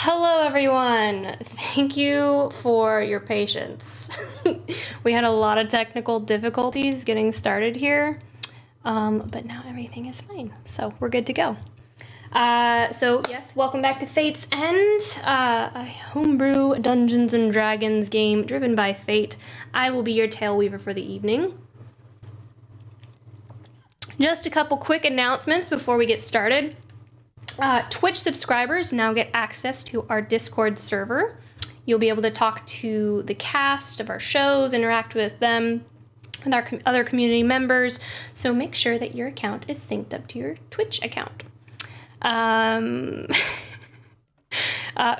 Hello, everyone. Thank you for your patience. We had a lot of technical difficulties getting started here, but now everything is fine, so we're good to go. So yes, welcome back to Fate's End, a homebrew Dungeons and Dragons game driven by Fate. I will be your tail weaver for the evening. Just a couple quick announcements before we get started. Twitch subscribers now get access to our Discord server. You'll be able to talk to the cast of our shows, interact with them, and our other community members, so make sure that your account is synced up to your Twitch account.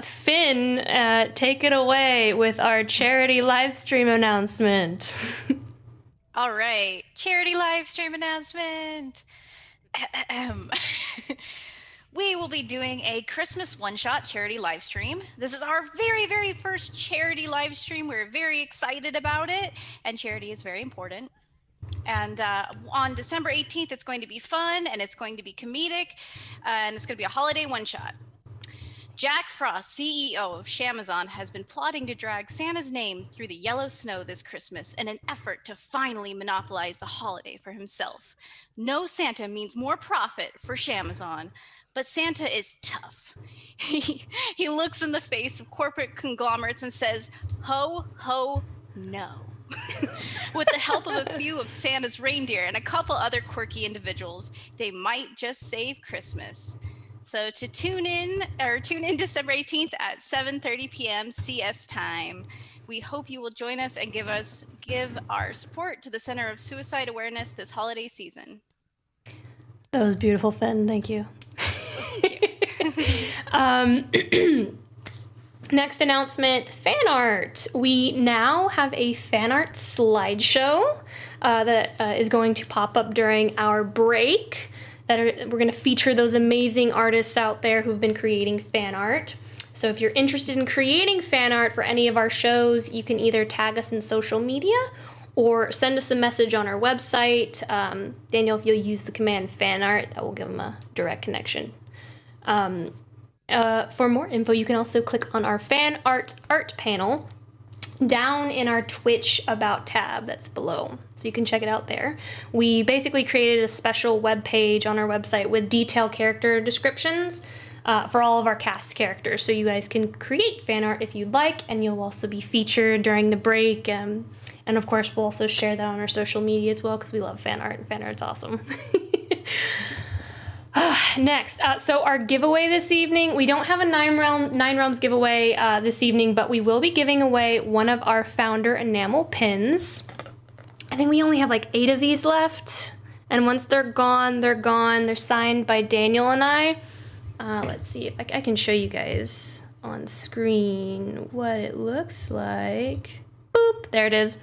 Finn, take it away with our charity live stream announcement. All right, charity live stream announcement. We will be doing a Christmas one-shot charity live stream. This is our very first charity live stream. We're very excited about it, and charity is very important. And on December 18th, it's going to be fun, and it's going to be comedic, and it's going to be a holiday one-shot. Jack Frost, CEO of Shamazon, has been plotting to drag Santa's name through the yellow snow this Christmas in an effort to finally monopolize the holiday for himself. No Santa means more profit for Shamazon, but Santa is tough. He looks in the face of corporate conglomerates and says, "Ho, ho, no." With the help of a few of Santa's reindeer and a couple other quirky individuals, they might just save Christmas. So to tune in December 18th at 7:30 p.m. CS time. We hope you will join us and give our support to the Center of Suicide Awareness this holiday season. That was beautiful, Finn. Thank you. Next announcement, fan art. We now have a fan art slideshow that is going to pop up during our break. We're going to feature those amazing artists out there who've been creating fan art. So if you're interested in creating fan art for any of our shows, you can either tag us in social media or send us a message on our website. Daniel, if you'll use the command fan art, that will give them a direct connection. For more info, you can also click on our fan art panel down in our Twitch About tab that's below. So you can check it out there. We basically created a special web page on our website with detailed character descriptions for all of our cast characters. So you guys can create fan art if you'd like, and you'll also be featured during the break. And of course, we'll also share that on our social media as well, because we love fan art, and fan art's awesome. Next, so our giveaway this evening, we don't have a 9 realms giveaway this evening, but we will be giving away one of our founder enamel pins. I think we only have like 8 of these left, and once they're gone, they're gone. They're signed by Daniel and I. Let's see if I can show you guys on screen what it looks like. Boop, there it is.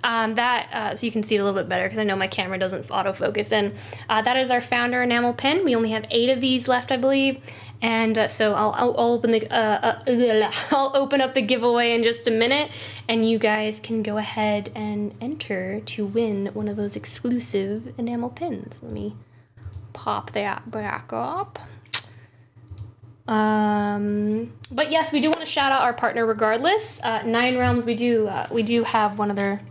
So you can see it a little bit better, because I know my camera doesn't autofocus. And that is our founder enamel pin. We only have 8 of these left, I believe. And so I'll open I'll open up the giveaway in just a minute, and you guys can go ahead and enter to win one of those exclusive enamel pins. Let me pop that back up. But yes, we do want to shout out our partner regardless. 9 Realms, we do have one of their.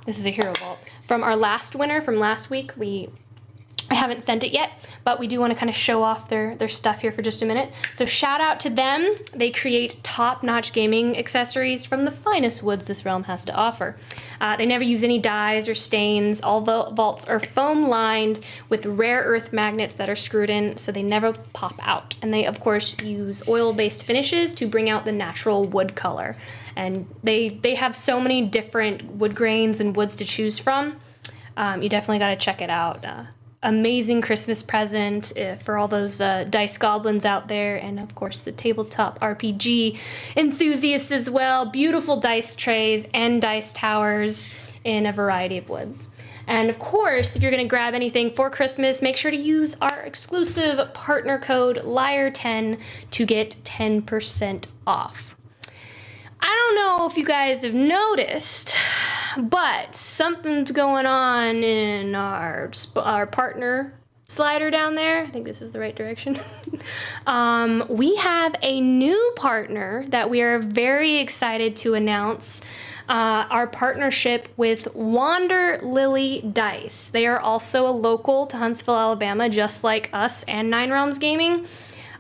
This is a hero vault from our last winner from last week. I haven't sent it yet, but we do want to kind of show off their stuff here for just a minute. So shout out to them. They create top-notch gaming accessories from the finest woods this realm has to offer. They never use any dyes or stains. All the vaults are foam-lined with rare earth magnets that are screwed in, so they never pop out. And they, of course, use oil-based finishes to bring out the natural wood color. And they have so many different wood grains and woods to choose from. You definitely got to check it out. Amazing Christmas present for all those dice goblins out there, and of course the tabletop RPG enthusiasts as well. Beautiful dice trays and dice towers in a variety of woods. And of course, if you're going to grab anything for Christmas, make sure to use our exclusive partner code LYRE10 to get 10% off. I don't know if you guys have noticed, but something's going on in our partner slider down there. I think this is the right direction. We have a new partner that we are very excited to announce. Our partnership with Wander Lily Dice. They are also a local to Huntsville, Alabama, just like us and Nine Realms Gaming.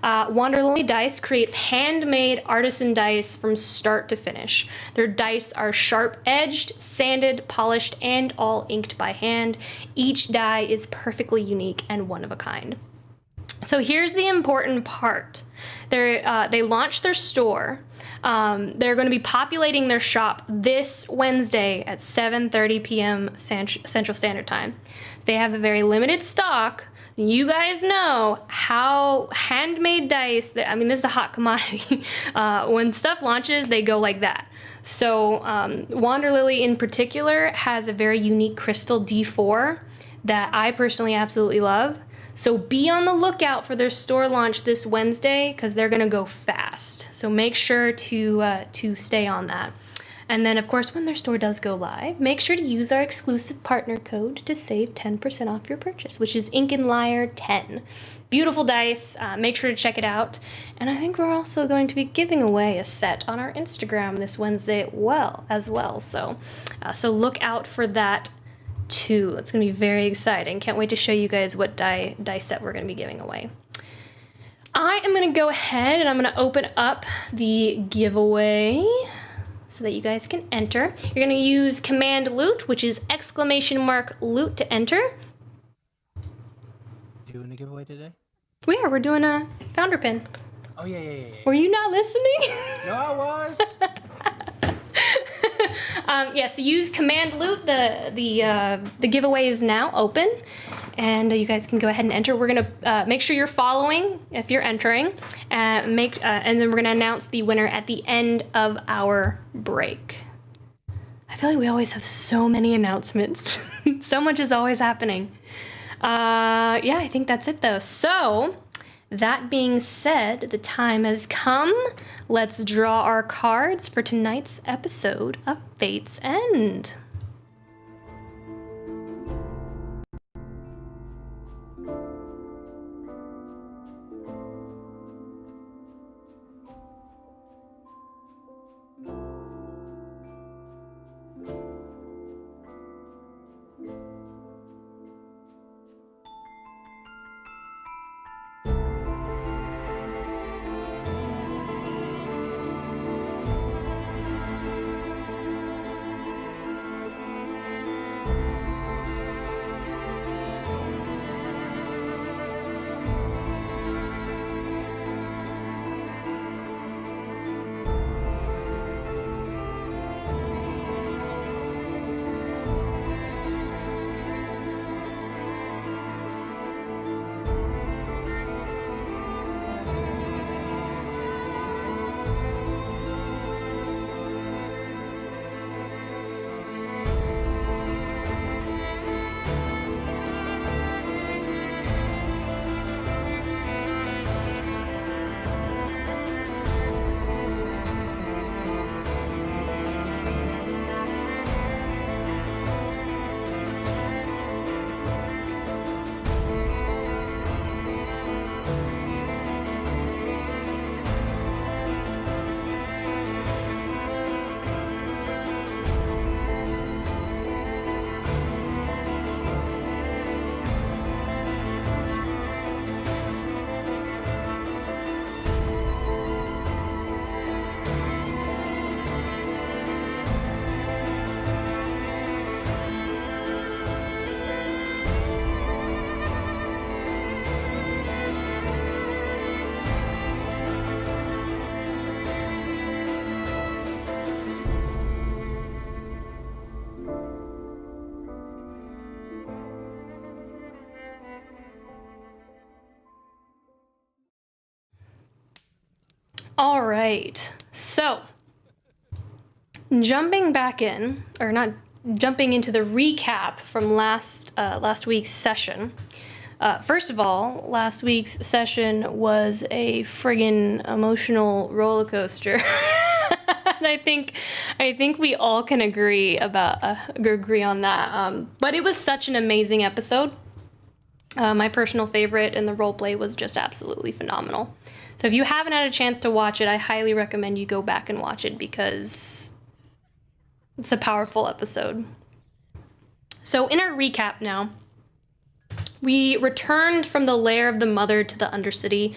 Wander Lily Dice creates handmade artisan dice from start to finish. Their dice are sharp-edged, sanded, polished, and all inked by hand. Each die is perfectly unique and one of a kind. So here's the important part. They launched their store. They're going to be populating their shop this Wednesday at 7:30 p.m. Central Standard Time. They have a very limited stock. You guys know how handmade dice, I mean, this is a hot commodity. When stuff launches, they go like that. So Wander Lily in particular has a very unique crystal D4 that I personally absolutely love. So be on the lookout for their store launch this Wednesday because they're going to go fast. So make sure to stay on that. And then, of course, when their store does go live, make sure to use our exclusive partner code to save 10% off your purchase, which is Lyre10. Beautiful dice. Make sure to check it out. And I think we're also going to be giving away a set on our Instagram this Wednesday as well. So look out for that too. It's going to be very exciting. Can't wait to show you guys what die set we're going to be giving away. I am going to go ahead and I'm going to open up the giveaway so that you guys can enter. You're going to use command loot, which is !loot to enter. Doing a giveaway today? We are. We're doing a founder pin. Oh, yeah. Were you not listening? No, I was. So use command loot. The giveaway is now open, and you guys can go ahead and enter. We're gonna make sure you're following if you're entering, and then we're gonna announce the winner at the end of our break. I feel like we always have so many announcements. So much is always happening. I think that's it though. So that being said, the time has come. Let's draw our cards for tonight's episode of Fate's End. All right, so jumping back in, or not jumping into the recap from last week's session. First of all, last week's session was a friggin' emotional roller coaster. And I think we all can agree on that. But it was such an amazing episode. My personal favorite, and the roleplay was just absolutely phenomenal. So if you haven't had a chance to watch it, I highly recommend you go back and watch it because it's a powerful episode. So in our recap now, we returned from the lair of the mother to the Undercity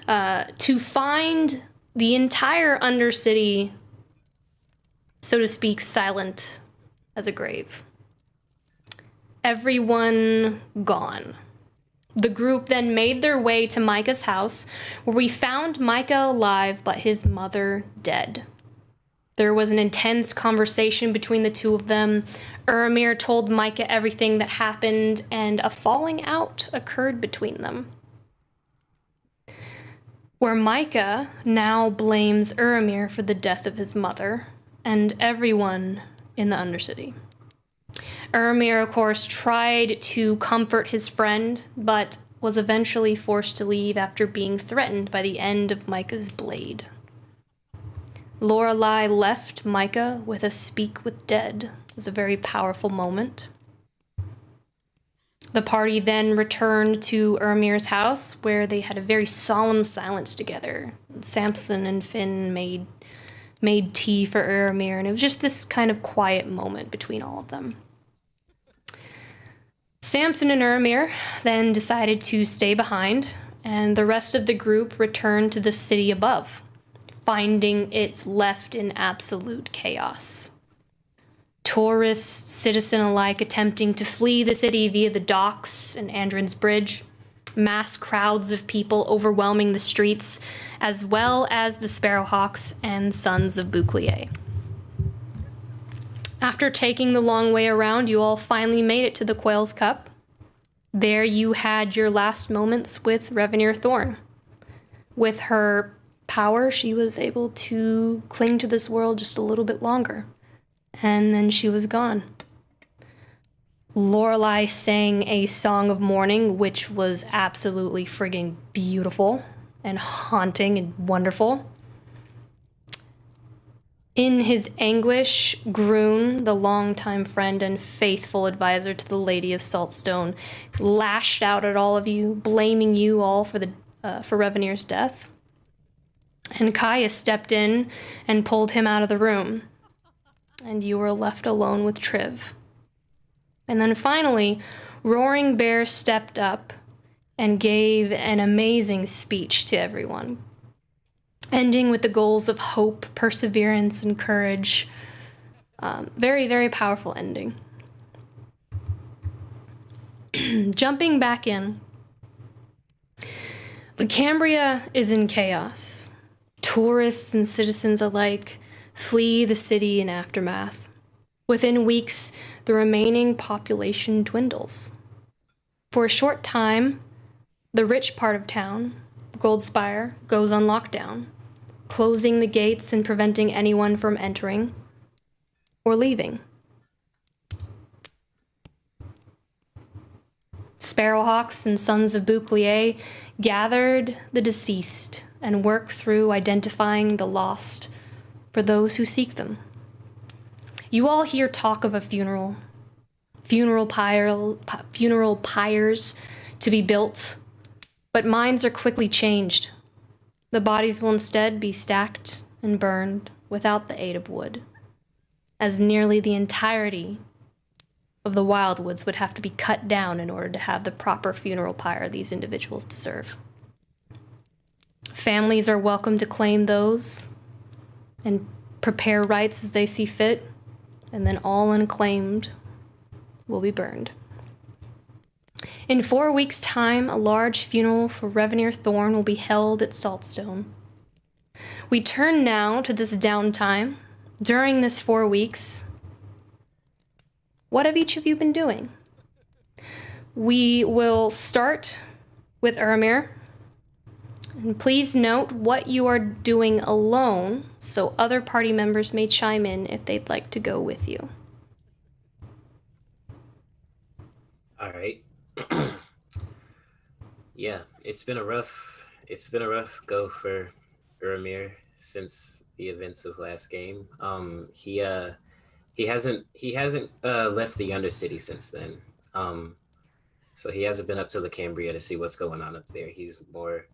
to find the entire Undercity, so to speak, silent as a grave. Everyone gone. The group then made their way to Micah's house, where we found Micah alive but his mother dead. There was an intense conversation between the two of them. Uramir told Micah everything that happened, and a falling out occurred between them, where Micah now blames Uramir for the death of his mother and everyone in the Undercity. Uramir, of course, tried to comfort his friend, but was eventually forced to leave after being threatened by the end of Micah's blade. Lorelei left Micah with a speak with dead. It was a very powerful moment. The party then returned to Uramir's house, where they had a very solemn silence together. Samson and Finn made tea for Uramir, and it was just this kind of quiet moment between all of them. Samson and Uramir then decided to stay behind, and the rest of the group returned to the city above, finding it left in absolute chaos. Tourists, citizen alike, attempting to flee the city via the docks and Andron's Bridge, mass crowds of people overwhelming the streets, as well as the Sparrowhawks and Sons of Bouclier. After taking the long way around, you all finally made it to the Quail's Cup. There you had your last moments with Revenir Thorn. With her power, she was able to cling to this world just a little bit longer. And then she was gone. Lorelei sang a song of mourning, which was absolutely frigging beautiful and haunting and wonderful. In his anguish, Groon, the longtime friend and faithful advisor to the Lady of Saltstone, lashed out at all of you, blaming you all for Revenir's death. And Kaya stepped in and pulled him out of the room, and you were left alone with Triv. And then finally, Roaring Bear stepped up and gave an amazing speech to everyone, ending with the goals of hope, perseverance, and courage. Very, very powerful ending. Jumping back in, the Cambria is in chaos. Tourists and citizens alike flee the city in aftermath. Within weeks, the remaining population dwindles. For a short time, the rich part of town, Goldspire, goes on lockdown, closing the gates and preventing anyone from entering or leaving. Sparrowhawks and Sons of Bouclier gathered the deceased and work through identifying the lost for those who seek them. You all hear talk of a funeral pyres to be built, but minds are quickly changed. The bodies will instead be stacked and burned without the aid of wood, as nearly the entirety of the wildwoods would have to be cut down in order to have the proper funeral pyre these individuals deserve. Families are welcome to claim those and prepare rites as they see fit, and then all unclaimed will be burned. In 4 weeks' time, a large funeral for Revenir Thorn will be held at Saltstone. We turn now to this downtime. During this 4 weeks, what have each of you been doing? We will start with Uramir. And please note what you are doing alone, so other party members may chime in if they'd like to go with you. All right. Yeah, it's been a rough go for Uramir since the events of last game. He hasn't left the Undercity since then. So he hasn't been up to the Cambria to see what's going on up there. He's more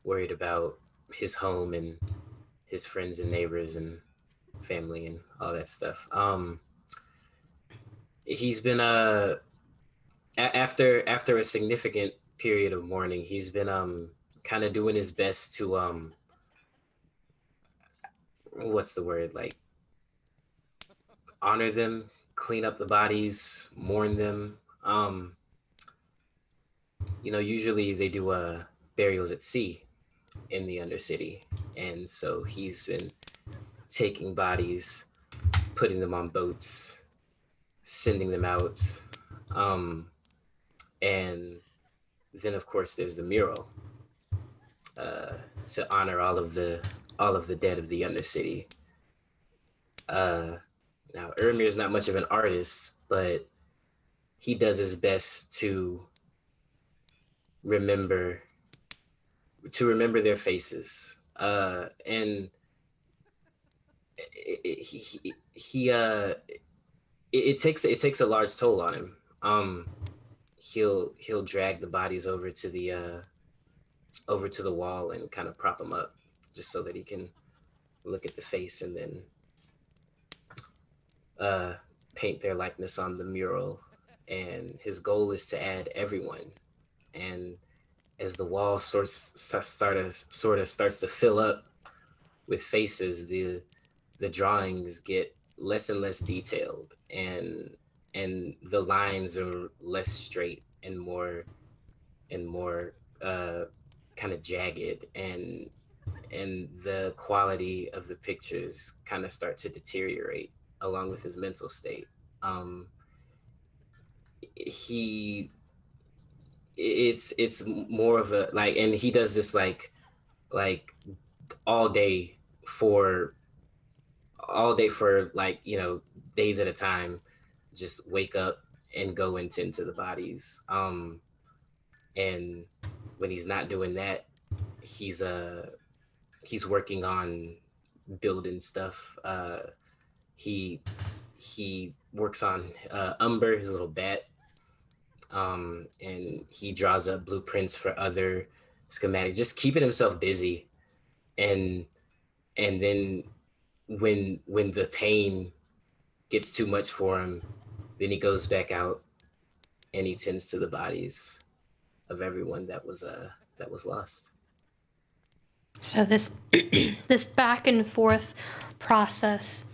worried about his home and his friends and neighbors and family and all that stuff. He's been after a significant period of mourning, he's been kind of doing his best to what's the word, like honor them, clean up the bodies, mourn them. Usually they do burials at sea in the Undercity, and so he's been taking bodies, putting them on boats, sending them out, and then of course there's the mural to honor all of the dead of the Undercity. Now Ermir is not much of an artist, but he does his best to remember their faces, and it takes a large toll on him. He'll drag the bodies over to the wall and kind of prop them up just so that he can look at the face and then paint their likeness on the mural. And his goal is to add everyone. And as the wall starts to fill up with faces, the drawings get less and less detailed, and the lines are less straight and more kind of jagged, and the quality of the pictures kind of start to deteriorate along with his mental state. It's more of a like, and he does this like all day for like, days at a time, just wake up and go and tend to the bodies. And when he's not doing that, he's working on building stuff. He works on Umber, his little bat, and he draws up blueprints for other schematics, just keeping himself busy. And then when the pain gets too much for him, then he goes back out and he tends to the bodies of everyone that was lost. So this this back and forth process,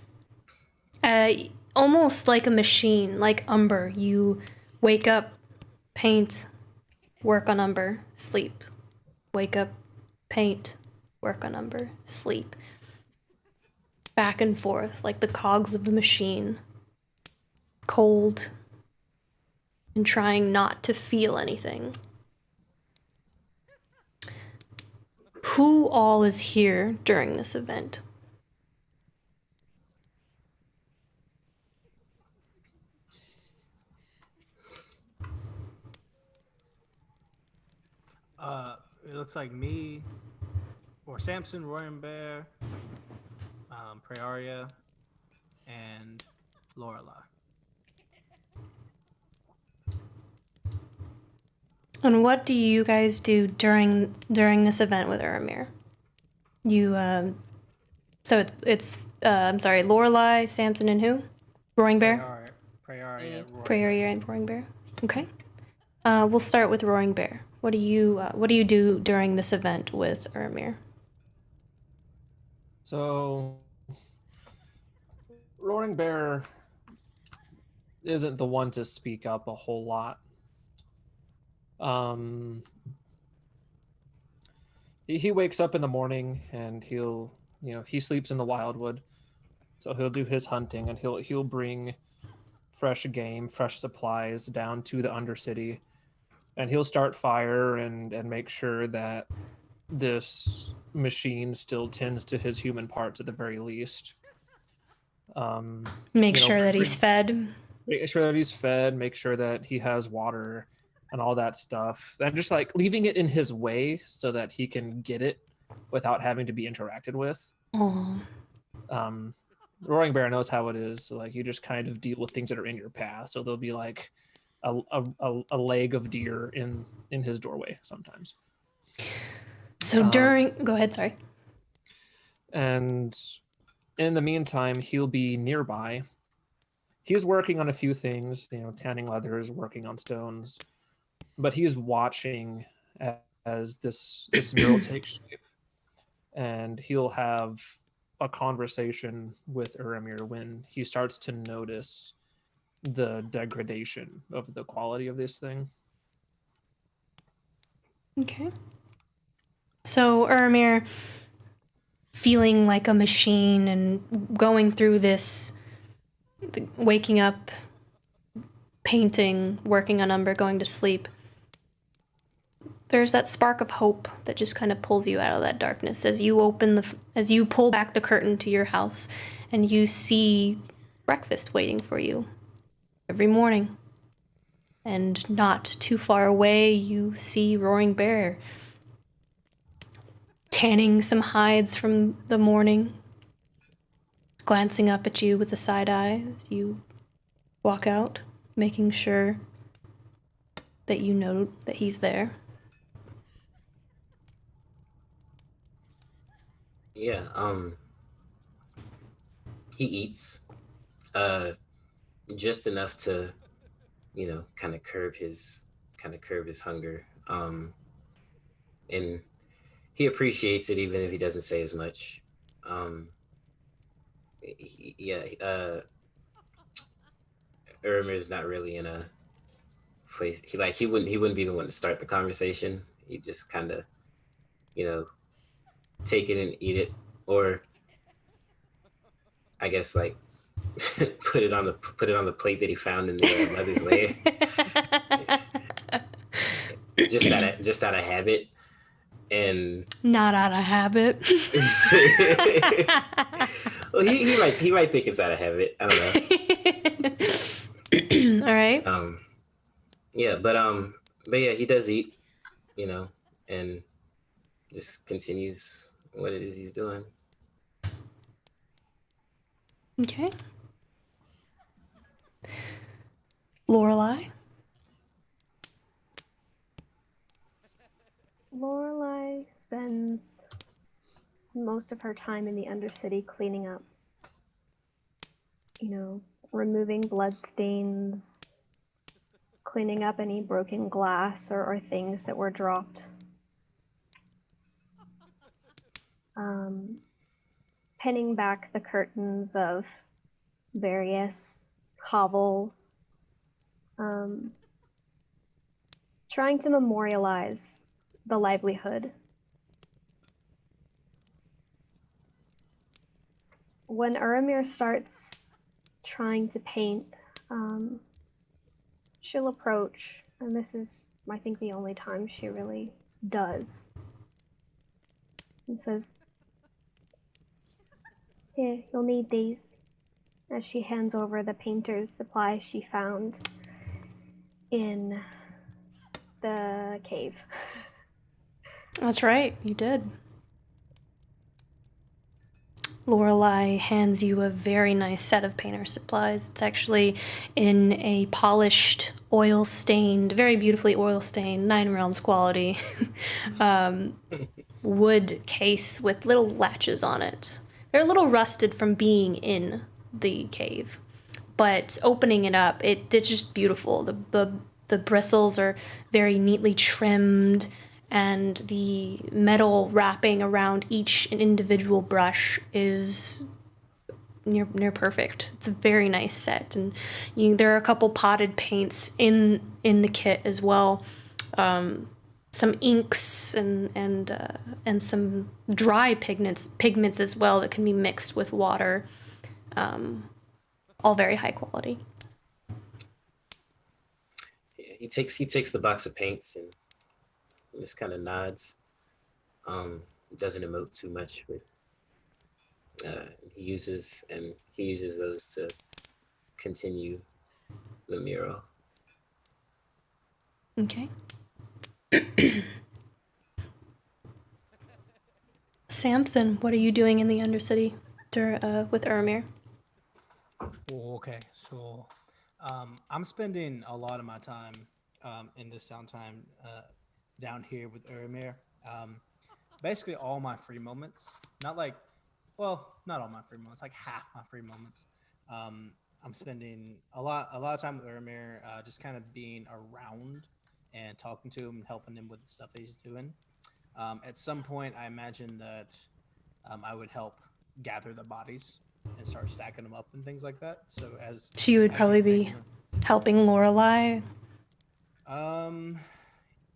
almost like a machine, like Umber. You wake up, paint, work on Umber, sleep. Wake up, paint, work on Umber, sleep. Back and forth, like the cogs of a machine. Cold, and trying not to feel anything. Who all is here during this event? It looks like me, or Samson, Roy and Bear, Prayaria, and Lorelei. And what do you guys do during this event with Ermir? You so it's I'm sorry, Lorelei, Samson, and who? Roaring Bear? Prayaria, Roy. Prayaria and Roaring Bear. Okay. We'll start with Roaring Bear. What do you do during this event with Ermir? So, Roaring Bear isn't the one to speak up a whole lot. He wakes up in the morning and he sleeps in the wildwood, so he'll do his hunting and he'll bring fresh game, fresh supplies down to the Undercity, and he'll start fire and make sure that this machine still tends to his human parts at the very least. Make sure that he's fed. Make sure that he's fed, make sure that he has water and all that stuff. And just like leaving it in his way so that he can get it without having to be interacted with. Oh. Roaring Bear knows how it is. So like you just kind of deal with things that are in your path. So there'll be like a leg of deer in his doorway sometimes. So go ahead, sorry. And in the meantime, he'll be nearby. He's working on a few things, tanning leathers, working on stones, but he's watching as this mural takes shape, and he'll have a conversation with Uramir when he starts to notice the degradation of the quality of this thing. Okay. So Uramir, feeling like a machine and going through this, waking up, painting, working on umber, going to sleep, there's that spark of hope that just kind of pulls you out of that darkness as you pull back the curtain to your house and you see breakfast waiting for you every morning. And not too far away, you see Roaring Bear tanning some hides from the morning, glancing up at you with a side eye as you walk out, making sure that you know that he's there. Yeah, he eats just enough to, kind of curb his hunger. And he appreciates it even if he doesn't say as much. Uramir's not really in a place he wouldn't be the one to start the conversation. He just kind of, take it and eat it, or I guess like put it on the plate that he found in the mother's lair. just out of habit, and not out of habit. Well, he might think it's out of habit. I don't know. All right. Yeah, but yeah, he does eat, and just continues what it is he's doing. Okay. Lorelei. Lorelei spends most of her time in the Undercity cleaning up. Removing blood stains, cleaning up any broken glass or things that were dropped. Pinning back the curtains of various hovels. Trying to memorialize the livelihood. When Uramir starts trying to paint, she'll approach, and this is, I think, the only time she really does, and says, "Here, you'll need these," as she hands over the painter's supplies she found in the cave. That's right, you did. Lorelei hands you a very nice set of painter supplies. It's actually in a polished, oil-stained, very beautifully oil-stained, 9 Realms quality wood case with little latches on it. They're a little rusted from being in the cave, but opening it up, it's just beautiful. The bristles are very neatly trimmed, and the metal wrapping around each individual brush is near perfect. It's a very nice set, and there are a couple potted paints in the kit as well. Some inks and some dry pigments as well that can be mixed with water. All very high quality. He takes the box of paints and just kind of nods. Doesn't emote too much, but he uses those to continue the mural. Okay. Samson, what are you doing in the Undercity with Uramir? Okay, so I'm spending a lot of my time in this downtime down here with Urimir. Basically, all my free moments, not like, well, not all my free moments, like half my free moments. I'm spending a lot of time with Urimir, just kind of being around and talking to him and helping him with the stuff that he's doing. At some point, I imagine that I would help gather the bodies and start stacking them up and things like that. So So you would as probably he's be making them- helping Lorelei.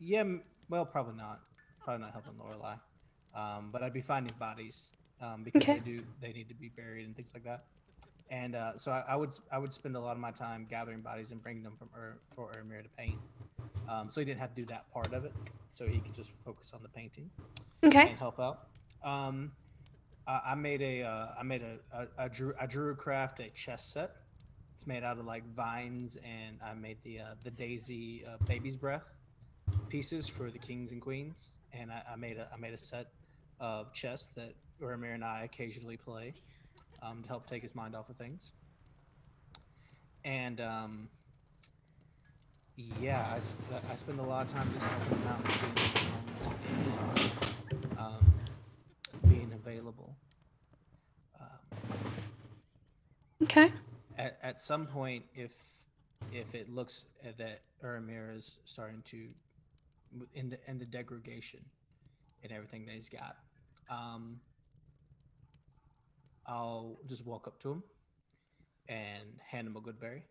Yeah, well, probably not. Probably not helping Lorelei. But I'd be finding bodies because Okay. they need to be buried and things like that. And so I would spend a lot of my time gathering bodies and bringing them for Ermir to paint. So he didn't have to do that part of it. So he could just focus on the painting Okay. and help out. I drew craft a chess set. It's made out of like vines, and I made the daisy baby's breath pieces for the kings and queens, and I made a set of chess that Urimir and I occasionally play to help take his mind off of things. And yeah, I spend a lot of time just helping him out, being available. Okay. At some point, if it looks that Urimir is starting to in the degradation and everything that he's got, I'll just walk up to him and hand him a good berry.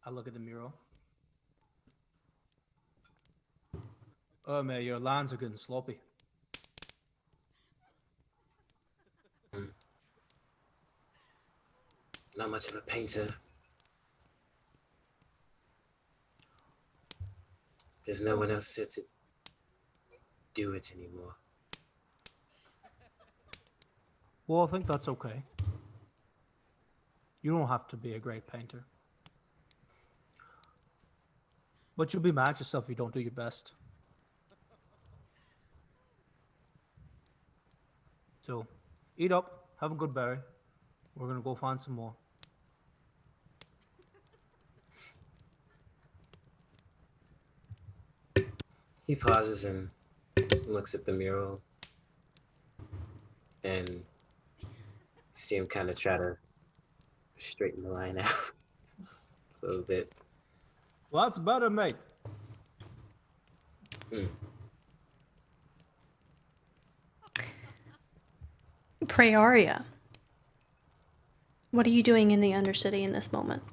I look at the mural. Oh man, your lines are getting sloppy. Not much of a painter. There's no one else here to do it anymore. Well, I think that's okay. You don't have to be a great painter. But you'll be mad at yourself if you don't do your best. So, eat up, have a good berry. We're gonna go find some more. He pauses and looks at the mural, and you see him kind of try to straighten the line out a little bit. Well, that's better, mate. Prayaria. What are you doing in the Undercity in this moment?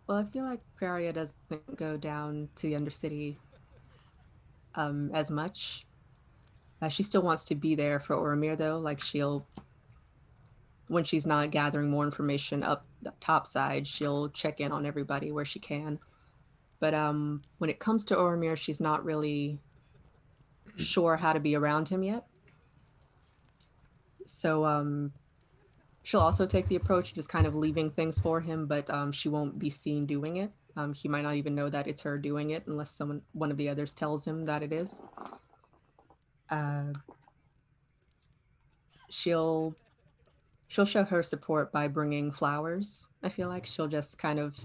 Well, I feel like Prayaria doesn't go down to the Undercity as much. She still wants to be there for Oromir, though. Like, when she's not gathering more information up the top side, she'll check in on everybody where she can. But when it comes to Oromir, she's not really sure how to be around him yet. So she'll also take the approach of just kind of leaving things for him, but she won't be seen doing it. He might not even know that it's her doing it unless one of the others tells him that it is. She'll show her support by bringing flowers. I feel like she'll just kind of,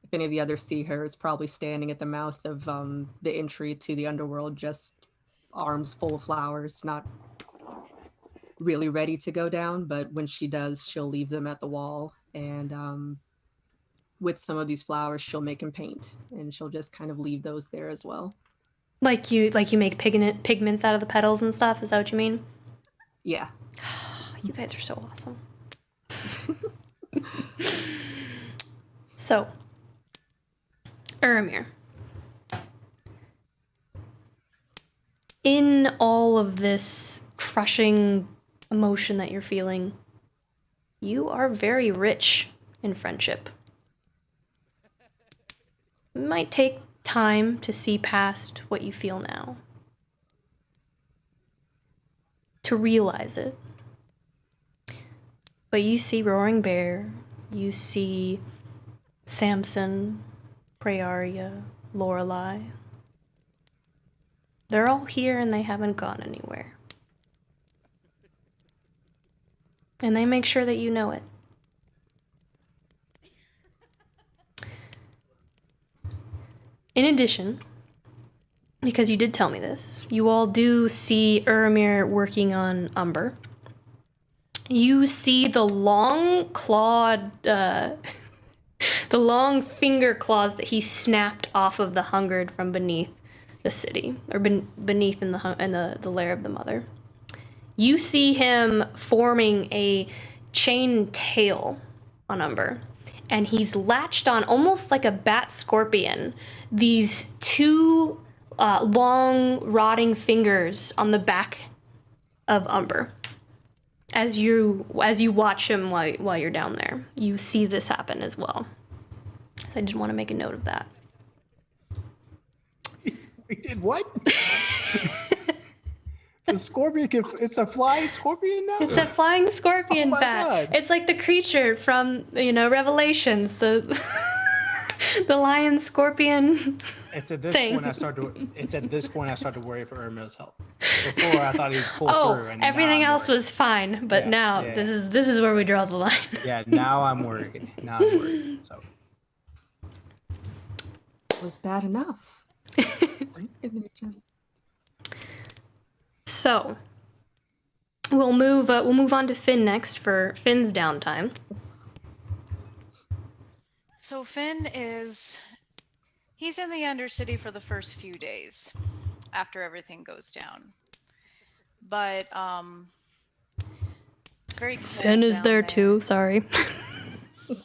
if any of the others see her, it's probably standing at the mouth of the entry to the underworld, just arms full of flowers, not really ready to go down, but when she does, she'll leave them at the wall, and with some of these flowers she'll make him paint, and she'll just kind of leave those there as well. Like you make pigments out of the petals and stuff, is that what you mean? Yeah. You guys are so awesome. So, Urimir. In all of this crushing emotion that you're feeling, you are very rich in friendship. It might take time to see past what you feel now, to realize it. But you see Roaring Bear, you see Samson, Prayaria, Lorelei. They're all here and they haven't gone anywhere. And they make sure that you know it. In addition, because you did tell me this, you all do see Urimir working on Umber. You see the long clawed, the long finger claws that he snapped off of the hungered from beneath the city, or beneath in the lair of the mother. You see him forming a chain tail on Umber, and he's latched on almost like a bat scorpion, these two long rotting fingers on the back of Umber. As you watch him while you're down there, you see this happen as well. So I did want to make a note of that. We did what? The scorpion it's a flying scorpion now? It's a flying scorpion bat. God. It's like the creature from, Revelations, the the lion scorpion. It's at this thing. point I start to worry for Irma's health. Before I thought he'd pull through, and everything now I'm else worried. was fine, but Yeah, now yeah. this is where we draw the line. Yeah, now I'm worried. So It was bad enough. And then it just So we'll move on to Finn next for Finn's downtime. So Finn he's in the Undercity for the first few days after everything goes down. But it's very cold Finn is down there too, sorry.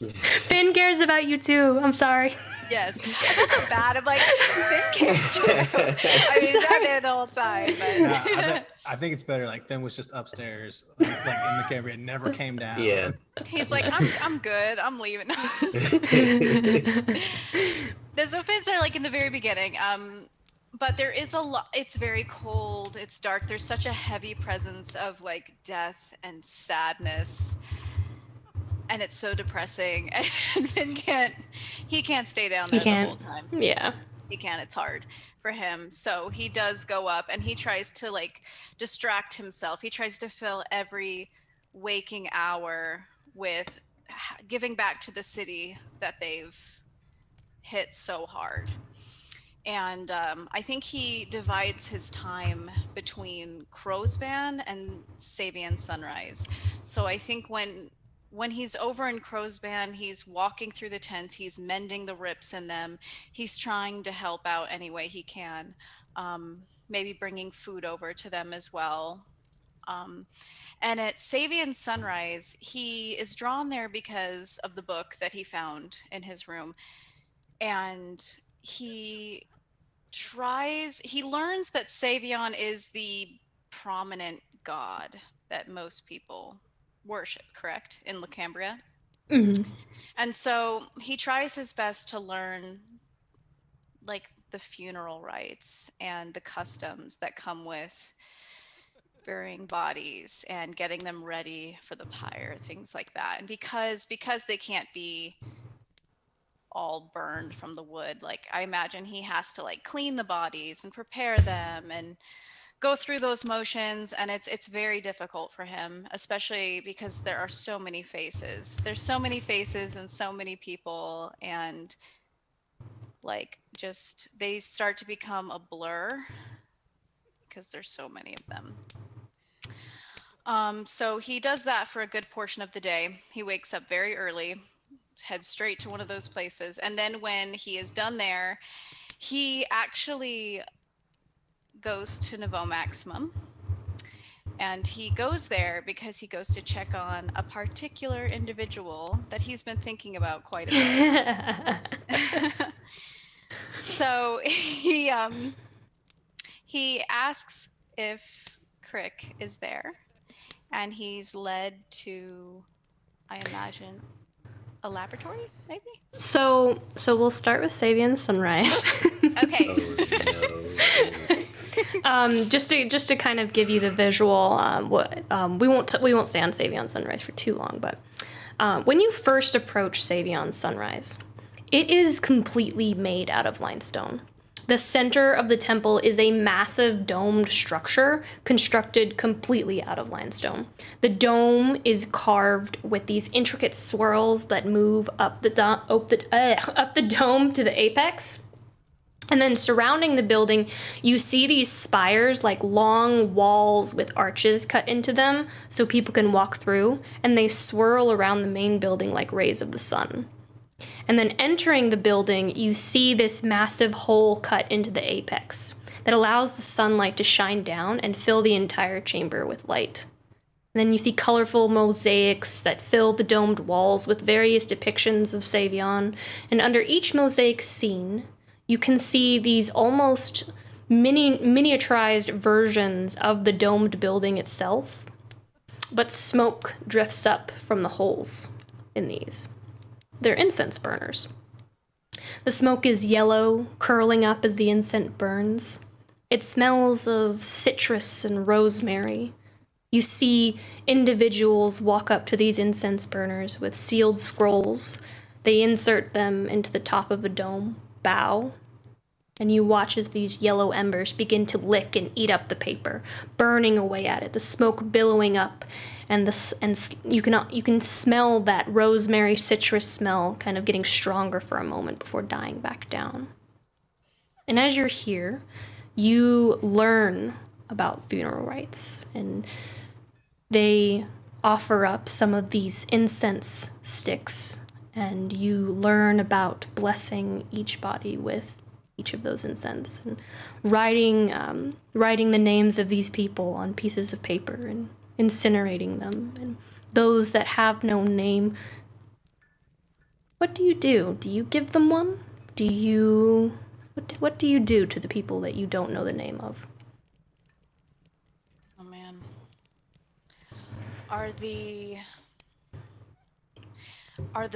Finn cares about you too. I'm sorry. Yes. I felt so bad. I'm like, Finn cares too. I mean, he's not there the whole time, but yeah, I think it's better. Like Finn was just upstairs, like in the camera, and never came down. Yeah. he's like, I'm good. I'm leaving. So Finn's there like in the very beginning. But there is a lot. It's very cold. It's dark. There's such a heavy presence of like death and sadness. And it's so depressing. And Finn can't stay down there the whole time. Yeah. He can't. It's hard for him. So he does go up and he tries to like distract himself. He tries to fill every waking hour with giving back to the city that they've hit so hard. And I think he divides his time between Crowsban and Sabian Sunrise. So I think when he's over in Crowsban, he's walking through the tents, he's mending the rips in them, he's trying to help out any way he can, maybe bringing food over to them as well. And at Sabian Sunrise, he is drawn there because of the book that he found in his room. And he learns that Savion is the prominent god that most people worship, correct, in Lacambria? Mm-hmm. And so he tries his best to learn like the funeral rites and the customs that come with burying bodies and getting them ready for the pyre, things like that. And because they can't be all burned from the wood, like I imagine he has to like clean the bodies and prepare them and go through those motions, and it's very difficult for him, especially because there are so many faces. There's so many faces and so many people, and like just they start to become a blur because there's so many of them. So he does that for a good portion of the day. He wakes up very early, heads straight to one of those places, and then when he is done there, he actually goes to Niveau Maximum, and he goes there because he goes to check on a particular individual that he's been thinking about quite a bit. So he asks if Crick is there, and he's led to, I imagine, a laboratory, maybe? So we'll start with Sabian Sunrise. Okay. Oh, no. Just to kind of give you the visual, we won't stay on Savion Sunrise for too long, but when you first approach Savion Sunrise, it is completely made out of limestone. The center of the temple is a massive domed structure constructed completely out of limestone. The dome is carved with these intricate swirls that move up the dome to the apex. And then surrounding the building, you see these spires, like long walls with arches cut into them so people can walk through, and they swirl around the main building like rays of the sun. And then entering the building, you see this massive hole cut into the apex that allows the sunlight to shine down and fill the entire chamber with light. And then you see colorful mosaics that fill the domed walls with various depictions of Savion. And under each mosaic scene, you can see these almost miniaturized versions of the domed building itself, but smoke drifts up from the holes in these. They're incense burners. The smoke is yellow, curling up as the incense burns. It smells of citrus and rosemary. You see individuals walk up to these incense burners with sealed scrolls. They insert them into the top of a dome, bow, and you watch as these yellow embers begin to lick and eat up the paper, burning away at it, the smoke billowing up, and you can smell that rosemary citrus smell kind of getting stronger for a moment before dying back down. And as you're here, you learn about funeral rites, and they offer up some of these incense sticks, and you learn about blessing each body with each of those incense, and writing the names of these people on pieces of paper and incinerating them. And those that have no name, what do? Do you give them one? What do you do to the people that you don't know the name of? Oh man. Are the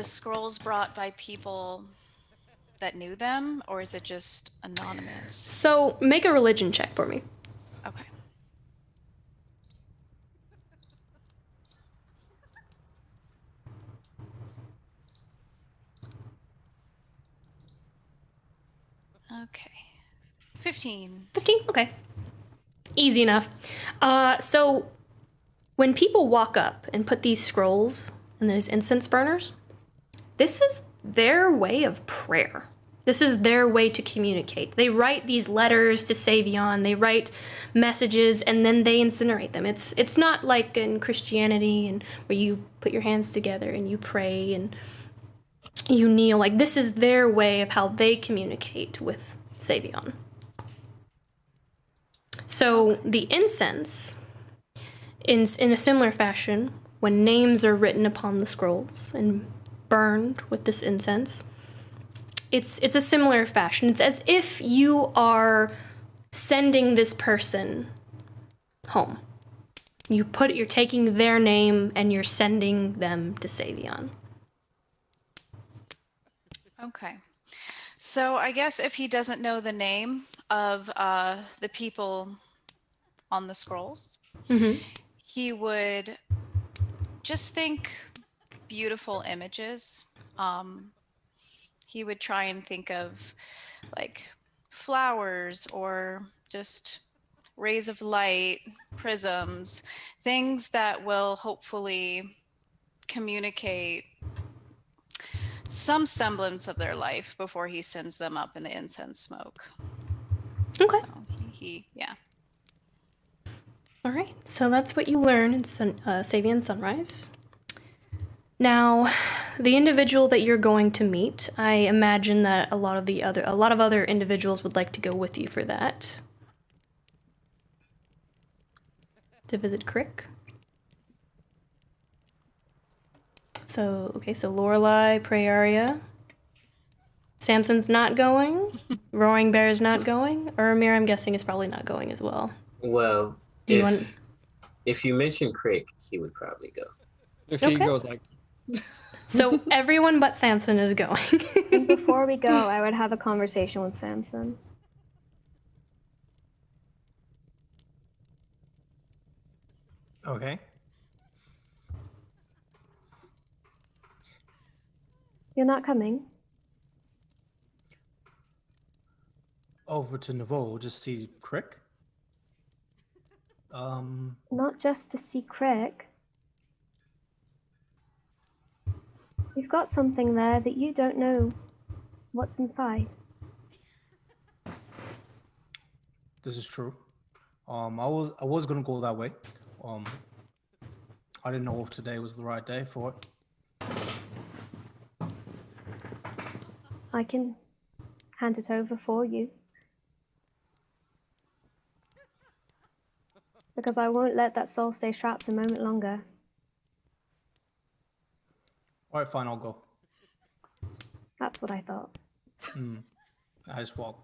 scrolls brought by people that knew them, or is it just anonymous? So make a religion check for me. Okay. Okay. 15. 15? Okay. Easy enough. So when people walk up and put these scrolls and these incense burners, this is their way of prayer. This is their way to communicate. They write these letters to Savion, they write messages, and then they incinerate them. It's not like in Christianity and where you put your hands together and you pray and you kneel. Like, this is their way of how they communicate with Savion. So the incense, in a similar fashion, when names are written upon the scrolls and burned with this incense, it's a similar fashion. It's as if you are sending this person home. You're taking their name and you're sending them to Savion. Okay. So I guess if he doesn't know the name of the people on the scrolls, he would just think beautiful images. He would try and think of like flowers or just rays of light, prisms, things that will hopefully communicate some semblance of their life before he sends them up in the incense smoke. Okay. So yeah. All right. So that's what you learn in Savion Sunrise. Now, the individual that you're going to meet, I imagine that a lot of other individuals would like to go with you for that. To visit Crick. So Lorelei, Prayaria. Samson's not going. Roaring Bear's not going. Urmir, I'm guessing, is probably not going as well. Well, if you mention Crick, he would probably go. If he goes like... So everyone but Samson is going. And before we go, I would have a conversation with Samson. Okay. You're not coming? over to Niveau just see Crick. Not just to see Crick. You've got something there that you don't know what's inside. This is true. I was gonna go that way. I didn't know if today was the right day for it. I can hand it over for you. Because I won't let that soul stay trapped a moment longer. All right, fine, I'll go. That's what I thought. I just walk.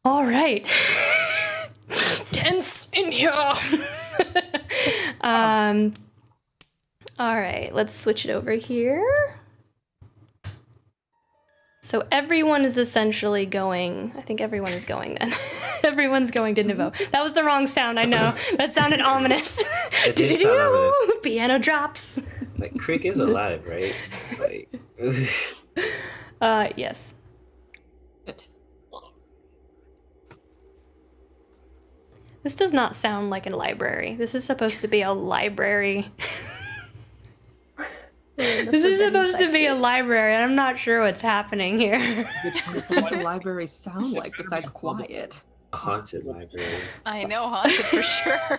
All right. Tense in here. All right, let's switch it over here. So everyone is essentially going, I think everyone is going then. Everyone's going to Niveau. That was the wrong sound, I know. That sounded ominous. It did sound ominous. Piano drops. Like, Crick is alive, right? Like, yes. It. This does not sound like a library. This is supposed to be a library. This is supposed to be a library, and I'm not sure what's happening here. What does the library sound like besides quiet? a haunted library. I know, haunted for sure.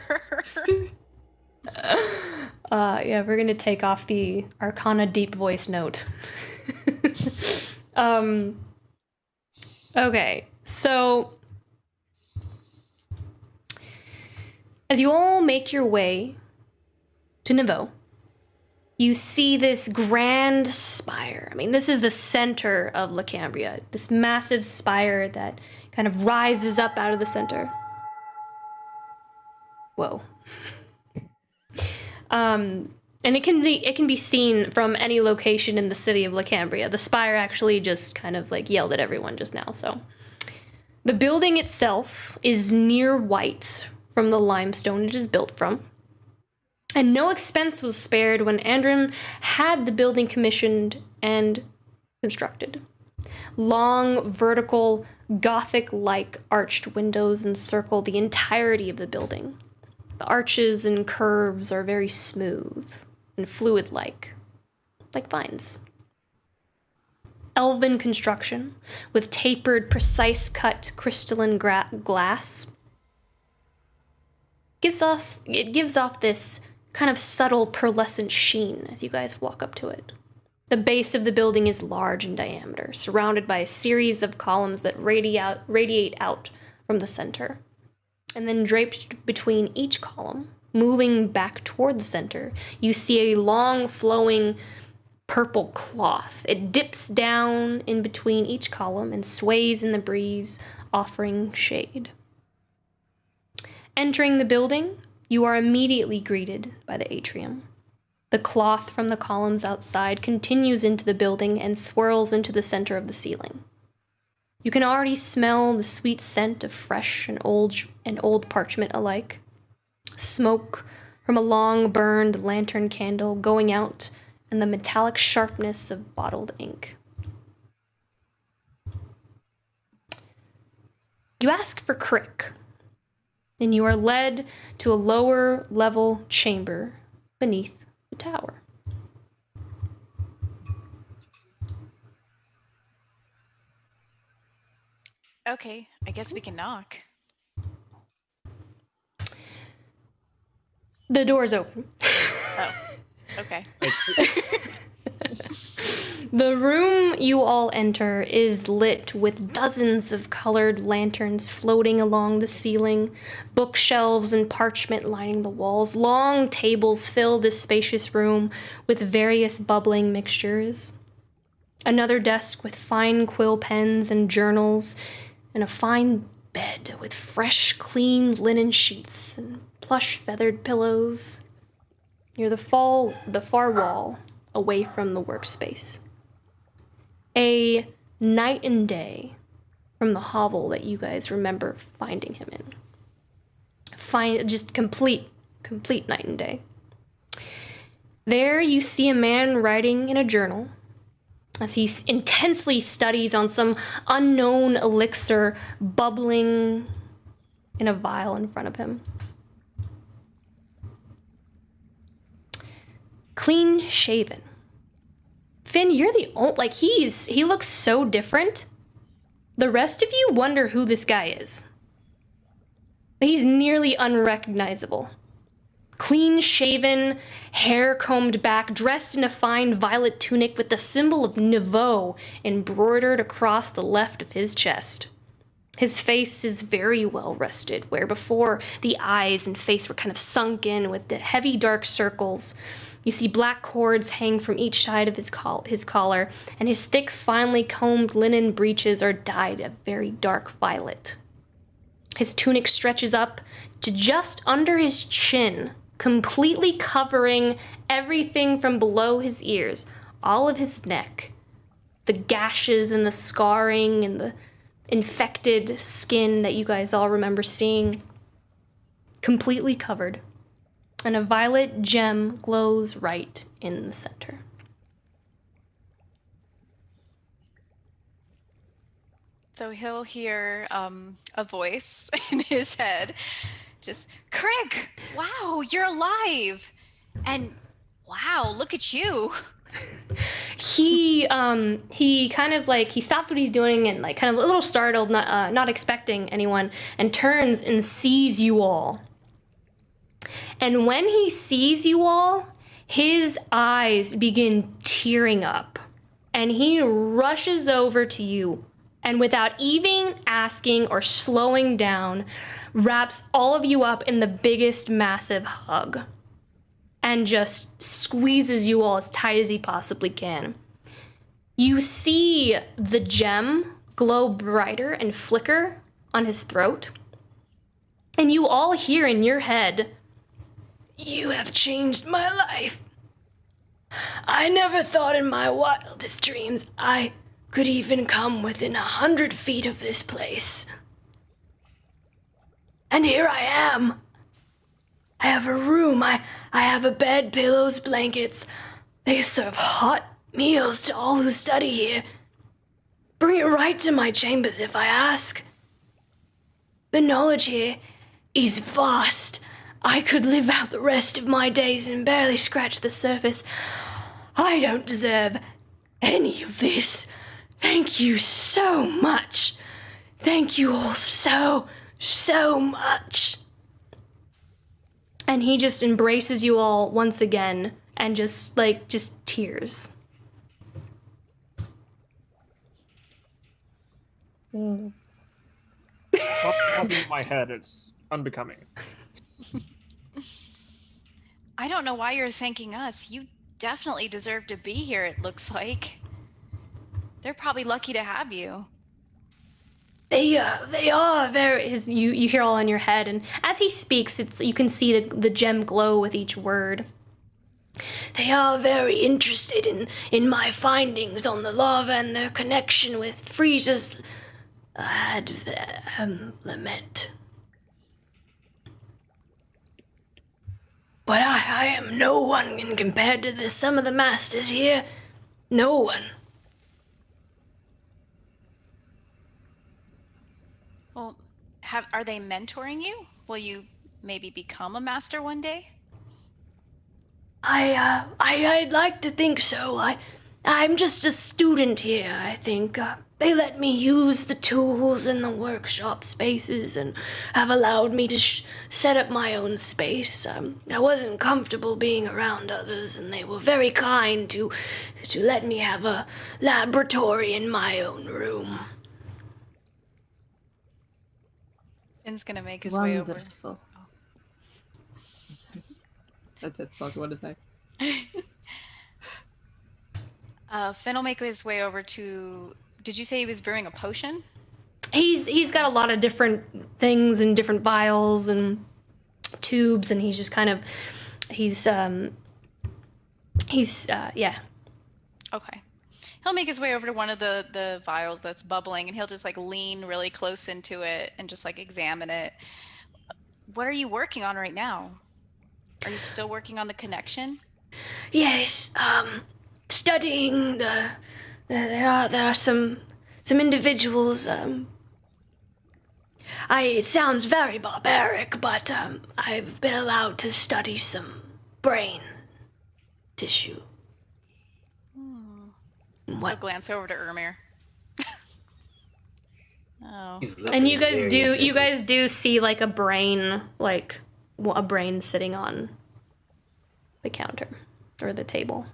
Yeah, we're gonna take off the Arcana deep voice note. Okay, so as you all make your way to Niveau, you see this grand spire. I mean, this is the center of Lacambria, this massive spire that kind of rises up out of the center. Whoa. And it can be seen from any location in the city of Lacambria. The spire actually just kind of like yelled at everyone just now. So the building itself is near white from the limestone it is built from. And no expense was spared when Andrim had the building commissioned and constructed. Long, vertical, Gothic-like arched windows encircle the entirety of the building. The arches and curves are very smooth and fluid-like vines. Elven construction, with tapered, precise-cut crystalline glass, gives off this kind of subtle pearlescent sheen as you guys walk up to it. The base of the building is large in diameter, surrounded by a series of columns that radiate out from the center. And then draped between each column, moving back toward the center, you see a long flowing purple cloth. It dips down in between each column and sways in the breeze, offering shade. Entering the building, you are immediately greeted by the atrium. The cloth from the columns outside continues into the building and swirls into the center of the ceiling. You can already smell the sweet scent of fresh and old parchment alike. Smoke from a long burned lantern candle going out, and the metallic sharpness of bottled ink. You ask for Crick, and you are led to a lower level chamber beneath the tower. Okay, I guess we can knock. The door's open. Oh, okay. The room you all enter is lit with dozens of colored lanterns floating along the ceiling, bookshelves and parchment lining the walls. Long tables fill this spacious room with various bubbling mixtures. Another desk with fine quill pens and journals, and a fine bed with fresh, clean linen sheets and plush feathered pillows near the far wall away from the workspace. A night and day from the hovel that you guys remember finding him in. Just complete night and day. There you see a man writing in a journal, as he intensely studies on some unknown elixir bubbling in a vial in front of him. Clean shaven. Finn, you're the only, like, he looks so different. The rest of you wonder who this guy is. He's nearly unrecognizable. Clean shaven, hair combed back, dressed in a fine violet tunic with the symbol of Niveau embroidered across the left of his chest. His face is very well rested, where before the eyes and face were kind of sunk in with the heavy dark circles. You see black cords hang from each side of his collar, and his thick, finely combed linen breeches are dyed a very dark violet. His tunic stretches up to just under his chin, completely covering everything from below his ears, all of his neck, the gashes and the scarring and the infected skin that you guys all remember seeing, completely covered. And a violet gem glows right in the center. So he'll hear a voice in his head, just, Crick, wow, you're alive. And wow, look at you. He kind of like, he stops what he's doing and like kind of a little startled, not expecting anyone, and turns and sees you all. And when he sees you all, his eyes begin tearing up, and he rushes over to you, and without even asking or slowing down, wraps all of you up in the biggest massive hug, and just squeezes you all as tight as he possibly can. You see the gem glow brighter and flicker on his throat, and you all hear in your head, "You have changed my life. I never thought in my wildest dreams I could even come within 100 feet of this place. And here I am. I have a room, I have a bed, pillows, blankets. They serve hot meals to all who study here. Bring it right to my chambers if I ask. The knowledge here is vast. I could live out the rest of my days and barely scratch the surface. I don't deserve any of this. Thank you so much. Thank you all so much." And he just embraces you all once again and just tears. Stop rubbing my head, it's unbecoming. I don't know why you're thanking us. You definitely deserve to be here, it looks like. They're probably lucky to have you. They are very. You hear all in your head, and as he speaks, you can see the gem glow with each word. They are very interested in my findings on the larva and their connection with Frieza's lament. But I am no one in compared to some of the masters here. No one. Well, are they mentoring you? Will you maybe become a master one day? I'd like to think so. I'm just a student here, I think. They let me use the tools in the workshop spaces and have allowed me to set up my own space. I wasn't comfortable being around others, and they were very kind to let me have a laboratory in my own room. Finn's gonna make his way over. Wonderful. That's it. So what to say? Finn will make his way over to. Did you say he was brewing a potion? He's got a lot of different things and different vials and tubes, and he's just kind of yeah. Okay. He'll make his way over to one of the vials that's bubbling, and he'll just like lean really close into it and just like examine it. What are you working on right now? Are you still working on the connection? Yes, studying the there are some individuals. It sounds very barbaric, but I've been allowed to study some brain tissue. I'll glance over to Ermir. Oh. He's And you listening very guys do see like a brain sitting on the counter or the table.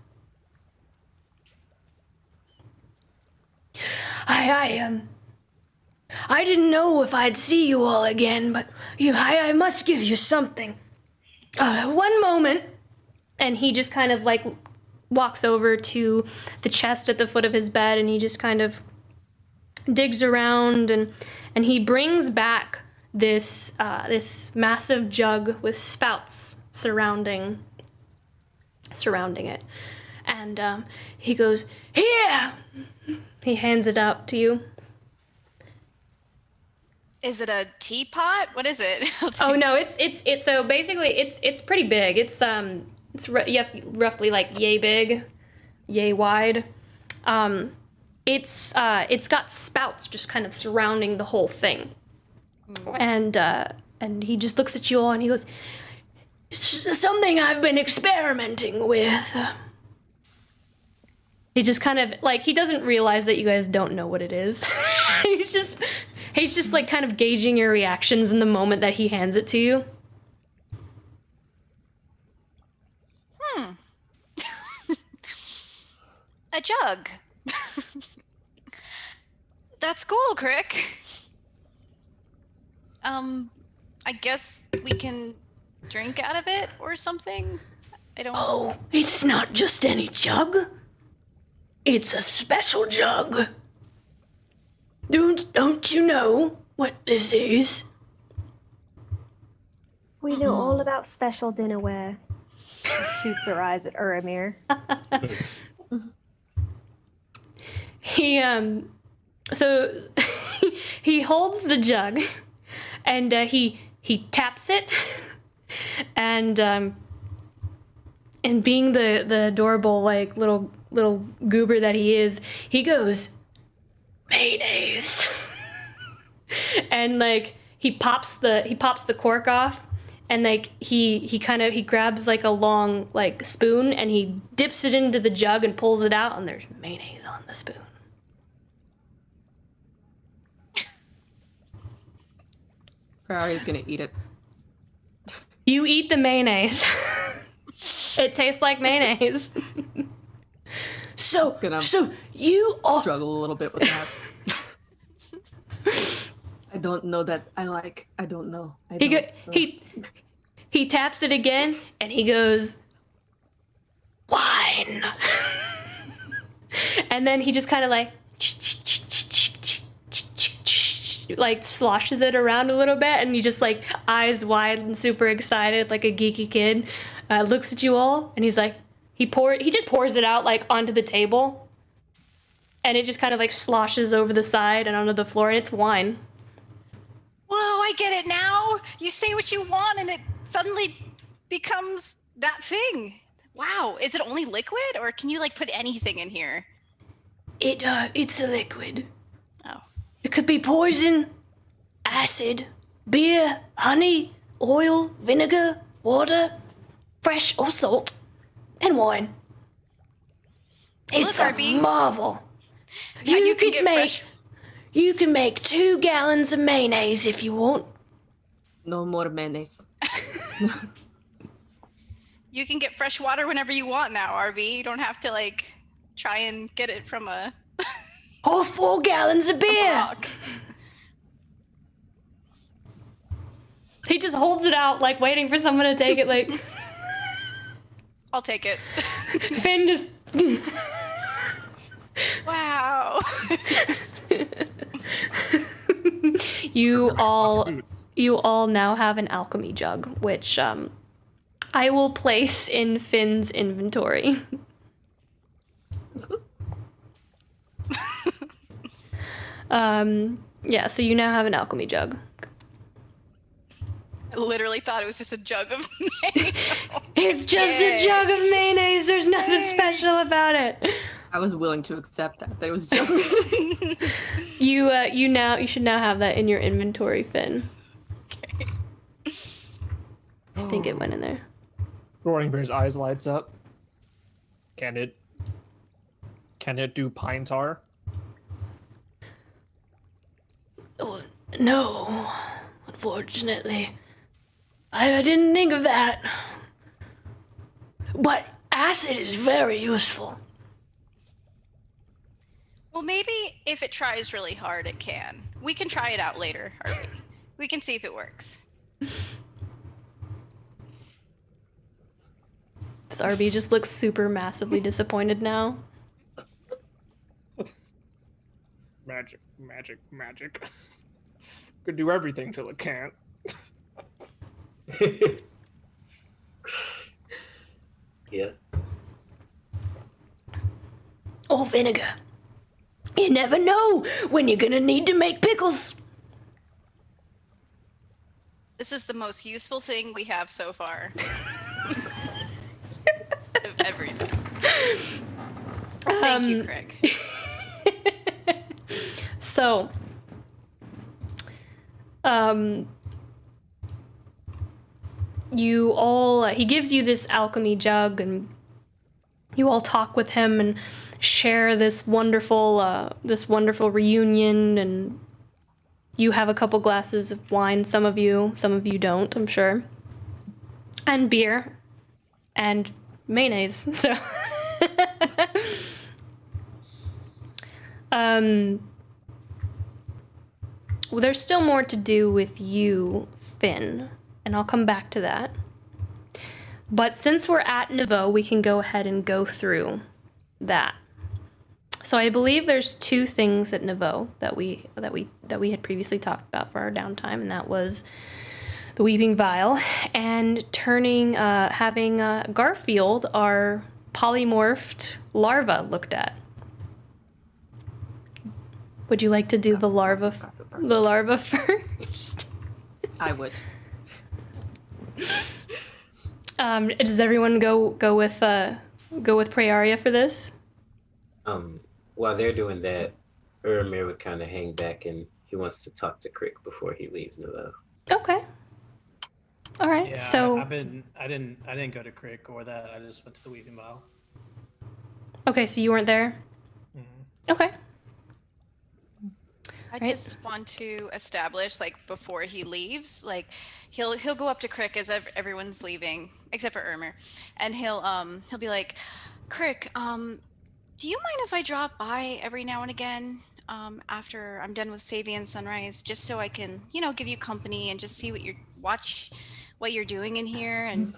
I didn't know if I'd see you all again, but I must give you something. One moment. And he just kind of like walks over to the chest at the foot of his bed, and he just kind of digs around, and he brings back this massive jug with spouts surrounding it. And he goes, "Here!" He hands it out to you. Is it a teapot? What is it? Oh no, it's so basically it's pretty big. It's roughly like yay big, yay wide. It's got spouts just kind of surrounding the whole thing. And he just looks at you all and he goes, "It's something I've been experimenting with." He just kind of like, he doesn't realize that you guys don't know what it is. He's just like kind of gauging your reactions in the moment that he hands it to you. A jug. That's cool, Crick. I guess we can drink out of it or something? I don't... Oh, it's not just any jug. It's a special jug. Don't you know what this is? We know all about special dinnerware. Shoots her eyes at Uramir. So he holds the jug and he taps it and being the adorable like little goober that he is, he goes, "Mayonnaise." And like he pops the cork off, and like he grabs like a long like spoon and he dips it into the jug and pulls it out, and there's mayonnaise on the spoon. Prairia's gonna eat it. You eat the mayonnaise. It tastes like mayonnaise. So you all Struggle a little bit with that. I don't know that I like. I don't know. He taps it again and he goes, "Wine." And then he just kind of like sloshes it around a little bit, and he just like eyes wide and super excited like a geeky kid, looks at you all, and he's like, he just pours it out like onto the table, and it just kind of like sloshes over the side and onto the floor, and it's wine. Whoa, I get it now. You say what you want and it suddenly becomes that thing. Wow, is it only liquid or can you like put anything in here? It's a liquid. Oh. It could be poison, acid, beer, honey, oil, vinegar, water, fresh or salt, and wine. It's Look, a RB. marvel. Yeah, you can get fresh. You can make 2 gallons of mayonnaise if you want. No more mayonnaise. You can get fresh water whenever you want now, RV. You don't have to like try and get it from a Or 4 gallons of beer. rock. He just holds it out, like waiting for someone to take it. Like I'll take it. Finn just. Wow. You all now have an alchemy jug, which I will place in Finn's inventory. Yeah, so you now have an alchemy jug. I literally thought it was just a jug of mayonnaise. It's just a jug of mayonnaise. There's nothing special about it. I was willing to accept that. That it was just me. You should now have that in your inventory, Finn. Okay. I think it went in there. Roaring Bear's eyes lights up. Can it do pine tar? Oh, no, unfortunately. I didn't think of that. But acid is very useful. Well, maybe if it tries really hard, it can. We can try it out later, Harvey. We can see if it works. This RB just looks super massively disappointed now. Magic. Could do everything till it can't. Yeah. Or vinegar. You never know when you're gonna need to make pickles. This is the most useful thing we have so far. Of everything. Thank you, Crick. So, you all, he gives you this alchemy jug, and you all talk with him and share this wonderful reunion, and you have a couple glasses of wine, some of you don't, I'm sure, and beer, and mayonnaise, so. Well, there's still more to do with you, Finn, and I'll come back to that. But since we're at Niveau, we can go ahead and go through that. So I believe there's two things at Niveau that we had previously talked about for our downtime, and that was the Weeping Vial and having Garfield, our polymorphed larva, looked at. Would you like to do the larva first? I would. Does everyone go with Prayaria for this? While they're doing that, Uramir would kind of hang back, and he wants to talk to Crick before he leaves Niveau. Okay. All right. Yeah, so I didn't go to Crick or that. I just went to the Weeping Vial. Okay, so you weren't there. Mm-hmm. Okay. I Right. just want to establish, like, before he leaves, like, he'll go up to Crick as everyone's leaving, except for Ermer, and he'll be like, Crick, do you mind if I drop by every now and again, after I'm done with Savian Sunrise, just so I can, give you company and just see watch what you're doing in here, and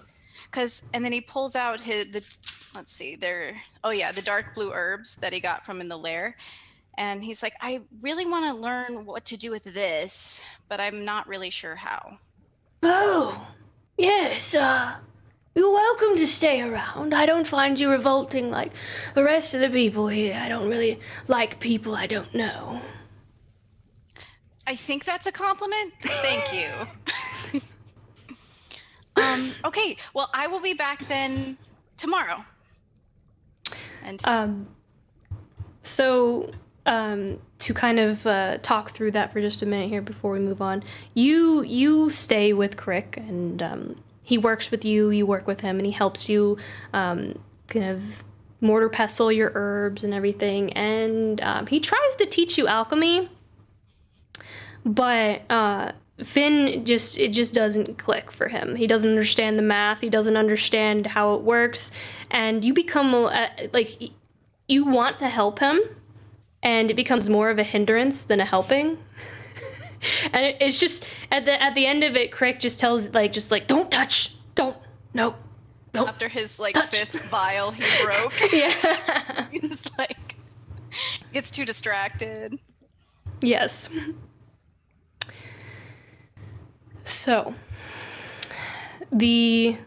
then he pulls out the dark blue herbs that he got from in the lair. And he's like, I really want to learn what to do with this, but I'm not really sure how. Oh, yes. You're welcome to stay around. I don't find you revolting like the rest of the people here. I don't really like people I don't know. I think that's a compliment. Thank you. Okay, well, I will be back then tomorrow. And To kind of talk through that for just a minute here before we move on, you stay with Crick, and he works with you, you work with him, and he helps you kind of mortar pestle your herbs and everything, and he tries to teach you alchemy, but Finn it just doesn't click for him. He doesn't understand the math, he doesn't understand how it works, and you become you want to help him, and it becomes more of a hindrance than a helping. And it's just at the end of it, Crick just tells don't touch, don't. after his touch. 5th vial he broke. Yeah. He's gets too distracted. Yes. So, the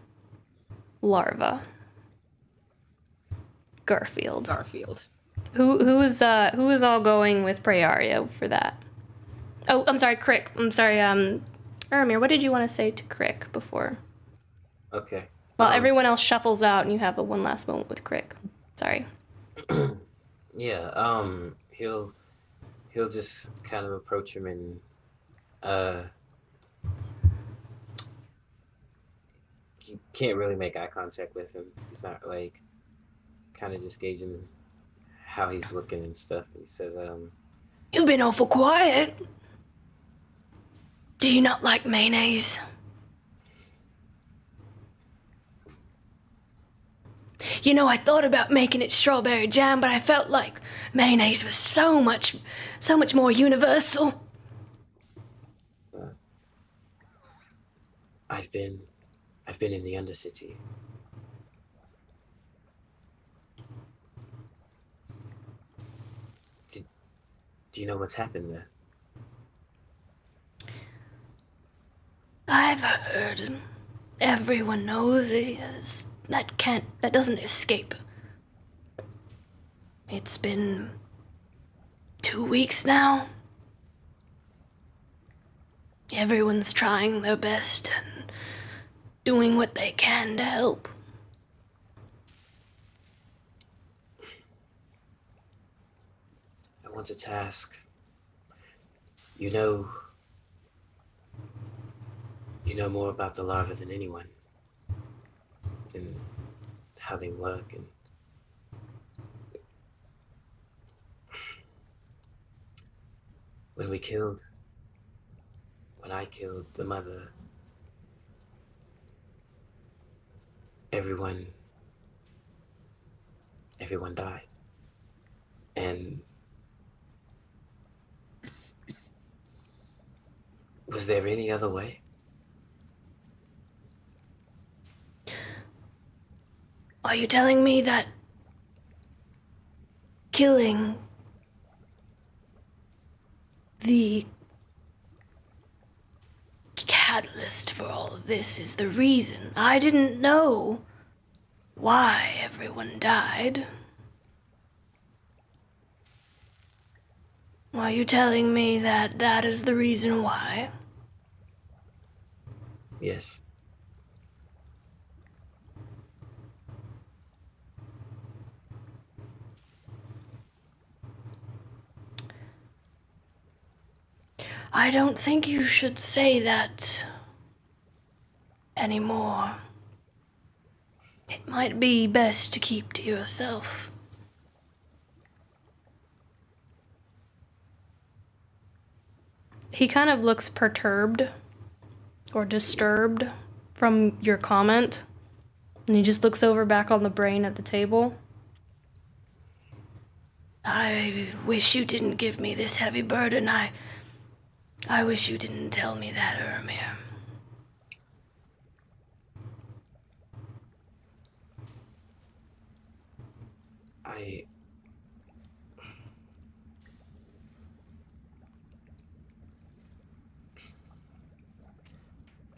larva, Garfield. Who is all going with Prayaria for that? Oh, I'm sorry, Crick. I'm sorry, Aramir, what did you want to say to Crick before? Okay. While everyone else shuffles out and you have one last moment with Crick. Sorry. Yeah, he'll just kind of approach him and you can't really make eye contact with him. He's not like kind of just gauging how he's looking and stuff. He says, You've been awful quiet. Do you not like mayonnaise? You know, I thought about making it strawberry jam, but I felt like mayonnaise was so much more universal. I've been in the Undercity. Do you know what's happened there? I've heard. Everyone knows it is. That doesn't escape. It's been 2 weeks now. Everyone's trying their best and doing what they can to help. I wanted to ask, you know more about the larva than anyone, and how they work, and when I killed the mother, everyone died. And was there any other way? Are you telling me that killing the catalyst for all of this is the reason? I didn't know why everyone died. Are you telling me that that is the reason why? Yes. I don't think you should say that anymore. It might be best to keep to yourself. He kind of looks perturbed or disturbed from your comment, and he just looks over back on the brain at the table. I wish you didn't give me this heavy burden. I wish you didn't tell me that, Ermir. I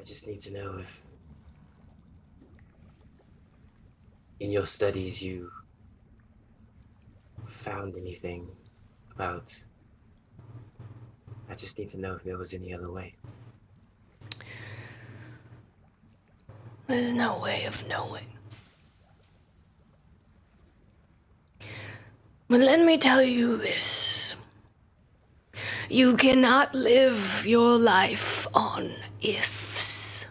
just need to know if in your studies you found anything about. I just need to know if there was any other way. There's no way of knowing. But let me tell you this. You cannot live your life on ifs.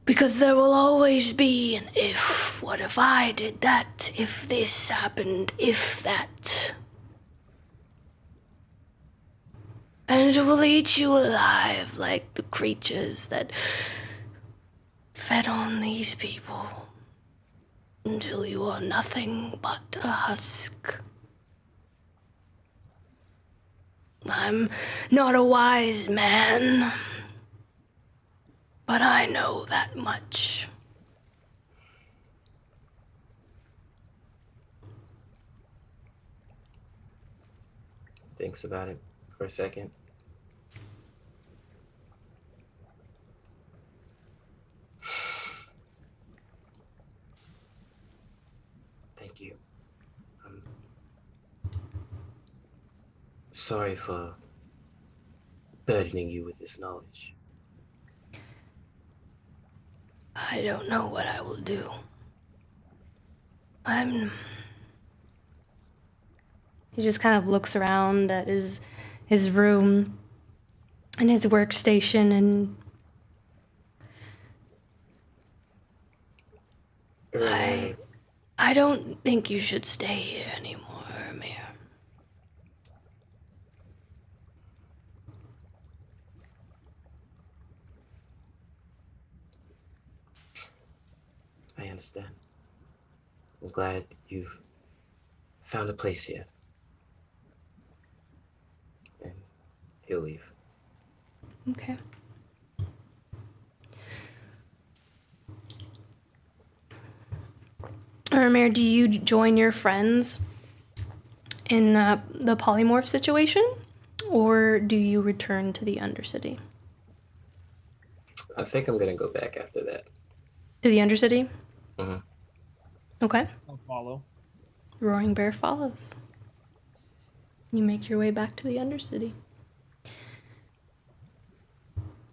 Because there will always be an if. What if I did that? If this happened? If that? And it will eat you alive like the creatures that fed on these people until you are nothing but a husk. I'm not a wise man, but I know that much. Thinks about it for a second. Thank you. I'm sorry for burdening you with this knowledge. I don't know what I will do. He just kind of looks around at his room and his workstation, and I don't think you should stay here anymore, Amir. I understand. I'm glad you've found a place here. And he'll leave. Okay. Amir, do you join your friends in the polymorph situation, or do you return to the Undercity? I think I'm gonna go back after that. To the Undercity? Mm-hmm. Okay. I'll follow. Roaring Bear follows. You make your way back to the Undercity.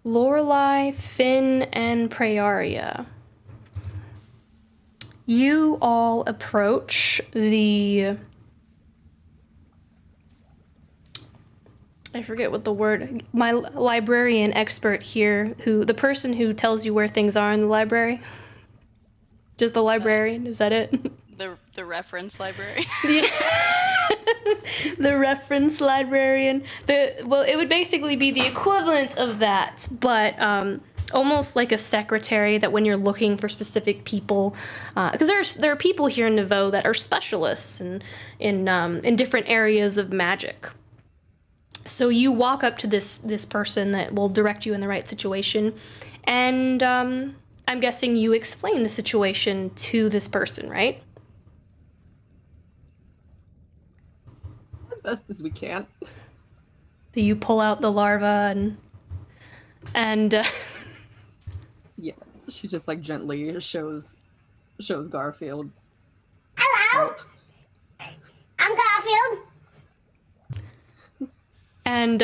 Lorelei, Finn, and Prayaria. You all approach the... I forget what the word... My librarian expert here, the person who tells you where things are in the library. Just the librarian, is that it? The reference library. The reference librarian. Well, it would basically be the equivalent of that, but almost like a secretary that when you're looking for specific people, because there are people here in Niveau that are specialists in different areas of magic. So you walk up to this person that will direct you in the right situation, and I'm guessing you explain the situation to this person, right? As best as we can. Do you pull out the larva and Yeah, she just like gently shows Garfield. Hello, I'm Garfield. and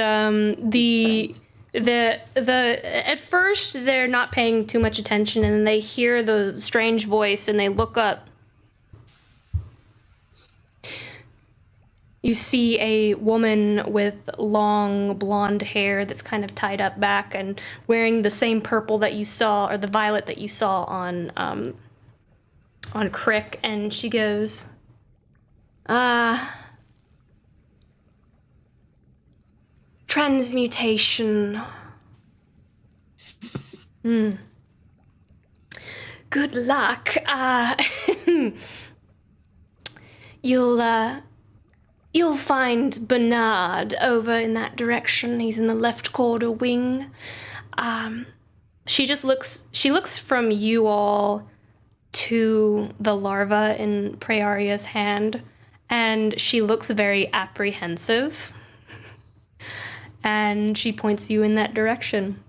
the at first they're not paying too much attention, and then they hear the strange voice and they look up. You see a woman with long blonde hair that's kind of tied up back and wearing the same purple that you saw, or the violet that you saw on Crick, and she goes, transmutation. Good luck. You'll find Bernard over in that direction. He's in the left quarter wing. She looks from you all to the larva in Prayaria's hand, and she looks very apprehensive. And she points you in that direction.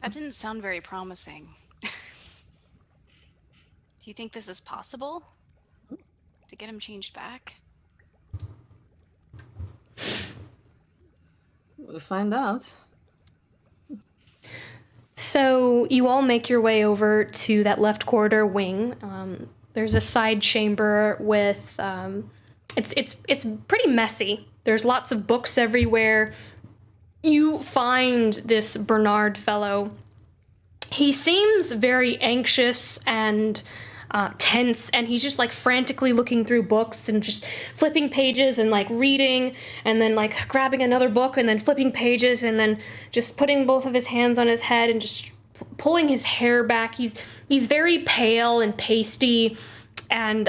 That didn't sound very promising. Do you think this is possible? To get him changed back? We'll find out. So you all make your way over to that left corridor wing. There's a side chamber with it's pretty messy. There's lots of books everywhere. You find this Bernard fellow. He seems very anxious and tense, and he's just like frantically looking through books and just flipping pages and like reading, and then like grabbing another book and then flipping pages, and then just putting both of his hands on his head and just pulling his hair back. He's very pale and pasty, and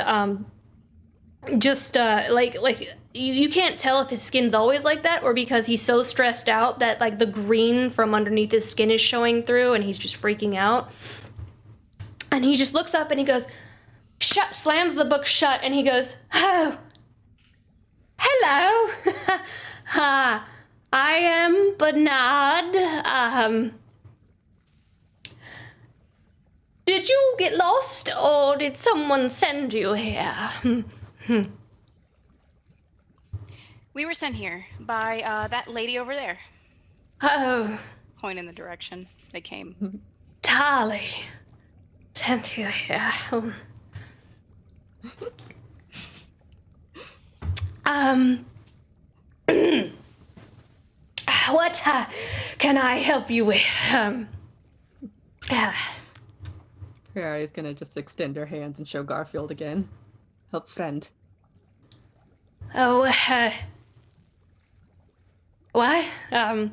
you can't tell if his skin's always like that or because he's so stressed out that like the green from underneath his skin is showing through and he's just freaking out. And he just looks up and he goes, slams the book shut, and he goes, "Oh, hello. I am Bernard. Did you get lost, or did someone send you here?" We were sent here by that lady over there. Oh. Point in the direction. they came. Tali. Thank you. Yeah. What can I help you with? Prayaria is gonna just extend her hands and show Garfield again. Help friend. Oh, what? Hello,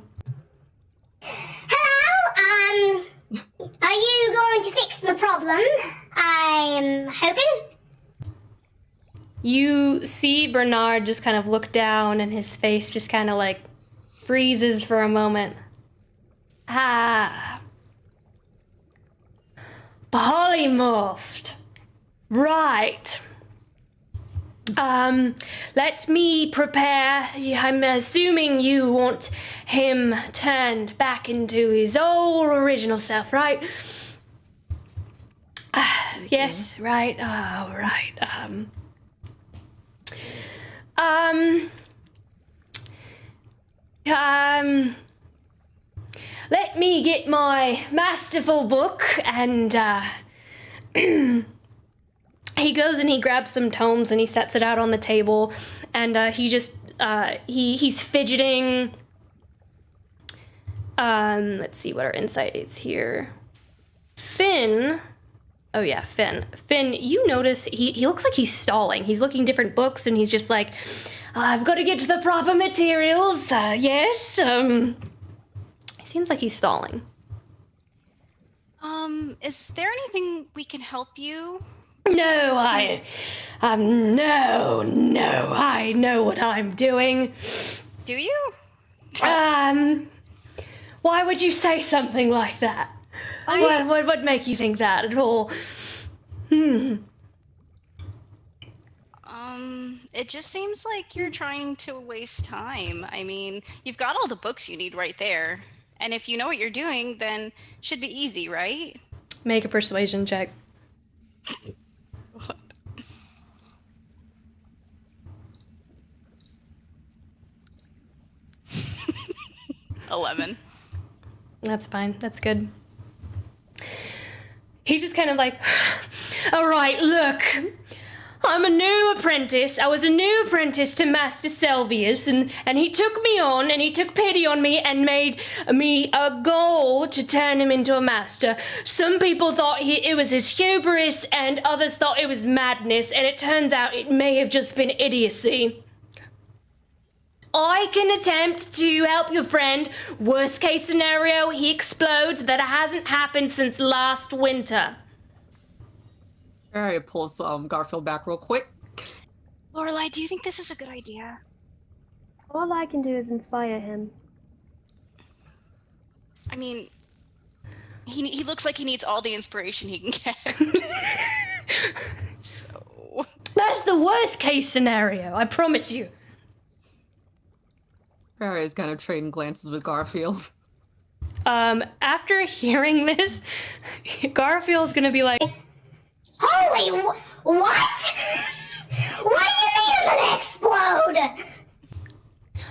are you going to fix the problem? I'm hoping. You see Bernard just kind of look down and his face just kind of like freezes for a moment. Polymorphed. Right. Let me prepare. I'm assuming you want him turned back into his old original self, right? Yes, right. Oh, right. Let me get my masterful book and, he goes and he grabs some tomes and he sets it out on the table and, he just, he's fidgeting. Let's see what our insight is here. Finn, you notice he looks like he's stalling. He's looking different books and he's just like, I've got to get the proper materials. Yes. It seems like he's stalling. Is there anything we can help you? No, no, I know what I'm doing. Do you? Why would you say something like that? What would make you think that at all? It just seems like you're trying to waste time. I mean, you've got all the books you need right there. And if you know what you're doing, then it should be easy, right? Make a persuasion check. 11. That's fine. That's good. He just kind of like, all right, look, I'm a new apprentice. I was a new apprentice to Master Selvius, and he took me on, and he took pity on me and made me a goal to turn him into a master. Some people thought it was his hubris, and others thought it was madness, and it turns out it may have just been idiocy. I can attempt to help your friend. Worst case scenario, he explodes. That hasn't happened since last winter. Prayaria pulls Garfield back real quick. Lorelei, do you think this is a good idea? All I can do is inspire him. I mean, he looks like he needs all the inspiration he can get. So... That's the worst case scenario, I promise you. Prayaria's kind of trading glances with Garfield. After hearing this, Garfield's gonna be like, Holy, what? What do you mean I'm gonna explode?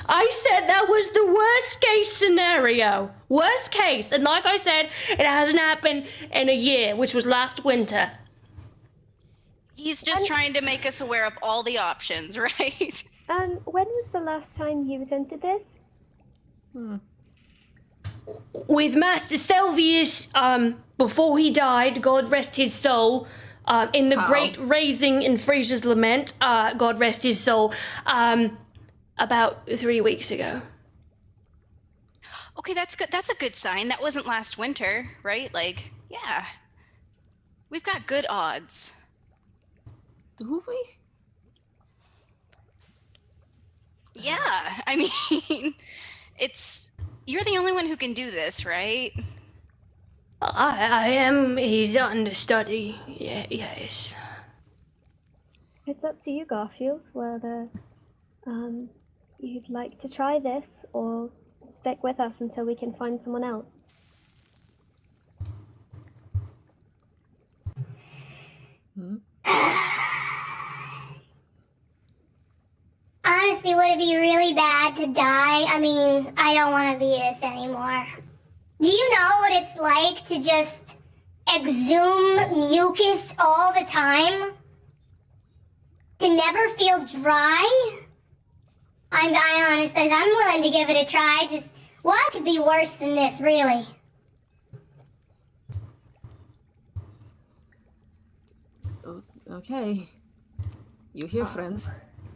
I said that was the worst case scenario. Worst case. And like I said, it hasn't happened in a year, which was last winter. He's just trying to make us aware of all the options, right? When was the last time you attempted this? With Master Selvius, before he died, God rest his soul, in the great raising in Frasia's Lament, God rest his soul, about 3 weeks ago. Okay, that's good. That's a good sign. That wasn't last winter, right? Like, yeah. We've got good odds. Do we? Yeah, I mean, you're the only one who can do this, right? I am his understudy, yes. It's up to you, Garfield, whether you'd like to try this or stick with us until we can find someone else. Honestly, would it be really bad to die? I mean, I don't want to be this anymore. Do you know what it's like to just exhume mucus all the time? To never feel dry? I'm willing to give it a try. Just what could be worse than this, really? Okay. You hear, friend?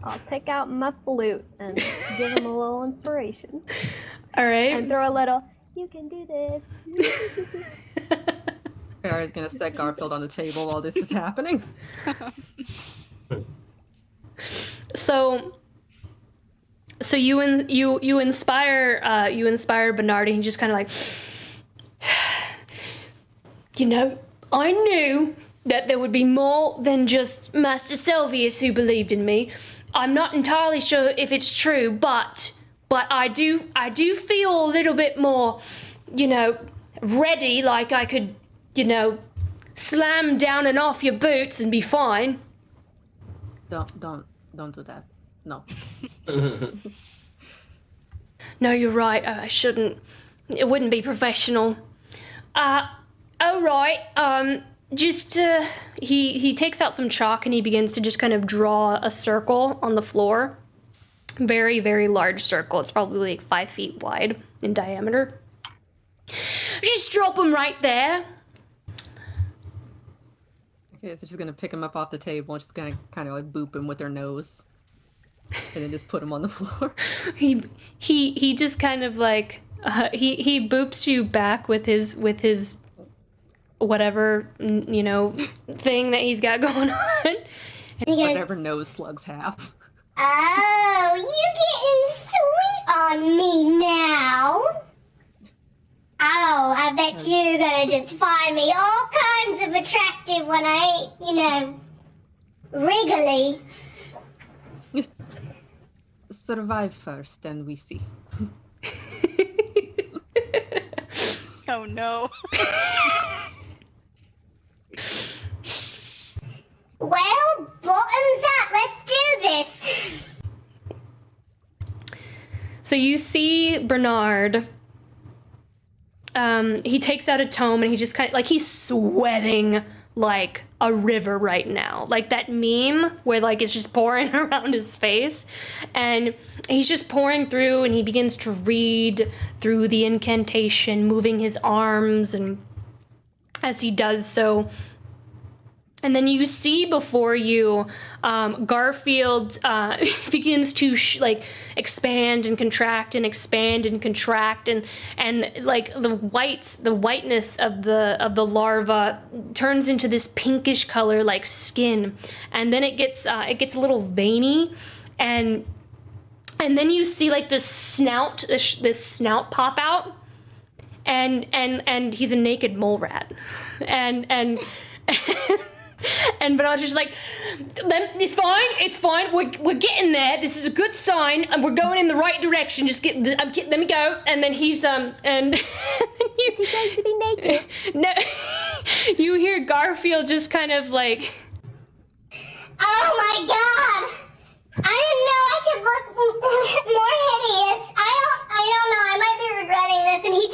I'll pick out my flute and give him a little inspiration. All right. And throw a little, you can do this. Prairia's gonna set Garfield on the table while this is happening. So you inspire Bernard, and he just kind of like, I knew that there would be more than just Master Selvius who believed in me. I'm not entirely sure if it's true, but I do feel a little bit more, ready, like I could, slam down and off your boots and be fine. Don't do that. No. No, you're right. I shouldn't. It wouldn't be professional. All right. He takes out some chalk and he begins to just kind of draw a circle on the floor. Very, very large circle. It's probably like 5 feet wide in diameter. Just drop him right there. Okay, so she's gonna pick him up off the table and she's gonna kind of like boop him with her nose. And then just put him on the floor. He just kind of like he boops you back with his whatever thing that he's got going on. He goes, Whatever nose slugs have. oh, you getting sweet on me now? Oh, I bet you're gonna just find me all kinds of attractive when I, wriggly. Survive first, then we see. Oh no. Well, bottoms up, let's do this. So you see Bernard. He takes out a tome and he just kind of like he's sweating like a river right now, like that meme where like it's just pouring around his face, and he's just pouring through and he begins to read through the incantation, moving his arms, and as he does so, and then you see before you Garfield begins to expand and contract and expand and contract, and like the whiteness of the larva turns into this pinkish color like skin, and then it gets a little veiny, and then you see like this snout pop out, and he's a naked mole rat, and Bernard's just like, it's fine. We're getting there. This is a good sign, and we're going in the right direction. Let me go. And then he's and He's going to be naked. No, you hear Garfield just kind of like, Oh my god! I didn't know I could look more hideous. I don't know. I might be regretting this. And he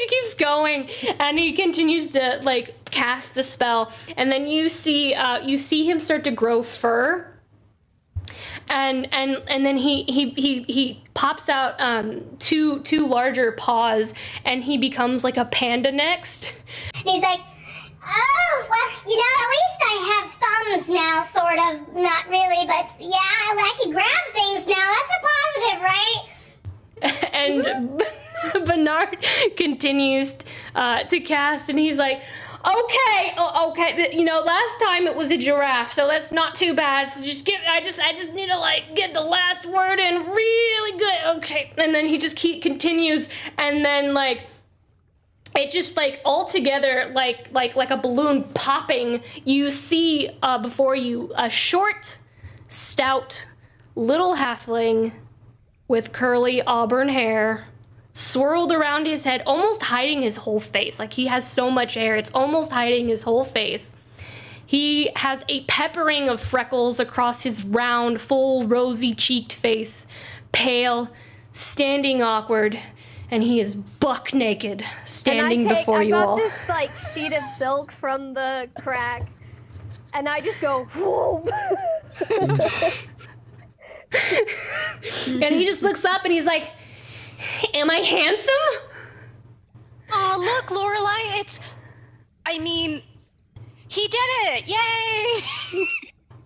keeps going, and he continues to like cast the spell, and then you see him start to grow fur, and then he pops out two larger paws, and he becomes like a panda next. And he's like, oh, well, at least I have thumbs now, sort of. Not really, but yeah, I can grab things now. That's a positive, right? And Bernard continues to cast, and he's like, okay, last time it was a giraffe, so that's not too bad. So I just need to like get the last word in really good. Okay, and then he just continues, and then like it just like all together like a balloon popping. You see before you a short, stout little halfling with curly auburn hair swirled around his head, almost hiding his whole face. Like he has so much hair, it's almost hiding his whole face. He has a peppering of freckles across his round, full, rosy-cheeked face, pale, standing awkward, and he is buck naked, standing before you all. I got this like sheet of silk from the crack, and I just go, whoa. And he just looks up and he's like, "Am I handsome?" Oh, look, Lorelei, he did it! Yay!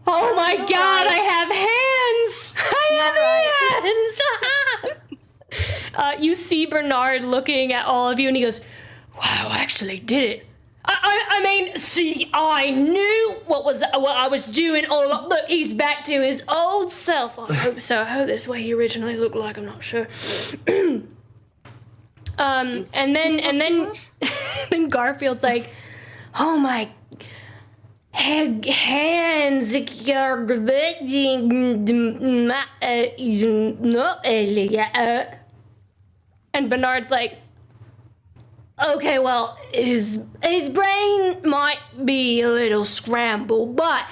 Oh my god, I have hands! I have hands! You see Bernard looking at all of you and he goes, "Wow, I actually did it. I knew what I was doing all along. Look, he's back to his old self. I hope so. I hope that's what he originally looked like. I'm not sure." And then then Garfield's like, "Oh my hands, and Bernard's like, "Okay, well, his brain might be a little scrambled, but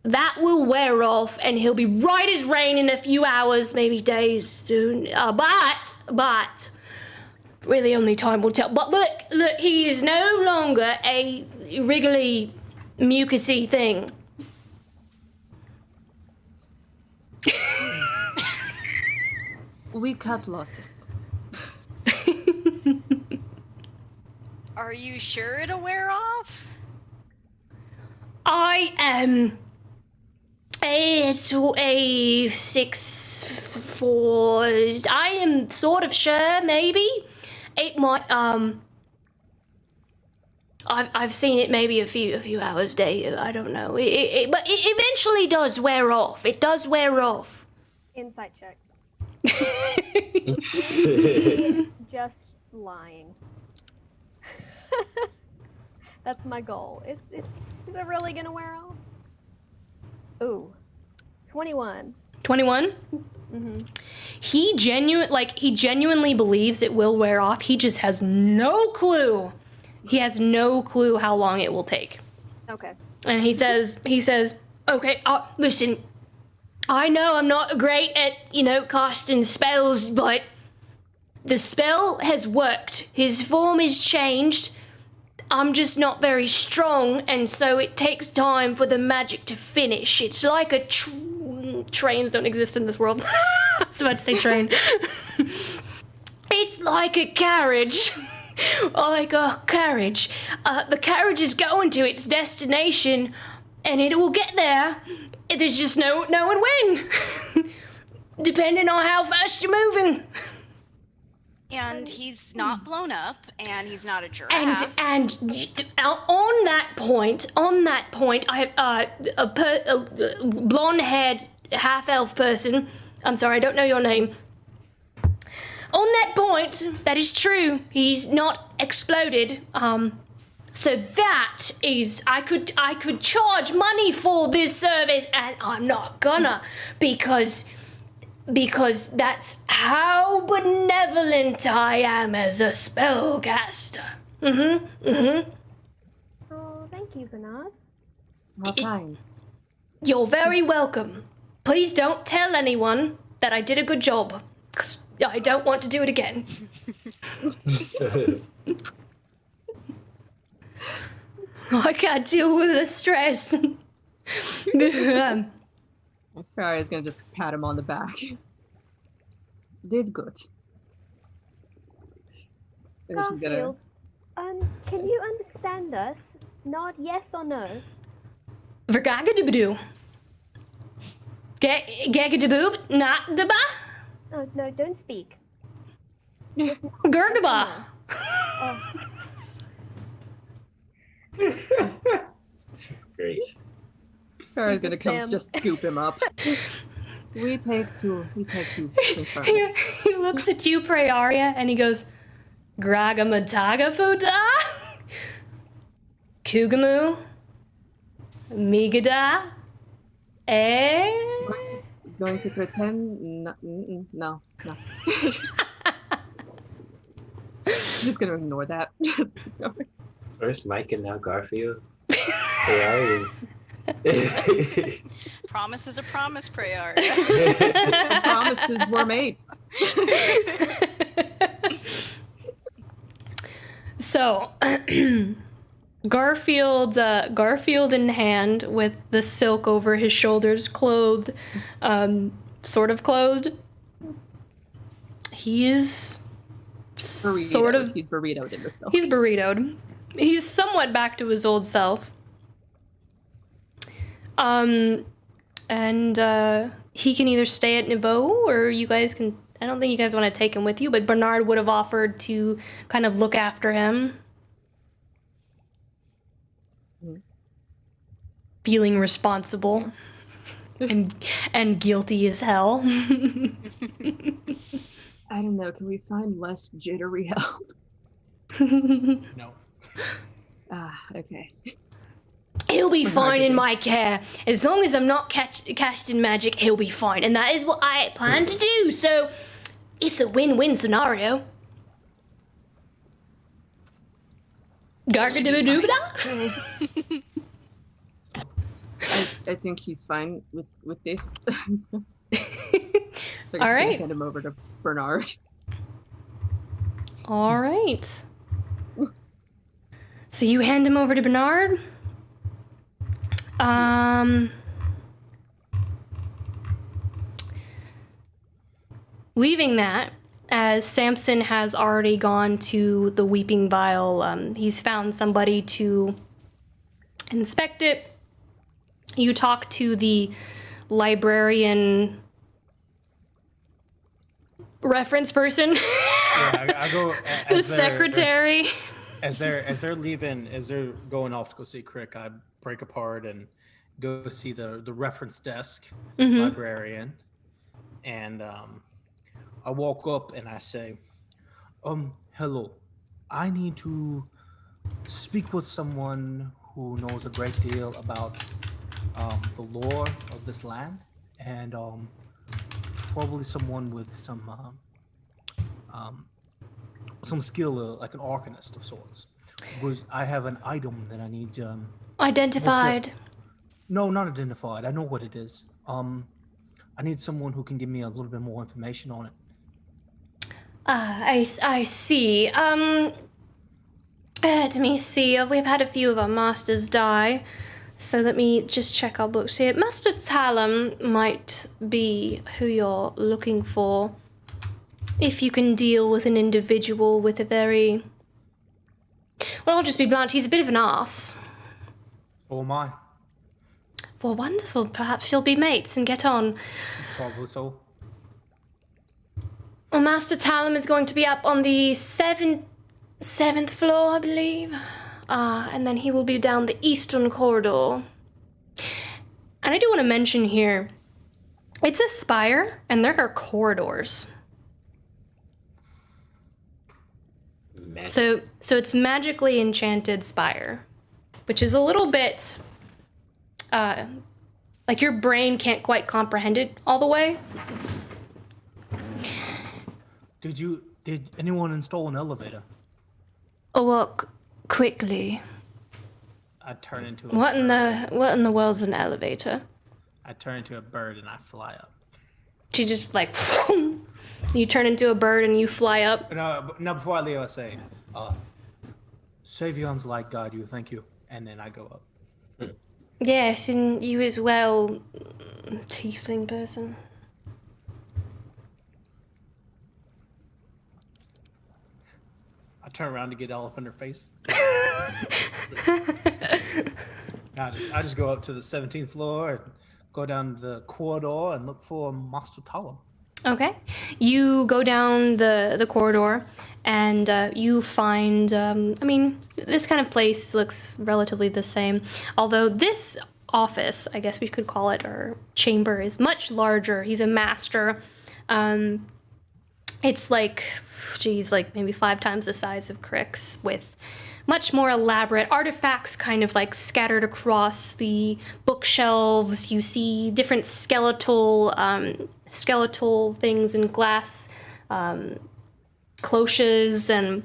that will wear off, and he'll be right as rain in a few hours, maybe days soon. But really, only time will tell. But look, he is no longer a wriggly, mucusy thing." We cut losses. Are you sure it'll wear off? I am a 6'4". I am sort of sure, maybe. It might, I've seen it maybe a few hours day. I don't know. But it eventually does wear off. It does wear off. Insight check. Just lying. That's my goal. Is it really gonna wear off? Ooh, 21. 21? Mm-hmm. He genuinely believes it will wear off. He just has no clue. He has no clue how long it will take. Okay. And he says, "Okay, listen, I know I'm not great at, casting spells, but the spell has worked. His form is changed. I'm just not very strong, and so it takes time for the magic to finish. It's like a trains don't exist in this world." I was about to say train. "It's like a carriage." Like a carriage. The carriage is going to its destination, and it will get there. There's just no knowing when. Depending on how fast you're moving. And he's not blown up, and he's not a giraffe. And on that point, I have a blonde-haired half-elf person. I'm sorry, I don't know your name. On that point, that is true. He's not exploded. So that is, I could charge money for this service, and I'm not gonna, because that's how benevolent I am as a spellcaster. Oh, thank you, Bernard. How kind. You're very welcome. Please don't tell anyone that I did a good job, 'cause I don't want to do it again. I can't deal with the stress. Farah's gonna just pat him on the back. Did good. And then she's gonna... Garfield, can you understand us? Nod yes or no. Vergagadibadoo. Gagadaboob, not daba. Oh, no, don't speak. Gurgaba. Oh. This is great. Farah's gonna come just scoop him up. We take two. He looks at you, Prayaria, and he goes, "Gragamataga futa? Kugamu? Migada? Eh?" Going to pretend? No. Just gonna ignore that. First Mike and now Garfield. Prayaria is Promise is a promise, Prayaria. Promises were made. So, Garfield in hand with the silk over his shoulders, clothed, sort of clothed. He is sort of. He's burritoed in the silk. He's burritoed. He's somewhat back to his old self. And he can either stay at Niveau or you guys can. I don't think you guys want to take him with you, but Bernard would have offered to kind of look after him. Feeling responsible and guilty as hell. I don't know. Can we find less jittery help? No. Okay. He'll be fine in my care. As long as I'm not casting magic, he'll be fine. And that is what I plan to do. So it's a win-win scenario. Gargadibadubada? I think he's fine with this. All right. Hand him over to Bernard. All right. So you hand him over to Bernard. Leaving that, as Samson has already gone to the Weeping Vial, he's found somebody to inspect it. You talk to the librarian reference person. Yeah, I go The as secretary. As they're leaving, as they're going off to go see Crick, I break apart and go see the reference desk librarian, and I walk up and I say, hello, I need to speak with someone who knows a great deal about the lore of this land, and probably someone with some skill, like an arcanist of sorts. Because I have an item that I need Identified. No, not identified. I know what it is. I need someone who can give me a little bit more information on it. I see. Let me see. We've had a few of our masters die. So let me just check our books here. Master Talum might be who you're looking for. If you can deal with an individual with a very... Well, I'll just be blunt. He's a bit of an arse. Oh my. Well, wonderful. Perhaps you'll be mates and get on. Probably so. Well, Master Talum is going to be up on the seventh floor, I believe. And then he will be down the eastern corridor. And I do want to mention here, it's a spire, and there are corridors. So it's magically enchanted spire, which is a little bit, like your brain can't quite comprehend it all the way. Did anyone install an elevator? Oh, well, quickly. I turn into What in the world's an elevator? I turn into a bird and I fly up. She just like, you turn into a bird and you fly up. No, before I leave, I say, Savion's light guide you, thank you. And then I go up. Yes, and you as well, tiefling person. I turn around to get all up in her face. I just go up to the 17th floor and go down the corridor and look for Master Talum. Okay. You go down the corridor and you find, this kind of place looks relatively the same. Although this office, I guess we could call it, or chamber, is much larger. He's a master. It's like maybe 5 times the size of Crick's, with much more elaborate artifacts kind of like scattered across the bookshelves. You see different skeletal things in glass cloches, and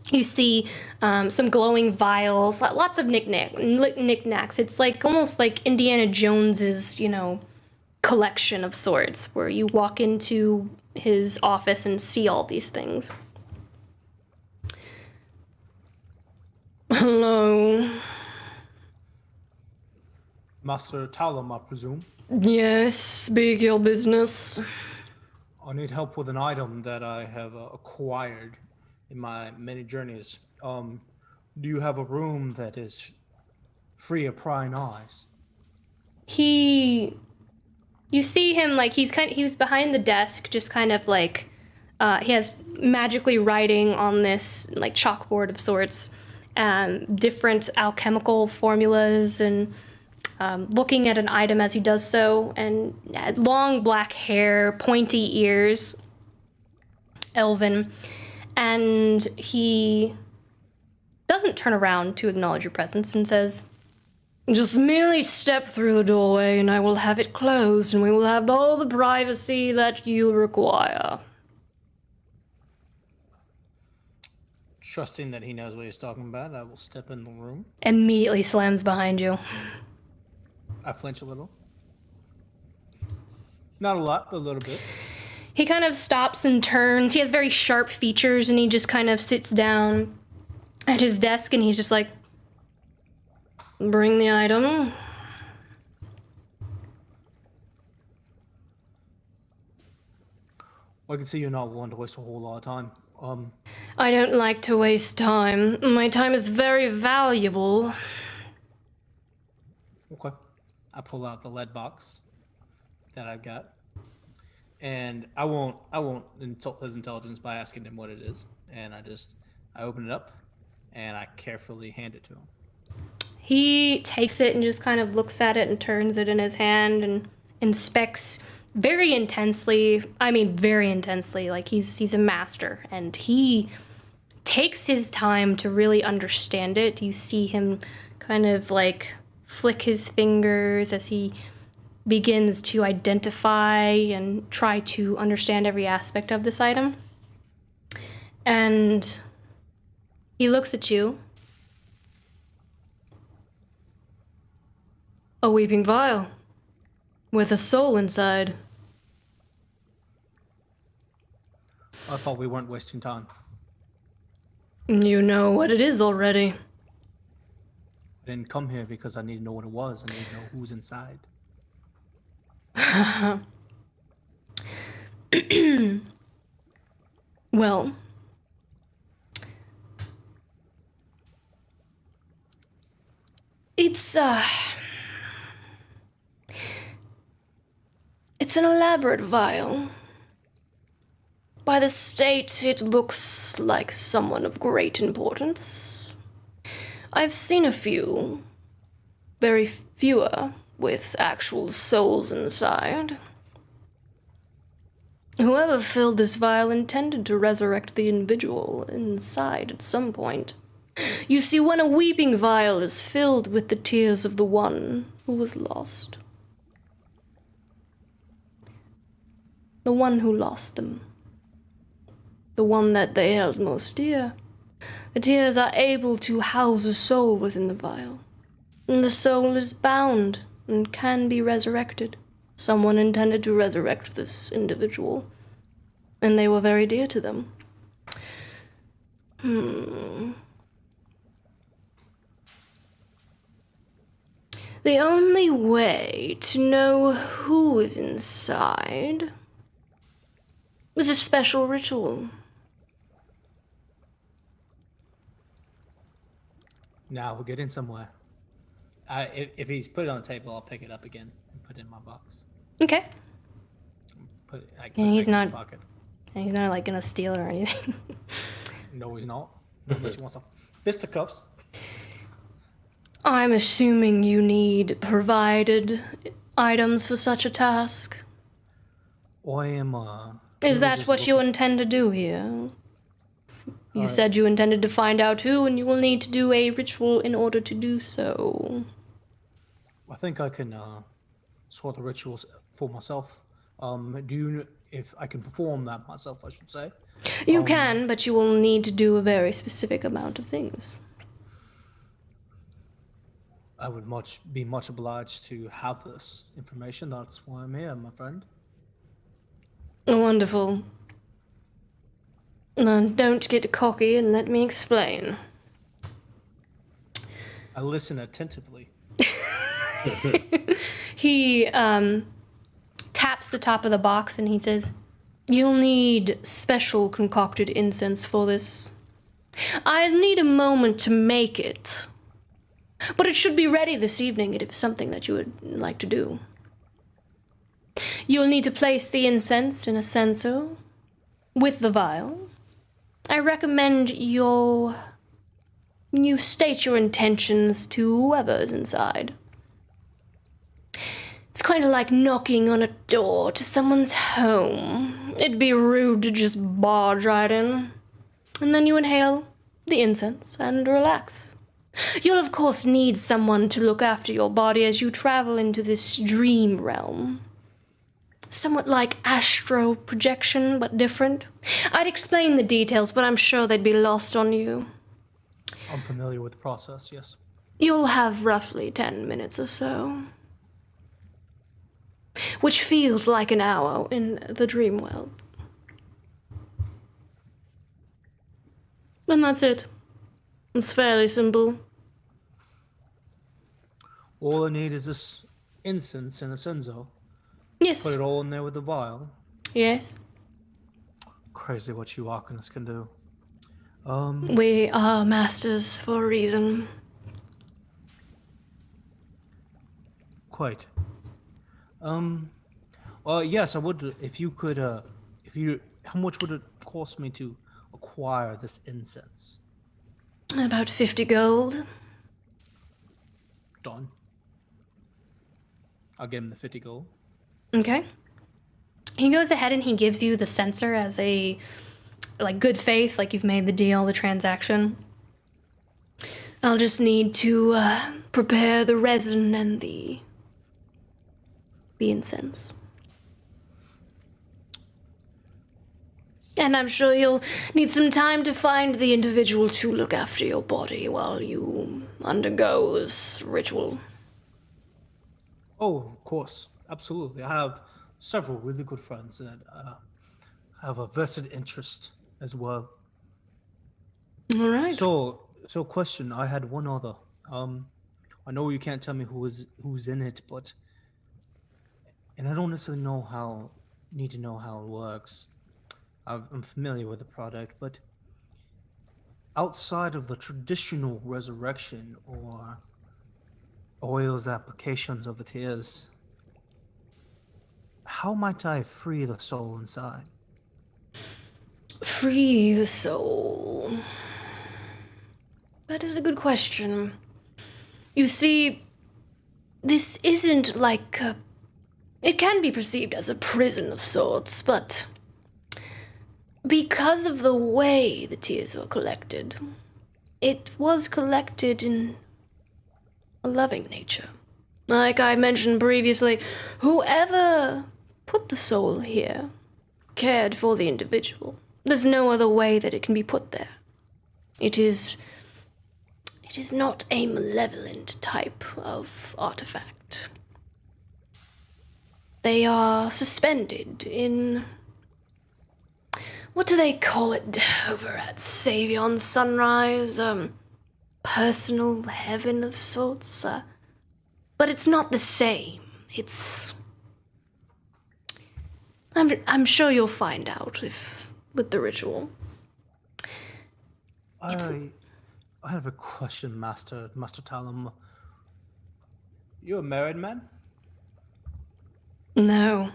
You see some glowing vials, lots of knickknacks. It's like almost like Indiana Jones's, collection of sorts, where you walk into his office and see all these things. Hello. Master Talum, I presume. Yes, speak your business. I need help with an item that I have acquired in my many journeys. Do you have a room that is free of prying eyes? You see him like he was behind the desk, just kind of like he has magically writing on this like chalkboard of sorts, different alchemical formulas, and looking at an item as he does so, and long black hair, pointy ears, elven, and he doesn't turn around to acknowledge your presence and says, "Just merely step through the doorway and I will have it closed and we will have all the privacy that you require." Trusting that he knows what he's talking about, I will step in the room. Immediately slams behind you. I flinch a little. Not a lot, but a little bit. He kind of stops and turns. He has very sharp features, and he just kind of sits down at his desk, and he's just like, "Bring the item." Well, I can see you're not one to waste a whole lot of time. I don't like to waste time. My time is very valuable. Okay. I pull out the lead box that I've got, and I won't insult his intelligence by asking him what it is. And I open it up, and I carefully hand it to him. He takes it and just kind of looks at it and turns it in his hand and inspects very intensely. I mean, very intensely. Like he's a master, and he takes his time to really understand it. You see him kind of like flick his fingers as he begins to identify and try to understand every aspect of this item. And he looks at you. "A weeping vial with a soul inside." I thought we weren't wasting time. You know what it is already. I didn't come here because I need to know what it was. I need to know who's inside. Well, it's an elaborate vial. By the state, it looks like someone of great importance. I've seen a few, very fewer, with actual souls inside. Whoever filled this vial intended to resurrect the individual inside at some point. You see, when a weeping vial is filled with the tears of the one who was lost, the one who lost them, the one that they held most dear, the tears are able to house a soul within the vial. And the soul is bound and can be resurrected. Someone intended to resurrect this individual, and they were very dear to them. The only way to know who is inside is a special ritual. Now we're getting somewhere. If he's put it on the table, I'll pick it up again and put it in my box. Okay. Put it. And he's not. In my pocket. And he's not like gonna steal or anything. No, he's not. Unless he wants some fisticuffs. I'm assuming you need provided items for such a task. I am. Is that what you intend to do here? You said you intended to find out who, and you will need to do a ritual in order to do so. I think I can sort the rituals for myself. if I can perform that myself, I should say. You can, but you will need to do a very specific amount of things. I would be much obliged to have this information. That's why I'm here, my friend. Wonderful. Now, don't get cocky and let me explain. I listen attentively. He taps the top of the box and he says, "You'll need special concocted incense for this. I'll need a moment to make it, but it should be ready this evening if it's something that you would like to do. You'll need to place the incense in a censer with the vial. I recommend you state your intentions to whoever's inside. It's kind of like knocking on a door to someone's home. It'd be rude to just barge right in. And then you inhale the incense and relax. You'll of course need someone to look after your body as you travel into this dream realm. Somewhat like astral projection, but different. I'd explain the details, but I'm sure they'd be lost on you. I'm familiar with the process, yes. You'll have roughly 10 minutes or so, which feels like an hour in the dream world. And that's it. It's fairly simple. All I need is this incense and a senzo. Yes. Put it all in there with the vial. Yes. Crazy what you alchemists can do. We are masters for a reason. Quite. Well, yes, I would. If you could, how much would it cost me to acquire this incense? About 50 gold. Done. I'll give him the 50 gold. Okay. He goes ahead and he gives you the censer as a, like, good faith, like you've made the deal, the transaction. I'll just need to prepare the resin and the incense. And I'm sure you'll need some time to find the individual to look after your body while you undergo this ritual. Oh, of course. Absolutely. I have several really good friends that have a vested interest as well. All right. So question. I had one other. I know you can't tell me who's in it, but and I don't necessarily need to know how it works. I'm familiar with the product, but outside of the traditional resurrection or oils applications of it is, how might I free the soul inside? Free the soul. That is a good question. You see, this isn't like a... It can be perceived as a prison of sorts, but because of the way the tears were collected, it was collected in a loving nature. Like I mentioned previously, whoever put the soul here cared for the individual. There's no other way that it can be put there. It is not a malevolent type of artifact. They are suspended in... What do they call it over at Savion Sunrise? Personal heaven of sorts? But it's not the same. It's... I'm sure you'll find out with the ritual. I have a question, Master Talum. You a married man? No.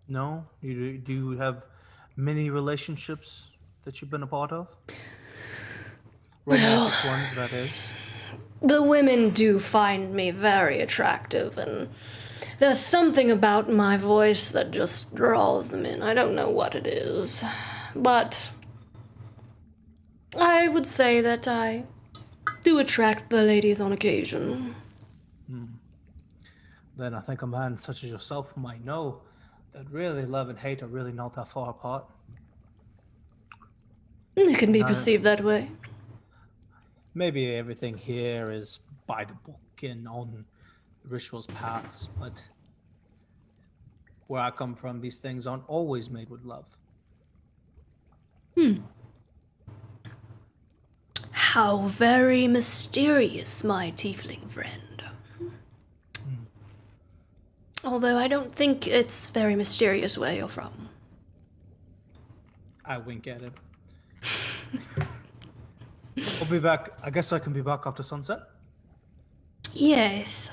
No? Do you have many relationships that you've been a part of? Romantic ones, that is. The women do find me very attractive, and there's something about my voice that just draws them in. I don't know what it is, but I would say that I do attract the ladies on occasion. Then I think a man such as yourself might know that really love and hate are really not that far apart. It can be No. perceived that way. Maybe everything here is by the book and on rituals paths, but where I come from, these things aren't always made with love. How very mysterious, my tiefling friend. Although I don't think it's very mysterious where you're from. I wink at him. I'll be back. I guess I can be back after sunset. Yes,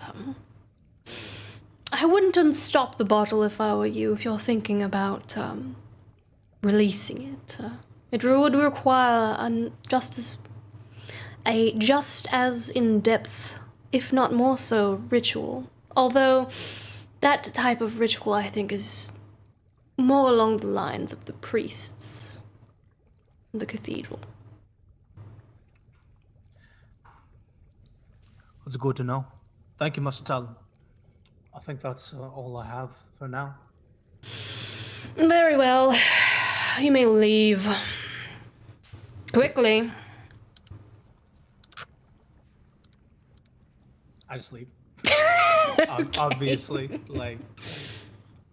I wouldn't unstop the bottle if I were you, if you're thinking about, releasing it. It would require just as in-depth, if not more so, ritual. Although, that type of ritual, I think, is more along the lines of the priests in the cathedral. It's good to know. Thank you, Master Talon. I think that's all I have for now. Very well. You may leave. Quickly. I just leave. Obviously, like,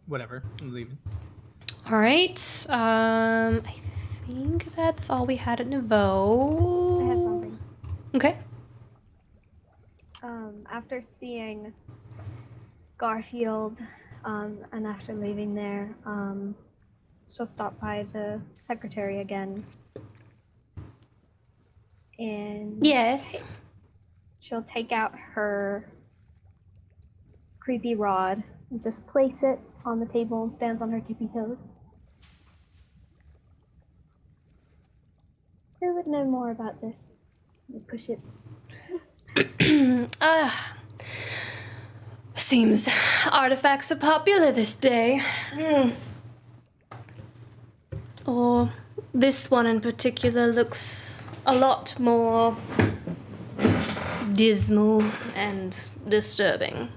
whatever. I'm leaving. All right. I think that's all we had at Niveau. I have something. Okay. After seeing Garfield, and after leaving there, she'll stop by the secretary again. And Yes. she'll take out her creepy rod and just place it on the table and stands on her tippy toes. Who would know more about this? You push it. Seems artifacts are popular this day. Or this one in particular looks a lot more dismal and disturbing.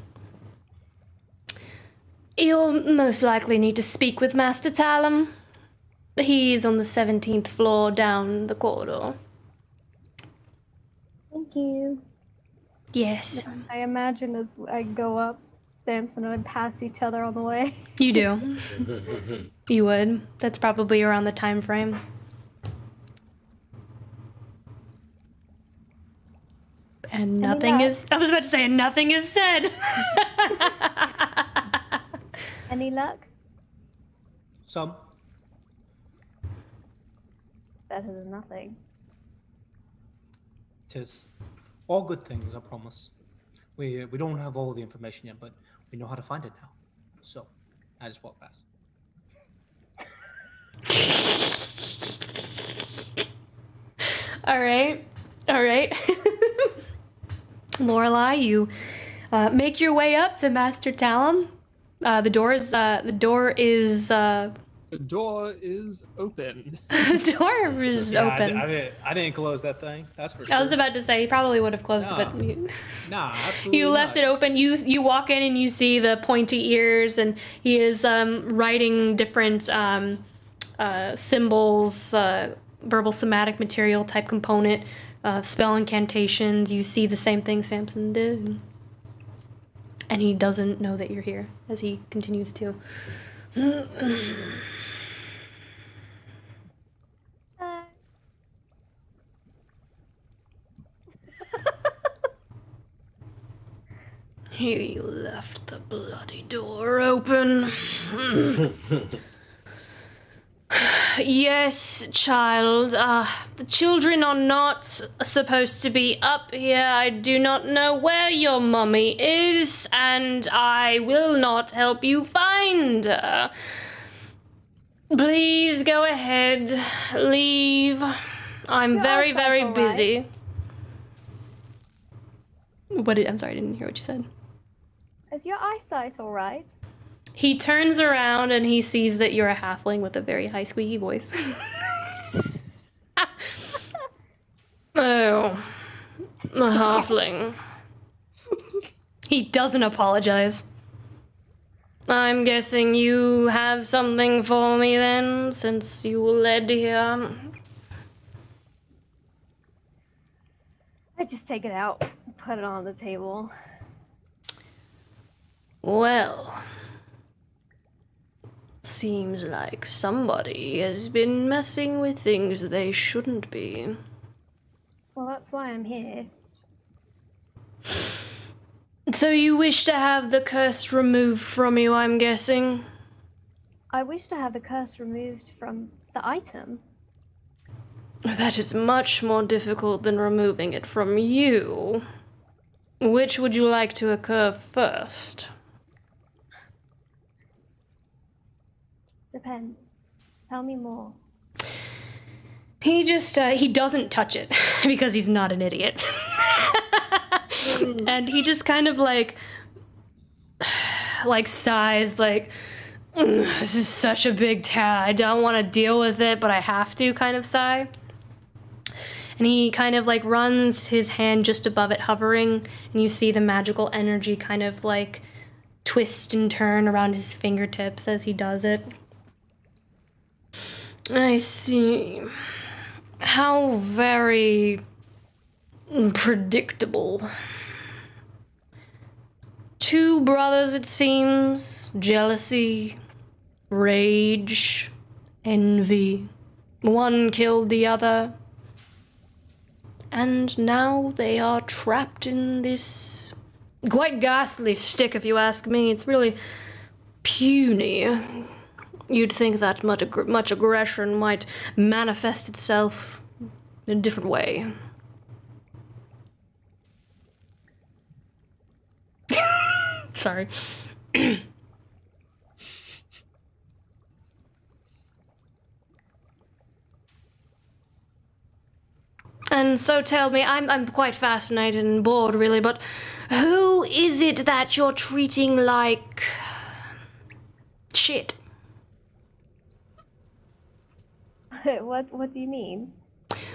You'll most likely need to speak with Master Talon. He's on the 17th floor down the corridor. Thank you. Yes, I imagine as I go up, Samson and I pass each other on the way. you do. You would. That's probably around the time frame. And nothing luck? is... I was about to say, nothing is said. Any luck? Some. It's better than nothing. 'Tis all good things, I promise. We don't have all the information yet, but we know how to find it now. So, I just walk past. All right. Lorelei, you make your way up to Master Talon. The door is The door is open. the door is open. I didn't close that thing. That's for sure. I was about to say, he probably would have closed it, No. but Nah, absolutely you left not. it open. You walk in and you see the pointy ears, and he is writing different symbols, verbal somatic material type component, spell incantations. You see the same thing Samson did. And he doesn't know that you're here as he continues to. He left the bloody door open. Yes, child. The children are not supposed to be up here. I do not know where your mummy is, and I will not help you find her. Please go ahead. Leave. I'm Your very, eyesight's very all right. busy. I'm sorry, I didn't hear what you said. Is your eyesight alright? He turns around and he sees that you're a halfling with a very high squeaky voice. Oh, a halfling. He doesn't apologize. I'm guessing you have something for me then, since you led here. I just take it out, put it on the table. Well, seems like somebody has been messing with things they shouldn't be. Well, that's why I'm here. So you wish to have the curse removed from you, I'm guessing? I wish to have the curse removed from the item. That is much more difficult than removing it from you. Which would you like to occur first? Depends. Tell me more. He just, he doesn't touch it because he's not an idiot. And he just kind of like sighs, like, this is such a big task. I don't want to deal with it, but I have to kind of sigh. And he kind of like runs his hand just above it, hovering, and you see the magical energy kind of like twist and turn around his fingertips as he does it. I see. How very predictable. Two brothers, it seems. Jealousy, rage, envy. One killed the other. And now they are trapped in this quite ghastly stick, if you ask me. It's really puny. You'd think that much aggression might manifest itself in a different way. Sorry. And so tell me, I'm quite fascinated and bored, really, but who is it that you're treating like shit? What do you mean?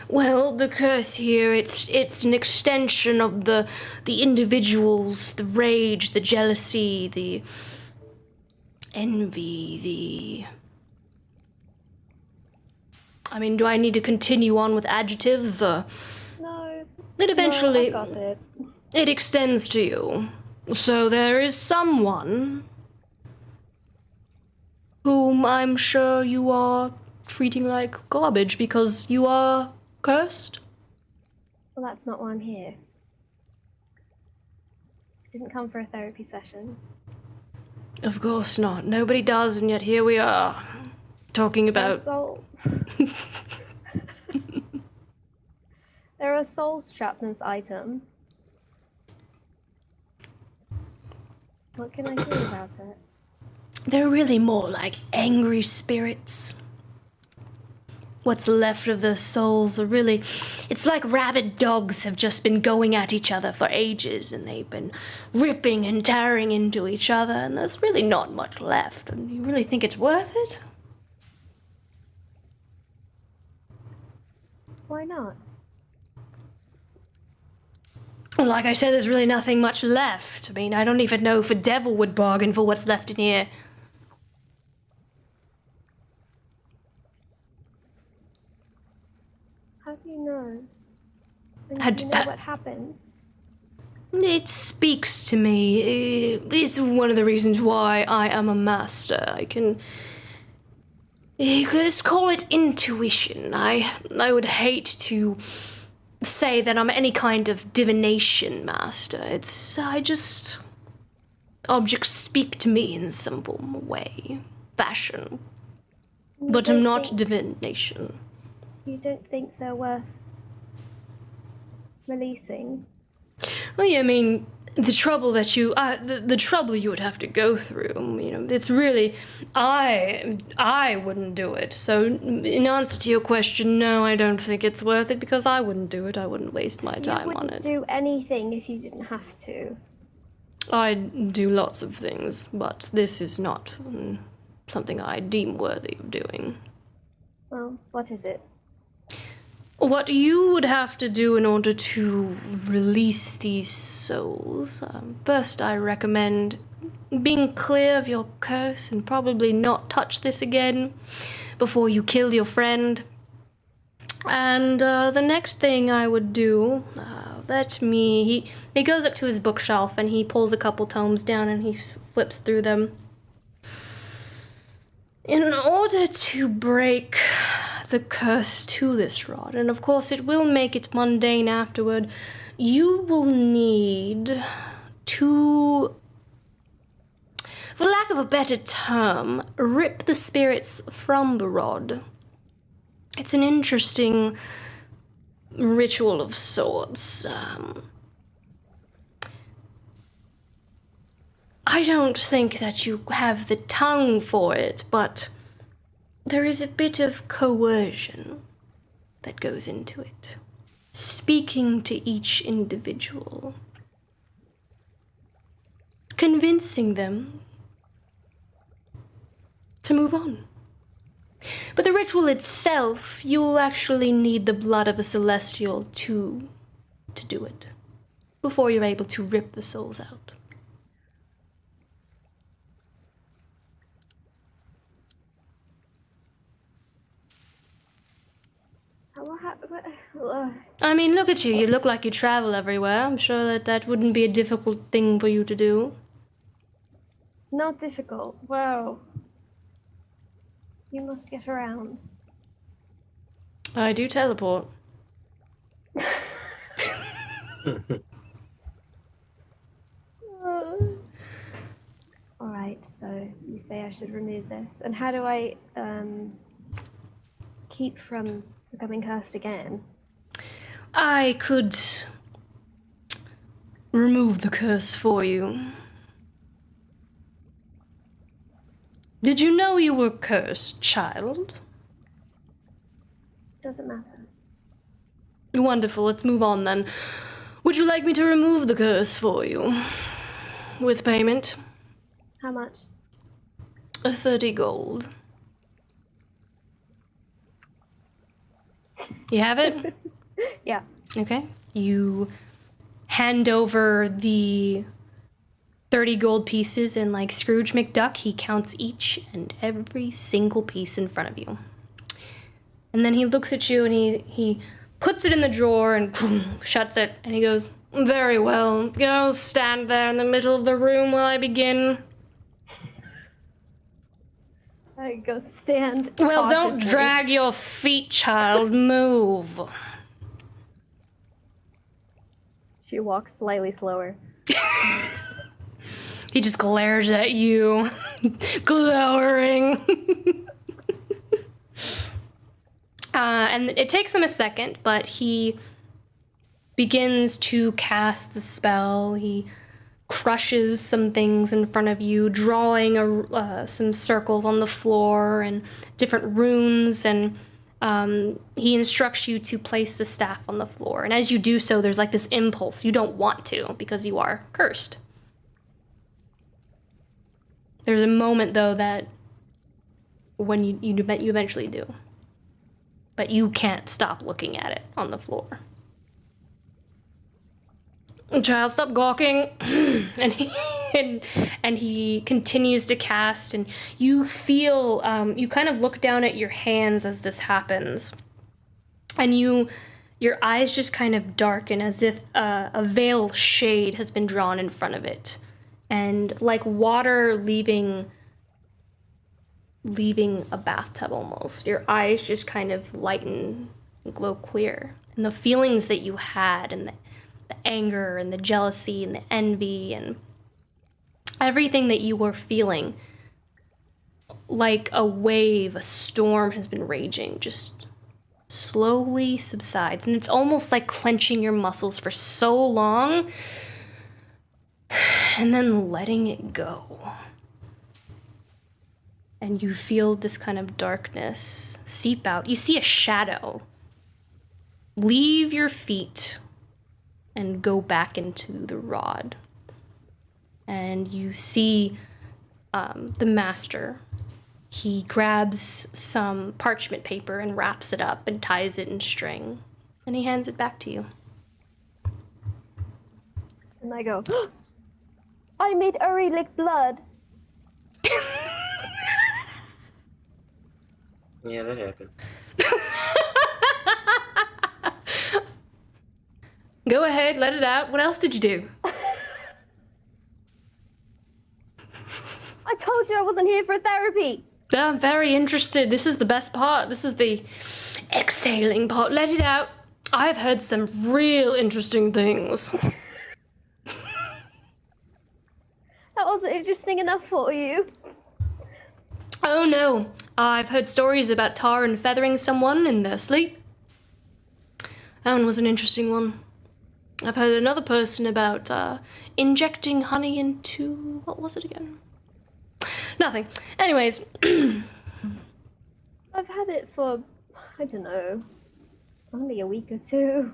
Well, the curse here, it's an extension of the individuals, the rage, the jealousy, the envy, I mean, do I need to continue on with adjectives? No. It eventually... No, I got it. It extends to you. So there is someone whom I'm sure you are treating like garbage because you are cursed? Well, that's not why I'm here. I didn't come for a therapy session. Of course not. Nobody does, and yet here we are, talking about... There are souls trapped in this item. What can I do about it? They're really more like angry spirits. What's left of those souls are really... It's like rabid dogs have just been going at each other for ages, and they've been ripping and tearing into each other, and there's really not much left. And you really think it's worth it? Why not? Well, like I said, there's really nothing much left. I mean, I don't even know if a devil would bargain for what's left in here. How do you know? And do you know what happens? It speaks to me. It's one of the reasons why I am a master. I can... Let's call it intuition. I would hate to say that I'm any kind of divination master. Objects speak to me in some form, way, fashion. But I'm not divination. You don't think they're worth releasing? Well, yeah, I mean, the trouble that you, the trouble you would have to go through, you know, it's really, I wouldn't do it. So, in answer to your question, no, I don't think it's worth it because I wouldn't do it. I wouldn't waste my time on it. You wouldn't do anything if you didn't have to. I do lots of things, but this is not something I deem worthy of doing. Well, what is it? What you would have to do in order to release these souls, first I recommend being clear of your curse and probably not touch this again before you kill your friend. And the next thing I would do, he goes up to his bookshelf and he pulls a couple tomes down and he flips through them. In order to break the curse to this rod, and of course it will make it mundane afterward, you will need to, for lack of a better term, rip the spirits from the rod. It's an interesting ritual of sorts. I don't think that you have the tongue for it, but there is a bit of coercion that goes into it. Speaking to each individual. Convincing them to move on. But the ritual itself, you'll actually need the blood of a celestial to do it, before you're able to rip the souls out. I mean, look at you. You look like you travel everywhere. I'm sure that wouldn't be a difficult thing for you to do. Not difficult. Wow. You must get around. I do teleport. Alright, so you say I should remove this. And how do I keep from becoming cursed again? I could remove the curse for you. Did you know you were cursed, child? Doesn't matter. Wonderful, let's move on then. Would you like me to remove the curse for you? With payment? How much? 30 gold. You have it? Yeah. Okay. You hand over the 30 gold pieces, and like Scrooge McDuck, he counts each and every single piece in front of you. And then he looks at you and he puts it in the drawer and shuts it, and he goes, "Very well. Go stand there in the middle of the room while I begin." I go stand. Well, don't cautiously. drag your feet, child. Move. She walks slightly slower. He just glares at you, glowering. And it takes him a second, but he begins to cast the spell. He crushes some things in front of you, drawing some circles on the floor and different runes, and he instructs you to place the staff on the floor. And as you do so, there's like this impulse. You don't want to, because you are cursed. There's a moment, though, that when you eventually do. But you can't stop looking at it on the floor. Child, stop gawking. and he continues to cast, and you feel, you kind of look down at your hands as this happens. And your eyes just kind of darken as if a veil shade has been drawn in front of it. And like water leaving a bathtub almost. Your eyes just kind of lighten and glow clear. And the feelings that you had, and the anger and the jealousy and the envy and everything that you were feeling, like a wave, a storm has been raging, just slowly subsides. And it's almost like clenching your muscles for so long and then letting it go. And you feel this kind of darkness seep out. You see a shadow leave your feet and go back into the rod. And you see the master. He grabs some parchment paper and wraps it up and ties it in string. And he hands it back to you. And I go, I made Uri lick blood. Yeah, that happened. Go ahead, let it out. What else did you do? I told you I wasn't here for therapy. I'm very interested. This is the best part. This is the exhaling part. Let it out. I've heard some real interesting things. That wasn't interesting enough for you. Oh no. I've heard stories about tar and feathering someone in their sleep. That one was an interesting one. I've heard another person about injecting honey into... what was it again? Nothing. Anyways. I've had it for, I don't know, only a week or two.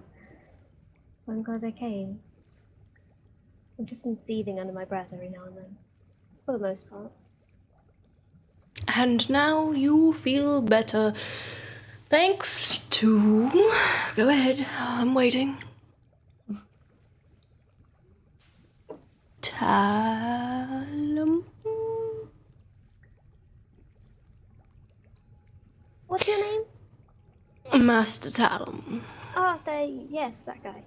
I'm glad I came. I've just been seething under my breath every now and then, for the most part. And now you feel better. Thanks to... Go ahead, I'm waiting. Talum. What's your name? Master Talum. Oh, yes, that guy.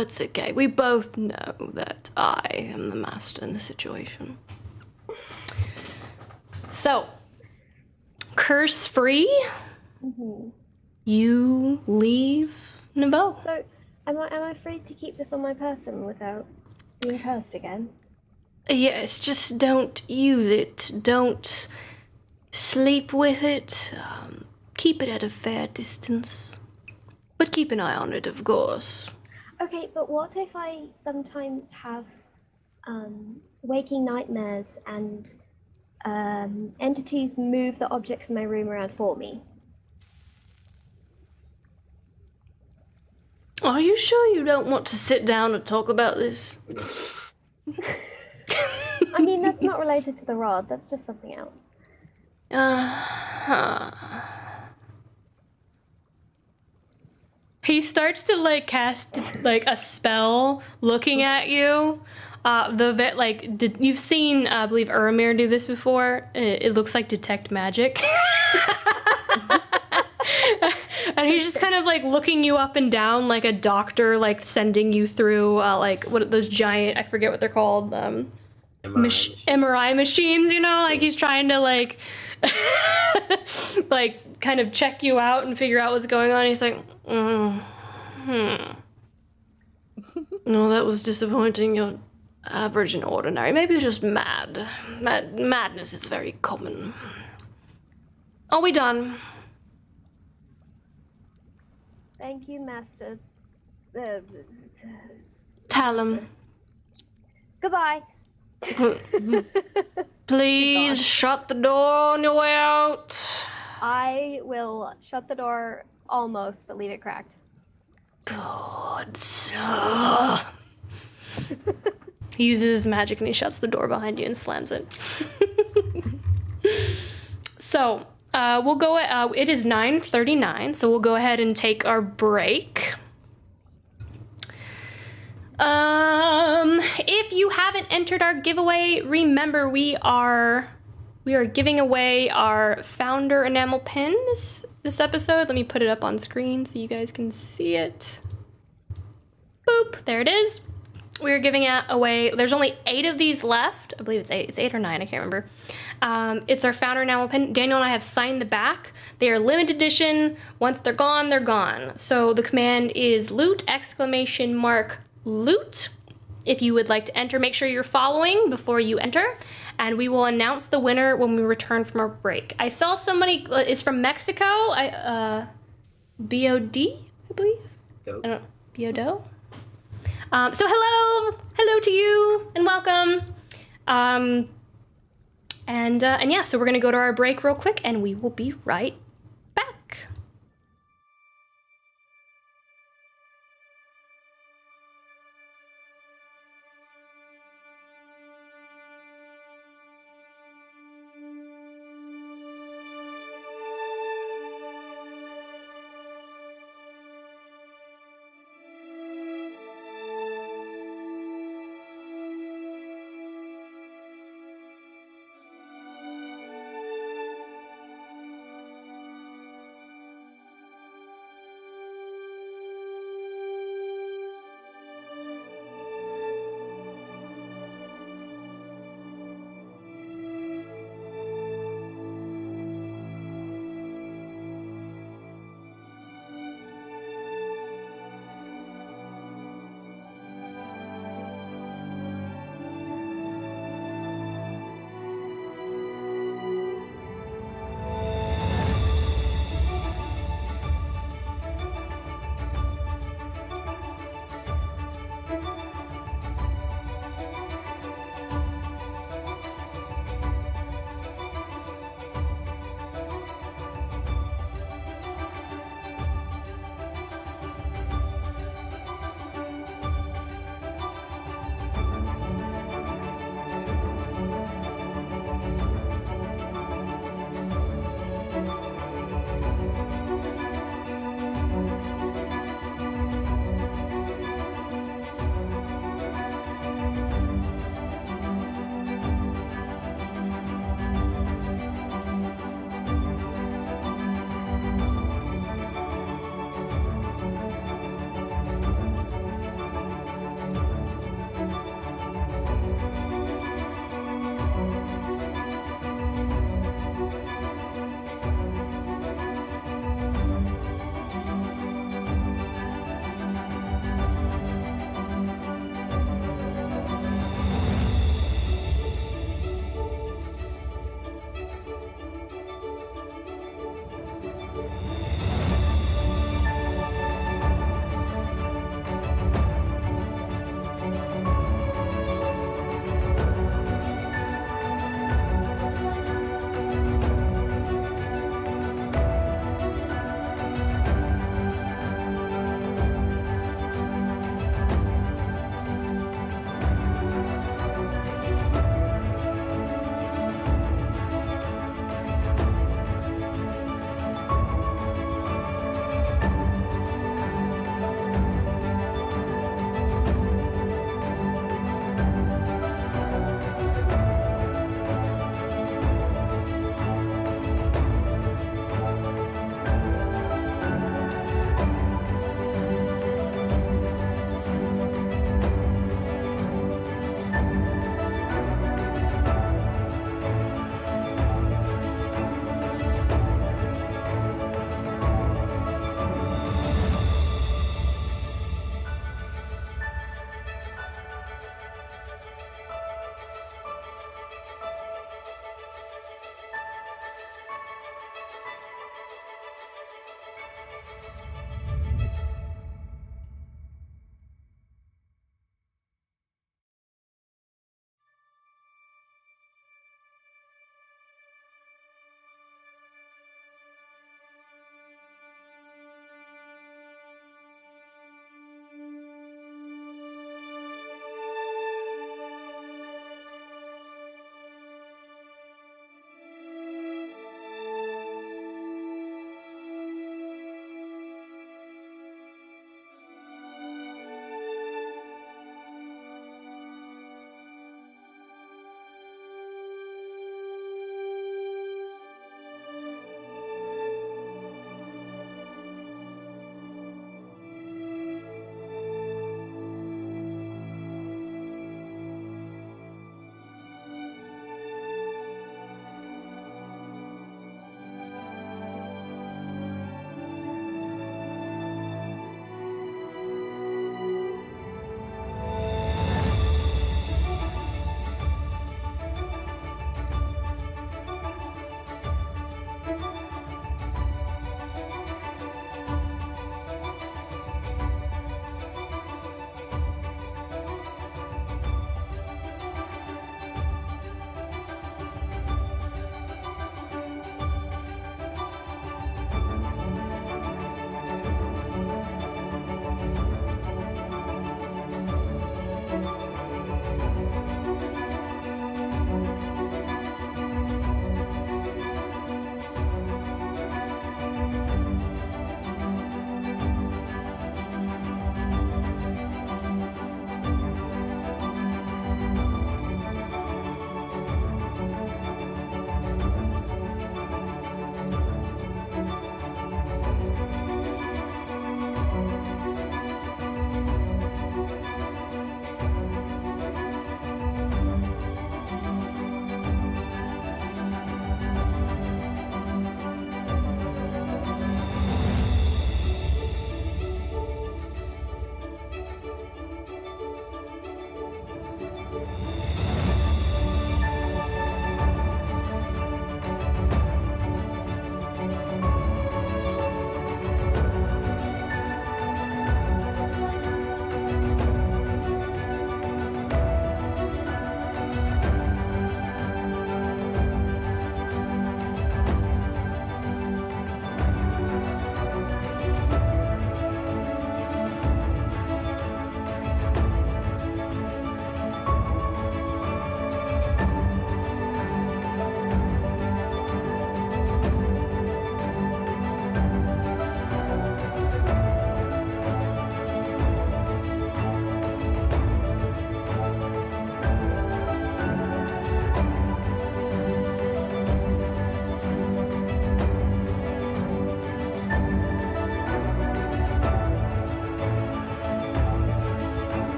It's okay. We both know that I am the master in the situation. So, curse free, you leave Niveau. So, am I free to keep this on my person without being cursed again? Yes, just don't use it. Don't sleep with it. Keep it at a fair distance. But keep an eye on it, of course. Okay, but what if I sometimes have waking nightmares and entities move the objects in my room around for me? Are you sure you don't want to sit down and talk about this? I mean, that's not related to the rod, that's just something else. He starts to like cast like a spell looking at you. You've seen I believe Uramir do this before. It looks like detect magic. And he's just kind of like looking you up and down like a doctor, like sending you through like what those giant, I forget what they're called, MRI machines, you know, like he's trying to like like kind of check you out and figure out what's going on. He's like, No, that was disappointing. You're average and ordinary. Maybe you're just mad. Madness is very common. Are we done? Thank you, Master. Talum. Goodbye. Please shut the door on your way out. I will shut the door almost, but leave it cracked. Good sir. He uses his magic and he shuts the door behind you and slams it. So, we'll go, it is 9:39, so we'll go ahead and take our break. If you haven't entered our giveaway, remember we are giving away our founder enamel pin this episode. Let me put it up on screen so you guys can see it. Boop, there it is. We're giving it away. There's only 8 of these left. I believe it's 8. It's 8 or 9, I can't remember. It's our founder enamel pin. Daniel and I have signed the back. They are limited edition. Once they're gone, they're gone. So the command is loot, ! Loot. If you would like to enter, make sure you're following before you enter, and we will announce the winner when we return from our break. I saw somebody, it's from Mexico, BOD, I believe? I don't know, BODO? So hello to you, and welcome. And yeah, so we're gonna go to our break real quick, and we will be right back.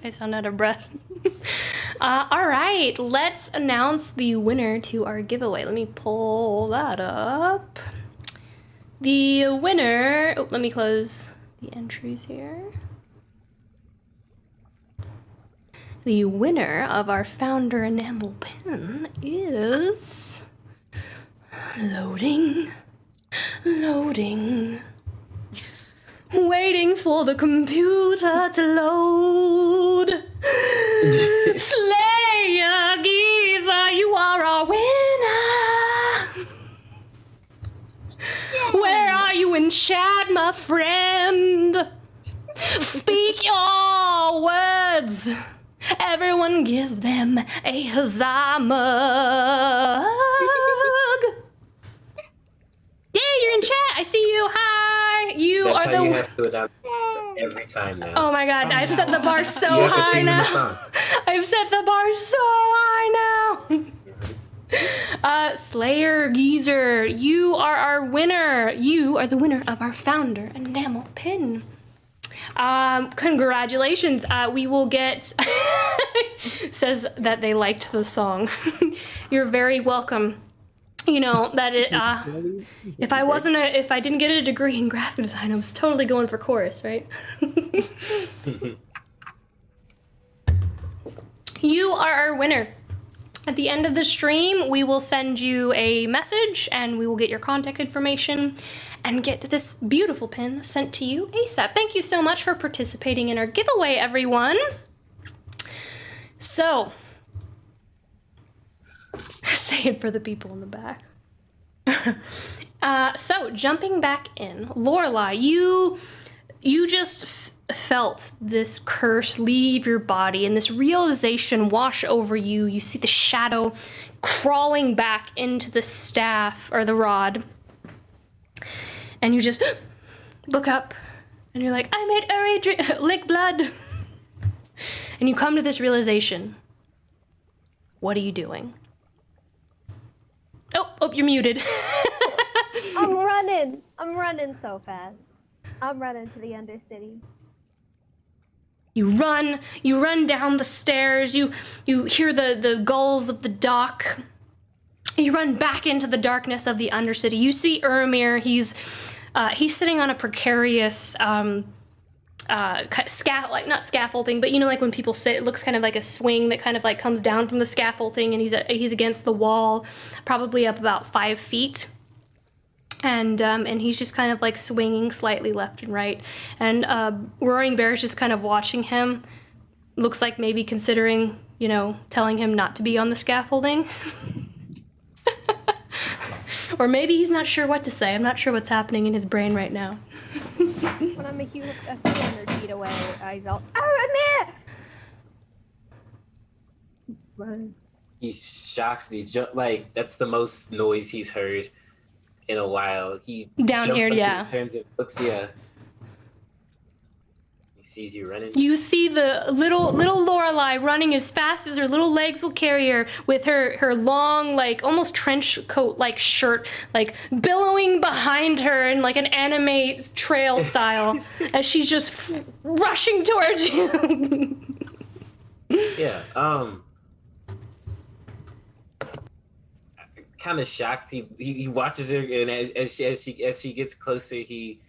I sound out of breath. All right, let's announce the winner to our giveaway. Let me pull that up. The winner, oh, let me close the entries here. The winner of our founder enamel pin is loading. Waiting for the computer to load. Slayer Giza, you are our winner. Where are you in chat, my friend? Speak your words. Everyone give them a huzzah mug. Yeah, you're in chat. I see you. Hi. You That's are how the. you have to adapt every time now. Oh my god, I've set the bar so You have to high sing them now. the song. I've set the bar so high now. Slayer Geezer, you are our winner. You are the winner of our founder enamel pin. Congratulations. We will get says that they liked the song. You're very welcome. You know that it if I didn't get a degree in graphic design, I was totally going for chorus, right? You are our winner. At the end of the stream, we will send you a message and we will get your contact information and get this beautiful pin sent to you ASAP. Thank you so much for participating in our giveaway, everyone. So, say it for the people in the back. So, jumping back in, Lorelei, you just felt this curse leave your body and this realization wash over you. You see the shadow crawling back into the staff or the rod. And you just look up and you're like, I made Uri lick blood. And you come to this realization. What are you doing? Oh, you're muted. I'm running so fast. I'm running to the Undercity. You run down the stairs, you hear the gulls of the dock. You run back into the darkness of the Undercity. You see Urmir, he's sitting on a precarious not scaffolding, but you know, like when people sit, it looks kind of like a swing that kind of like comes down from the scaffolding, and he's against the wall, probably up about 5 feet. And he's just kind of like swinging slightly left and right. And Roaring Bear's just kind of watching him. Looks like maybe considering, you know, telling him not to be on the scaffolding. Or maybe he's not sure what to say. I'm not sure what's happening in his brain right now. When I'm a few hundred feet away, I go, Aramir! It's running. He shocks me. Like, that's the most noise he's heard in a while. He Down jumps here, up yeah. and turns and looks, yeah. He sees you running. You see the little Lorelei running as fast as her little legs will carry her, with her long, like almost trench coat like shirt, like billowing behind her in like an anime trail style, as she's just rushing towards you. Yeah. Kind of shocked. He watches her, and as she gets closer, he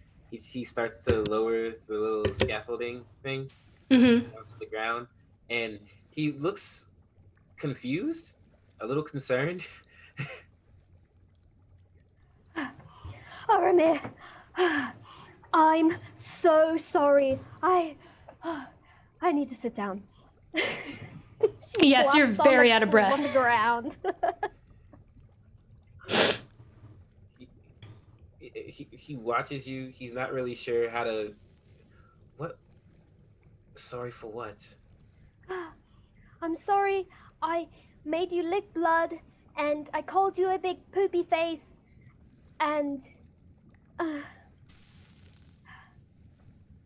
starts to lower the little scaffolding thing onto the ground, and He looks confused, a little concerned. Aramir, I'm so sorry. I need to sit down. She Yes, you're flops on very the- out of breath. On the ground. He watches you. He's not really sure how to. What? Sorry for what? I'm sorry. I made you lick blood, and I called you a big poopy face, and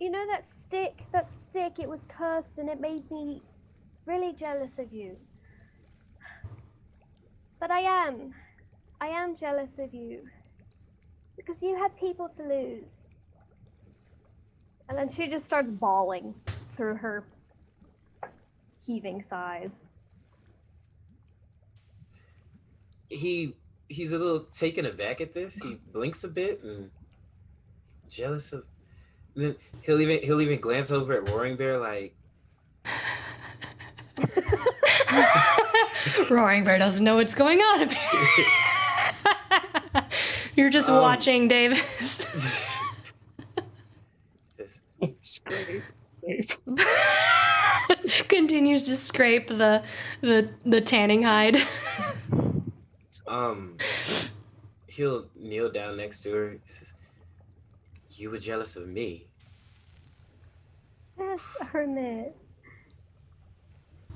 you know that stick? That stick, it was cursed, and it made me really jealous of you. But I am jealous of you. Because you had people to lose. And then she just starts bawling through her heaving sighs. He's a little taken aback at this. He blinks a bit and jealous of. And then he'll even glance over at Roaring Bear like. Roaring Bear doesn't know what's going on up here. You're just watching, Davis. Scrape. Continues to scrape the tanning hide. He'll kneel down next to her. He says, "You were jealous of me." Yes, Hermit.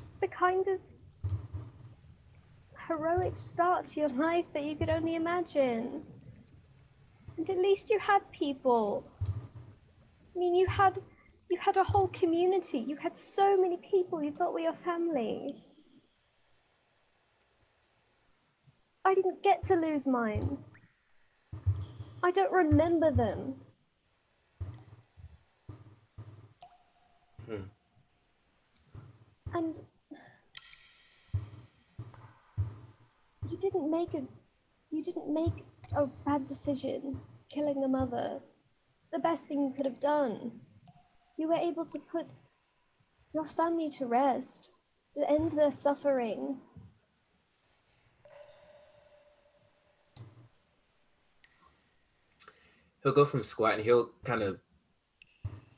It's the kind of heroic start to your life that you could only imagine. And at least you had people. I mean, you had a whole community. You had so many people you thought were your family. I didn't get to lose mine. I don't remember them. And you didn't make a bad decision killing the mother. It's the best thing you could have done. You were able to put your family to rest, to end their suffering. He'll go from squat and he'll kind of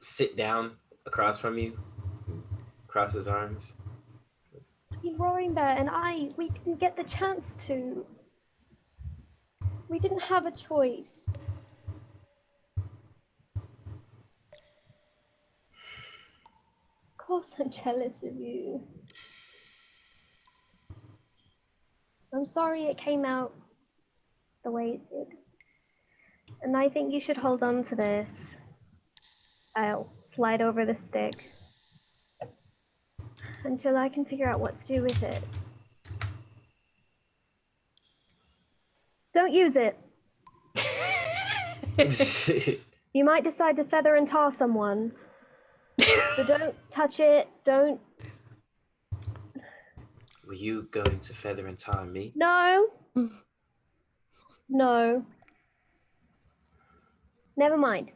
sit down across from you, cross his arms. I mean, Roaring Bear and we didn't get the chance to. We didn't have a choice. Of course I'm jealous of you. I'm sorry it came out the way it did. And I think you should hold on to this. I'll slide over the stick until I can figure out what to do with it. Don't use it. You might decide to feather and tar someone. So don't touch it. Don't. Were you going to feather and tar me? No. No. Never mind.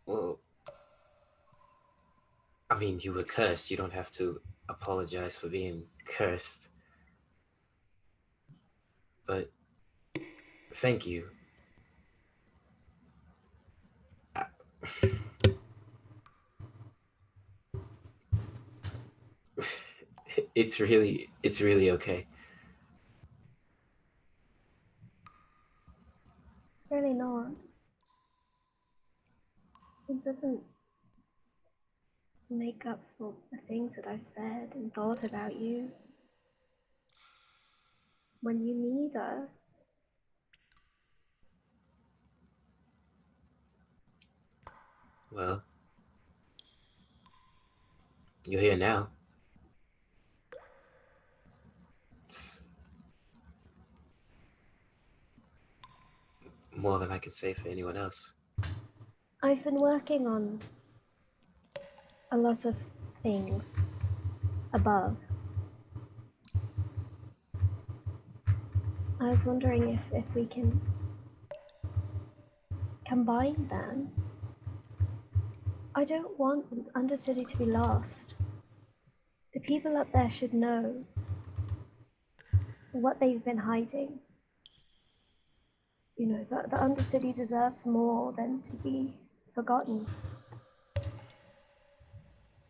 Well, I mean, you were cursed. You don't have to apologize for being cursed. But thank you. It's really okay. It's really not. It doesn't make up for the things that I've said and thought about you. When you need us. Well, you're here now. It's more than I can say for anyone else. I've been working on a lot of things above. I was wondering if we can combine them. I don't want Undercity to be lost. people up there should know what they've been hiding. You know, the Undercity deserves more than to be forgotten.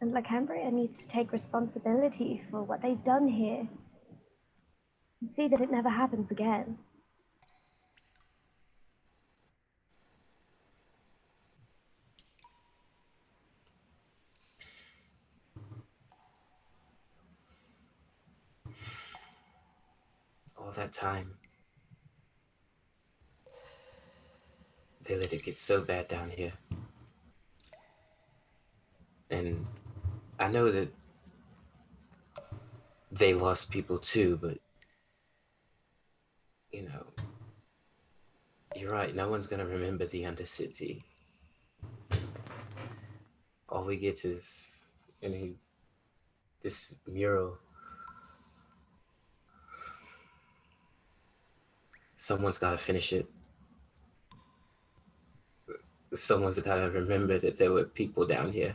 And Lacambria needs to take responsibility for what they've done here and see that it never happens again. All that time, they let it get so bad down here. And I know that they lost people too, but you know, you're right, no one's gonna remember the Undercity. All we get is this mural. Someone's gotta finish it. Someone's gotta remember that there were people down here.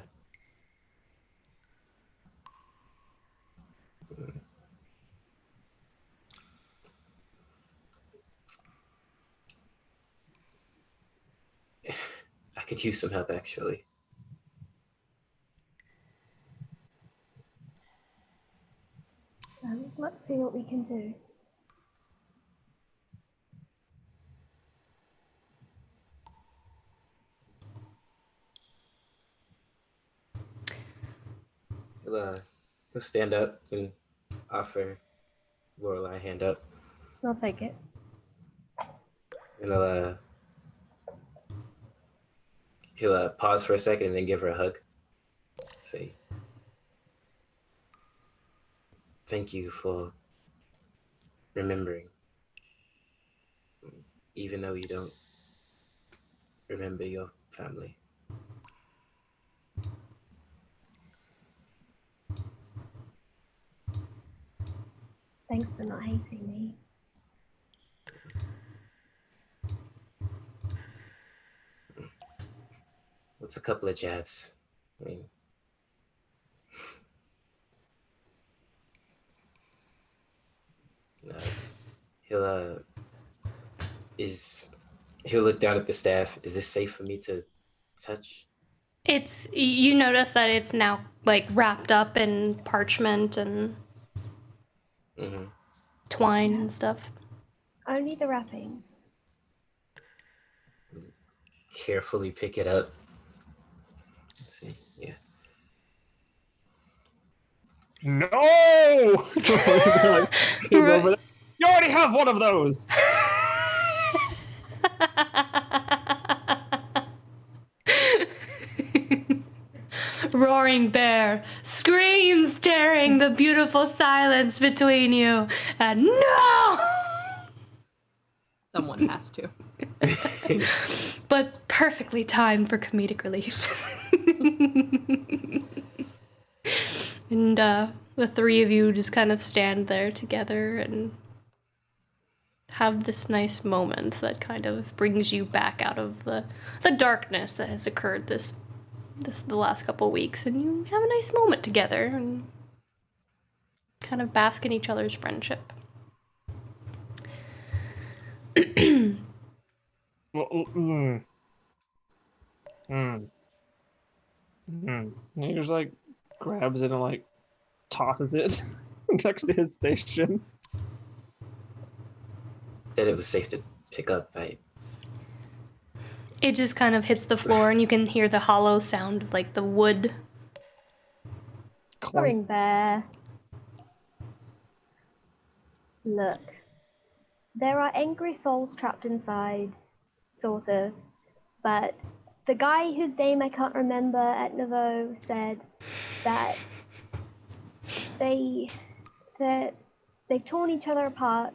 I could use some help, actually. Let's see what we can do. He'll stand up and offer Lorelei a hand up. I'll take it. And he'll pause for a second and then give her a hug. Say, thank you for remembering. Even though you don't remember your family. Thanks for not hating me. What's a couple of jabs? I mean, he'll look down at the staff. Is this safe for me to touch? You notice that it's now like wrapped up in parchment and twine and stuff. Only the wrappings. Carefully pick it up. Let's see. Yeah. No! Like, he's over there. You already have one of those! Roaring bear screams, tearing the beautiful silence between you. And no! Someone has to. But perfectly timed for comedic relief. And the three of you just kind of stand there together and have this nice moment that kind of brings you back out of the darkness that has occurred the last couple of weeks, and you have a nice moment together and kind of bask in each other's friendship. He just like grabs it and like tosses it next to his station. That it was safe to pick up. It just kind of hits the floor, and you can hear the hollow sound of like the wood. Roaring bear. Look. There are angry souls trapped inside, sort of, but the guy whose name I can't remember at Niveau said that they've torn each other apart,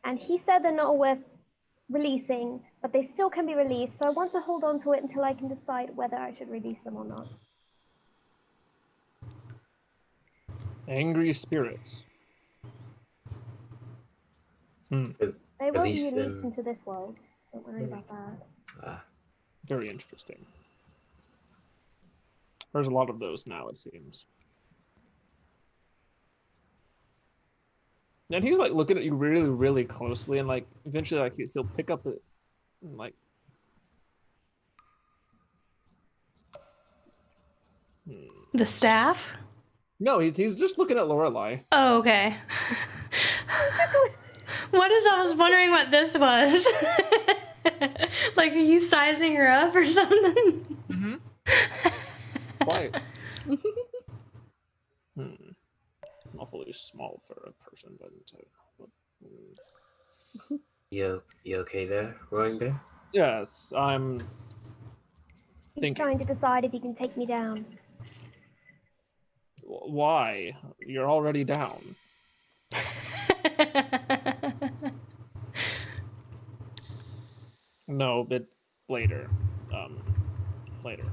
and he said they're not worth releasing, but they still can be released, so I want to hold on to it until I can decide whether I should release them or not. Angry spirits. They won't be Release released them. into this world. Don't worry about that. Very interesting. There's a lot of those now, it seems. And he's like looking at you really, really closely, and like eventually, like he'll pick up the like. The staff? No, he's just looking at Lorelei. Oh, okay. What is? I was wondering what this was. Like, are you sizing her up or something? Mm-hmm. Quite. Awfully small for a person, but. You okay there, Roaring Bear? Yes, I'm. He's Thinking. trying to decide if he can take me down. Why? You're already down. No, but later. Later.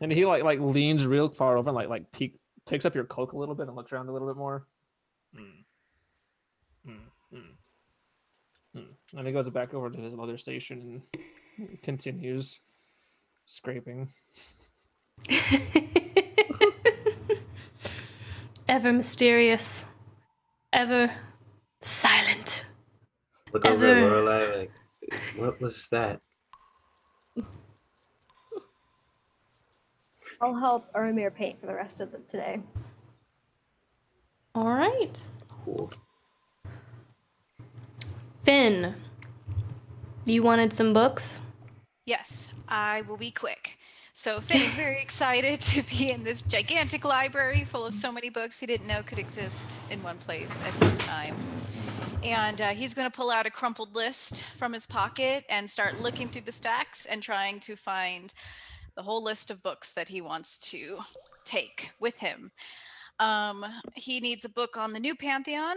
And he like leans real far over and like picks up your cloak a little bit and looks around a little bit more. And he goes back over to his leather station and continues scraping. Ever mysterious, ever silent. Look over at Lorelei, like, what was that? I'll help Ermir paint for the rest of today. All right. Cool. Finn, you wanted some books? Yes, I will be quick. So Finn is very excited to be in this gigantic library full of so many books he didn't know could exist in one place at one time. And he's going to pull out a crumpled list from his pocket and start looking through the stacks and trying to find the whole list of books that he wants to take with him. He needs a book on the new Pantheon.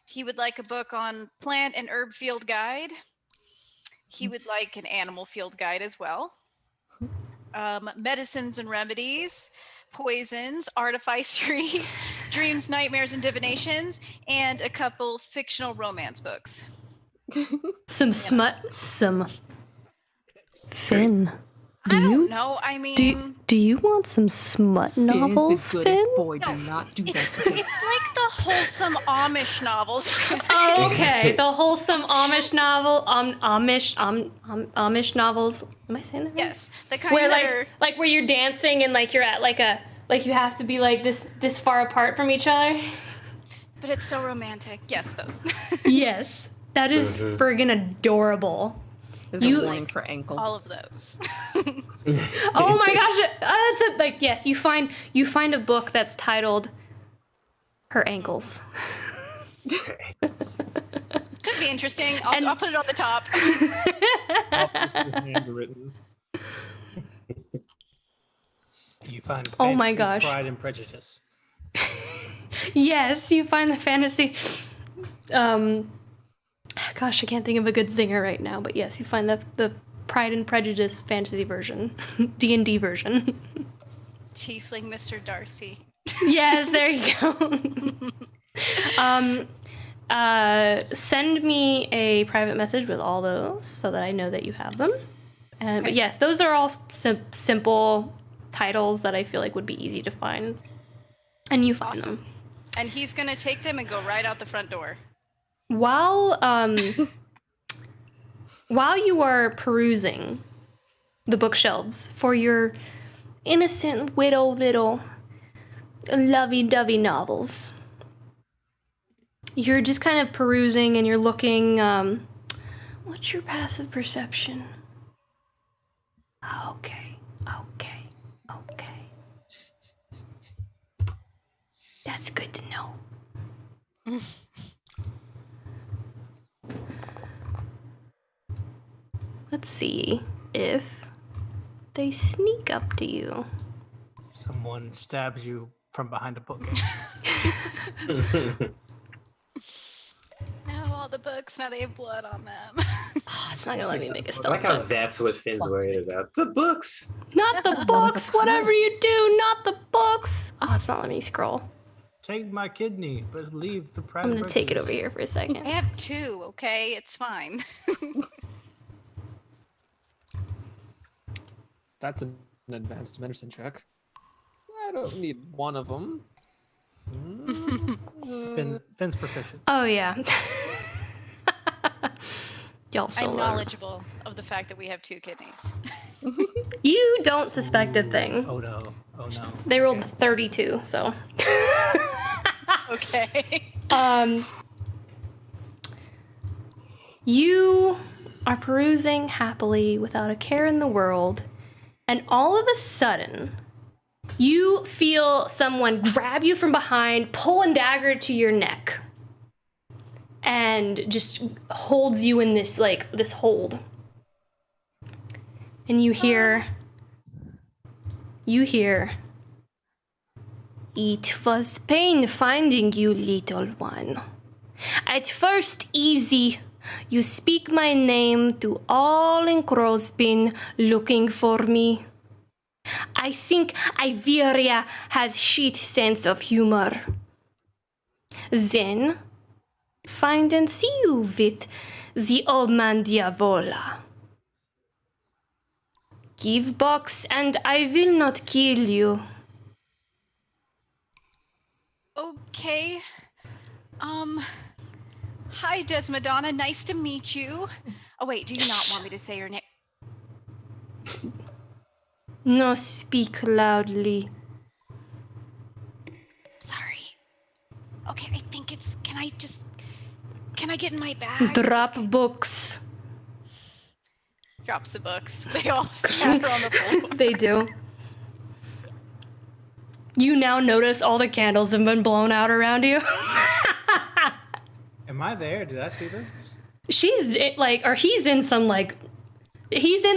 He would like a book on plant and herb field guide. He would like an animal field guide as well. Medicines and remedies, poisons, artificery, dreams, nightmares, and divinations, and a couple fictional romance books. Some smut? Some... Finn. I don't know. I mean... Do you want some smut novels, Is the Finn? goodest boy. Do not do that. It's like the wholesome Amish novels. Oh, okay. The wholesome Amish novel, Amish novels. Am I saying that right? Yes, the kind Where that are... like where you're dancing and like you're at like you have to be like this far apart from each other. But it's so romantic. Yes, those. Yes, that is friggin' adorable. There's a warning for ankles. All of those. Oh my gosh, that's it. Like, yes, you find a book that's titled "Her Ankles." Could be interesting. I'll put it on the top. Handwritten. You find Oh my fantasy, gosh. Pride and Prejudice. Yes, you find the fantasy. Gosh, I can't think of a good zinger right now, but yes, you find the Pride and Prejudice fantasy version, D&D version. Tiefling Mr. Darcy. Yes, there you go. Send me a private message with all those so that I know that you have them. But yes, those are all simple titles that I feel like would be easy to find, and you find them. And he's gonna take them and go right out the front door. While you are perusing the bookshelves for your innocent little lovey-dovey novels, you're just kind of perusing and you're looking. What's your passive perception? Okay. That's good to know. Let's see if they sneak up to you. Someone stabs you from behind a bookcase. Now all the books, now they have blood on them. Oh, it's not gonna let me make a I stealth like how check. that's what Finn's worried about. The books. Not the books, whatever you do, not the books. Oh, it's not letting me scroll. Take my kidney, but leave the Pride I'm and gonna take it Prejudice. over here for a I second. have 2, okay? It's fine. That's an advanced medicine check. don't need one of them. Finn's proficient. Oh yeah. Y'all so I'm low. knowledgeable of the fact that we have 2 kidneys. You don't suspect a thing. Oh no. Oh no. They rolled 32, so. Okay. You are perusing happily without a care in the world, and all of a sudden, you feel someone grab you from behind, pull a dagger to your neck, and just holds you in this, like, this hold. And you hear, "It was pain finding you, little one. At first easy, you speak my name to all in Crosbin looking for me. I think Iveria has shit sense of humor. Then, find and see you with the old man Diavola. Give box and I will not kill you." Okay. Hi, Desmadonna. Nice to meet you. Oh, wait, do you not want me to say your name? No, speak loudly. Sorry. Okay, I think it's... Can I get in my bag? Drop books. Drops the books. They all scatter on the floor. They do. You now notice all the candles have been blown out around you. Am I there? Did I see this? He's in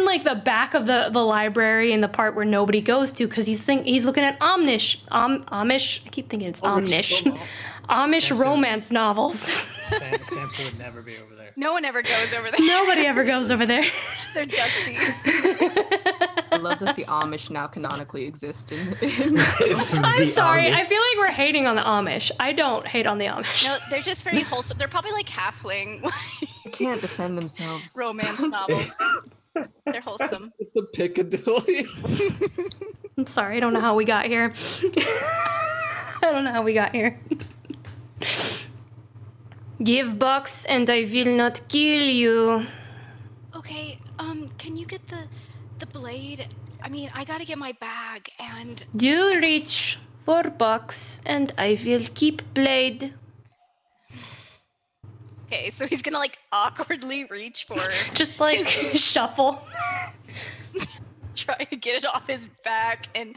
the back of the library in the part where nobody goes to because he's looking at Amish. I keep thinking it's Amish. Amish romance novels. Samson would never be over there. No one ever goes over there. Nobody ever goes over there. They're dusty. I love that the Amish now canonically exist in I'm sorry. I feel like we're hating on the Amish. I don't hate on the Amish. No, they're just very wholesome. They're probably like halfling They can't defend themselves. romance novels. They're wholesome. It's the Piccadilly. I'm sorry. I don't know how we got here. Give box and I will not kill you. Okay, can you get the blade? I mean, I gotta get my bag and... Do reach for box and I will keep blade. Okay, so he's gonna like awkwardly reach for... Just like shuffle. try to get it off his back, and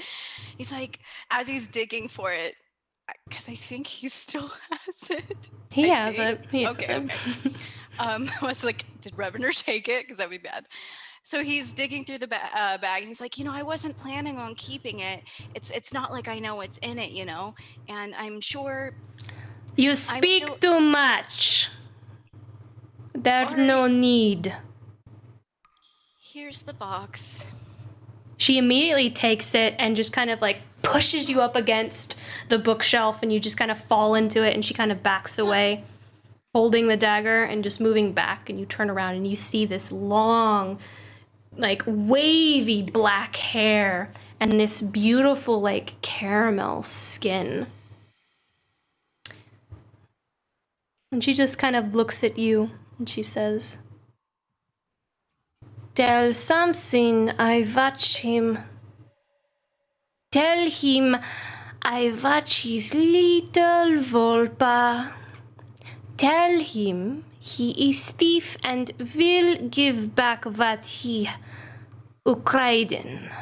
he's like, as he's digging for it, because I think he still has it. He I has think. it. He has Okay. it. I was like, did Revener take it? Because that would be bad. So he's digging through the bag, and he's like, I wasn't planning on keeping it. It's not like I know what's in it, and I'm sure. You speak too much. There's no need. Here's the box. She immediately takes it and just kind of like pushes you up against the bookshelf, and you just kind of fall into it, and she kind of backs away, holding the dagger and just moving back, and you turn around and you see this long, like wavy black hair and this beautiful like caramel skin. And she just kind of looks at you and she says, "Tell Samson I watch him. Tell him I watch his little Volpa. Tell him he is thief and will give back what he Ukraiden."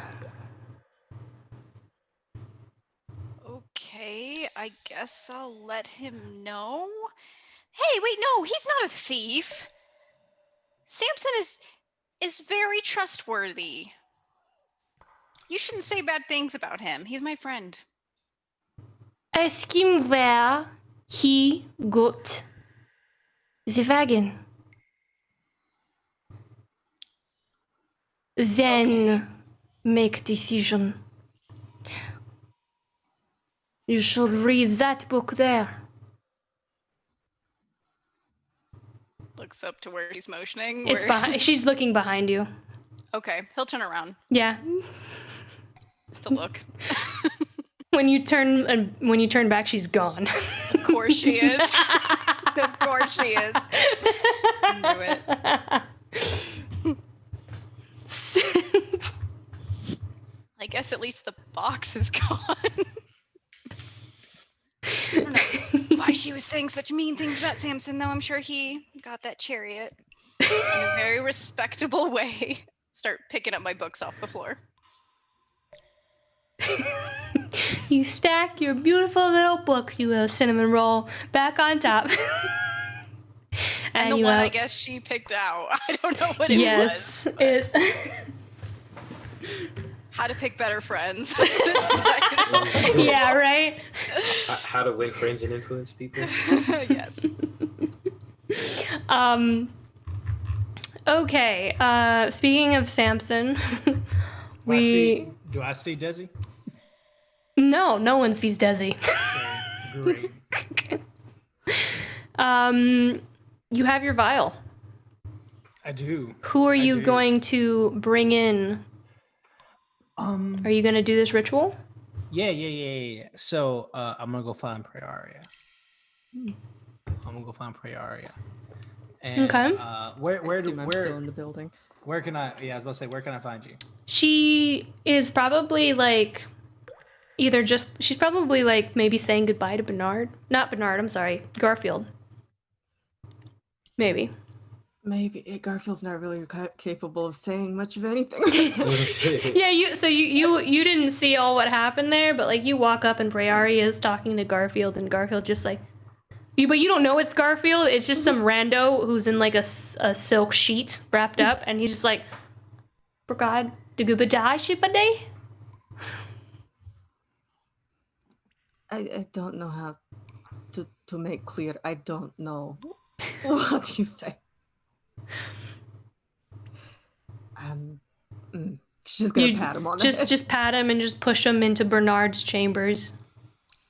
Okay, I guess I'll let him know. Hey, wait, no, he's not a thief. Samson is very trustworthy. You shouldn't say bad things about him. He's my friend. Ask him where he got the wagon. Then make decision. You should read that book there. Looks up to where he's motioning. It's behind. She's looking behind you. Okay, he'll turn around Yeah. to look. when you turn back, she's gone. Of course she is. Of course she is. I knew it. I guess at least the box is gone. I don't know why she was saying such mean things about Samson, though. I'm sure he got that chariot in a very respectable way. Start picking up my books off the floor. You stack your beautiful little books, you little cinnamon roll, back on top. And the you one I guess she picked out. I don't know what it was. Yes. How to pick better friends. That's what it's titled. Yeah, right? How to win friends and influence people. Yes. Okay. Speaking of Samson, Do I see Desi? no one sees Desi. Great. You have your vial. I do. Who are you do. going to bring in? Are you going to do this ritual? Yeah. So I'm gonna go find Prayaria. And, Okay. Where Assume I'm still in the building. where can I? Yeah, I was about to say, where can I find you? She is probably like she's probably like maybe saying goodbye to Bernard. Not Bernard, I'm sorry. Garfield. Maybe. Maybe Garfield's not really capable of saying much of anything. Yeah, you didn't see all what happened there, but like you walk up and Prayaria is talking to Garfield and Garfield just like but you don't know it's Garfield. It's just some rando who's in like a silk sheet wrapped up, and he's just like, "Brigad, dugubadai shipade." I don't know how to make clear. I don't know what you say. She's gonna pat him on the head. Just pat him and just push him into Bernard's chambers.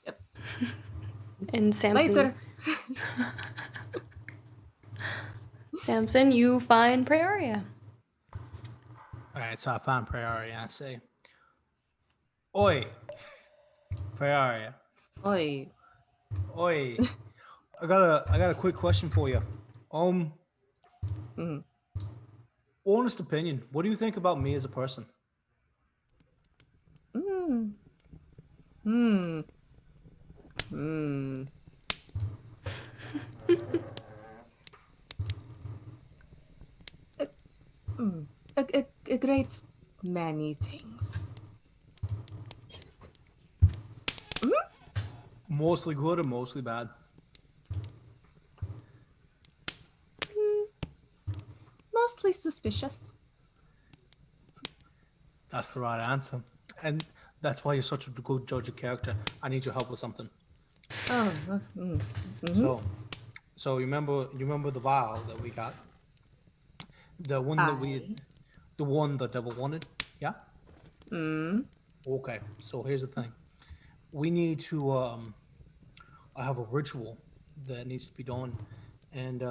Yep. And Samson. Later. Samson, you find Prayaria. All right, so I found Prayaria. I say, "Oi, Prayaria. Oi. Oi. I got a quick question for you. Honest opinion. What do you think about me as a person?" A great many things. Mostly good or mostly bad? Mostly suspicious. That's the right answer. And that's why you're such a good judge of character. I need your help with something. So you remember the vial that we got? The one the devil wanted? Yeah? Okay, so here's the thing. We need to I have a ritual that needs to be done, and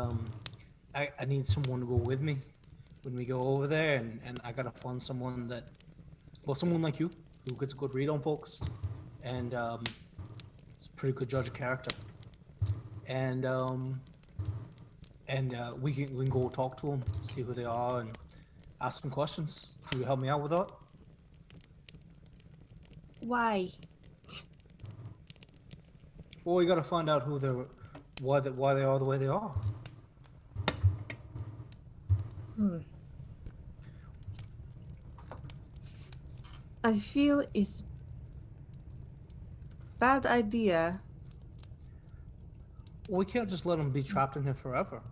I need someone to go with me when we go over there, and I gotta find someone someone like you who gets a good read on folks, and is a pretty good judge of character, and we can go talk to them, see who they are, and ask them questions. Can you help me out with that? Why? Well, we gotta find out why they are the way they are. I feel it's bad idea. Well, we can't just let them be trapped in here forever.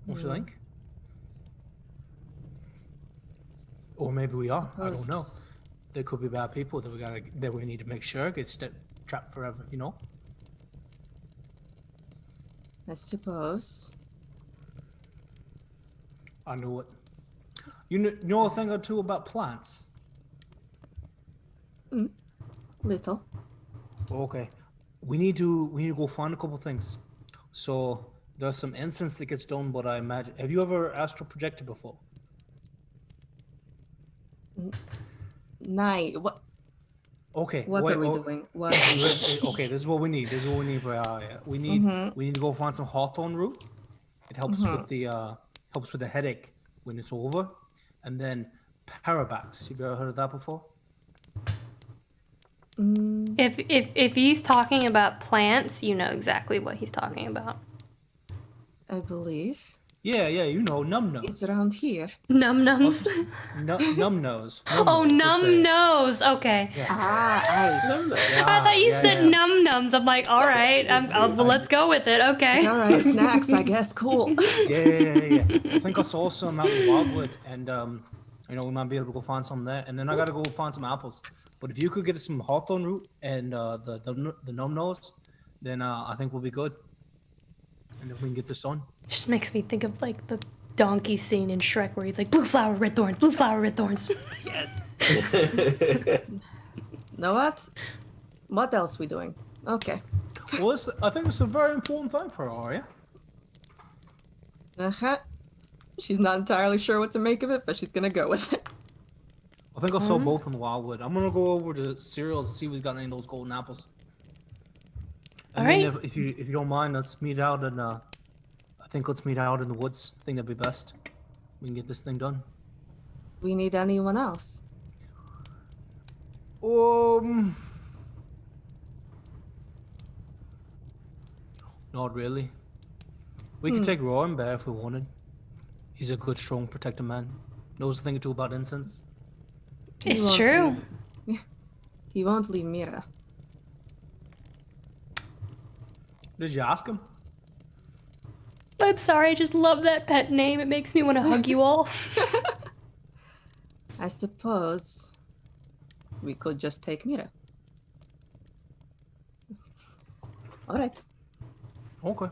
Don't you think? Or maybe we are. I don't know. There could be bad people that we need to make sure get trapped forever. You know. I suppose. I knew it. You know a thing or two about plants? Little. Okay. We need to go find a couple things. So there's some incense that gets done, but I imagine. Have you ever astral projected before? What? Okay. What wait, are we oh, doing? What? Okay, this is what we need. Prayaria. We need to go find some hawthorn root. It helps with the headache when it's over. And then parabax. You've ever heard of that before? If he's talking about plants, you know exactly what he's talking about. I believe Yeah, you know, numb it's nose. around here. Num nums. Numb nose. Oh, numb nose. Okay. Ah, I thought you said yeah. num nums. I'm like, all right. Well, let's go with it. Okay. all right, snacks, I guess. Cool. Yeah. I think I saw some out in Wildwood, and we might be able to go find some there. And then I gotta go find some apples. But if you could get some hawthorn root and the numb nose, then I think we'll be good. And then we can get this on. Just makes me think of like the donkey scene in Shrek where he's like, blue flower, red thorns, blue flower, red thorns. Yes. Know what? What else we doing? Okay. Well, I think it's a very important thing for Arya. Uh-huh. She's not entirely sure what to make of it, but she's gonna go with it. I think I saw both in the Wildwood. I'm gonna go over to Cereals and see if he's got any of those golden apples. And then Alright. if you don't mind, let's meet out in let's meet out in the woods. I think that'd be best. We can get this thing done. We need anyone else? Not really. We could take Rowan Bear if we wanted. He's a good, strong, protected man. Knows a thing or two about incense. It's won't true. He won't leave Mira. Did you ask him? I'm sorry, I just love that pet name. It makes me want to hug you all. I suppose we could just take Mira. All right. Okay.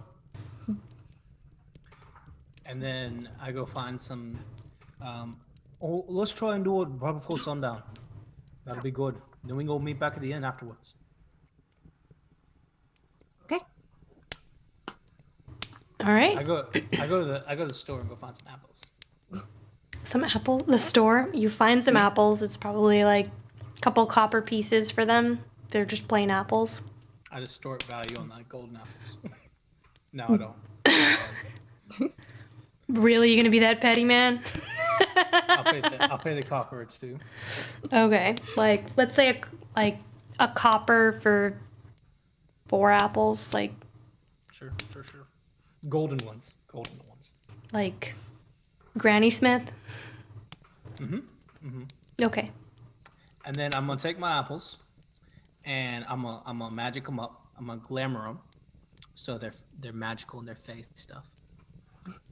And then I go find some. Let's try and do it right before sundown. That'll be good. Then we can go meet back at the inn afterwards. Okay. All right. I go to the store and go find some apples. Some apple. The store. You find some apples. It's probably like a couple copper pieces for them. They're just plain apples. I just store value on that golden apples. No, I don't. Really, you gonna be that petty, man? I'll pay the copper too. Okay, like let's say a copper for 4 apples, like Sure. Golden ones. like Granny Smith. Okay. And then I'm gonna take my apples, and I'm gonna magic them up. I'm gonna glamour them, so they're magical in their face stuff.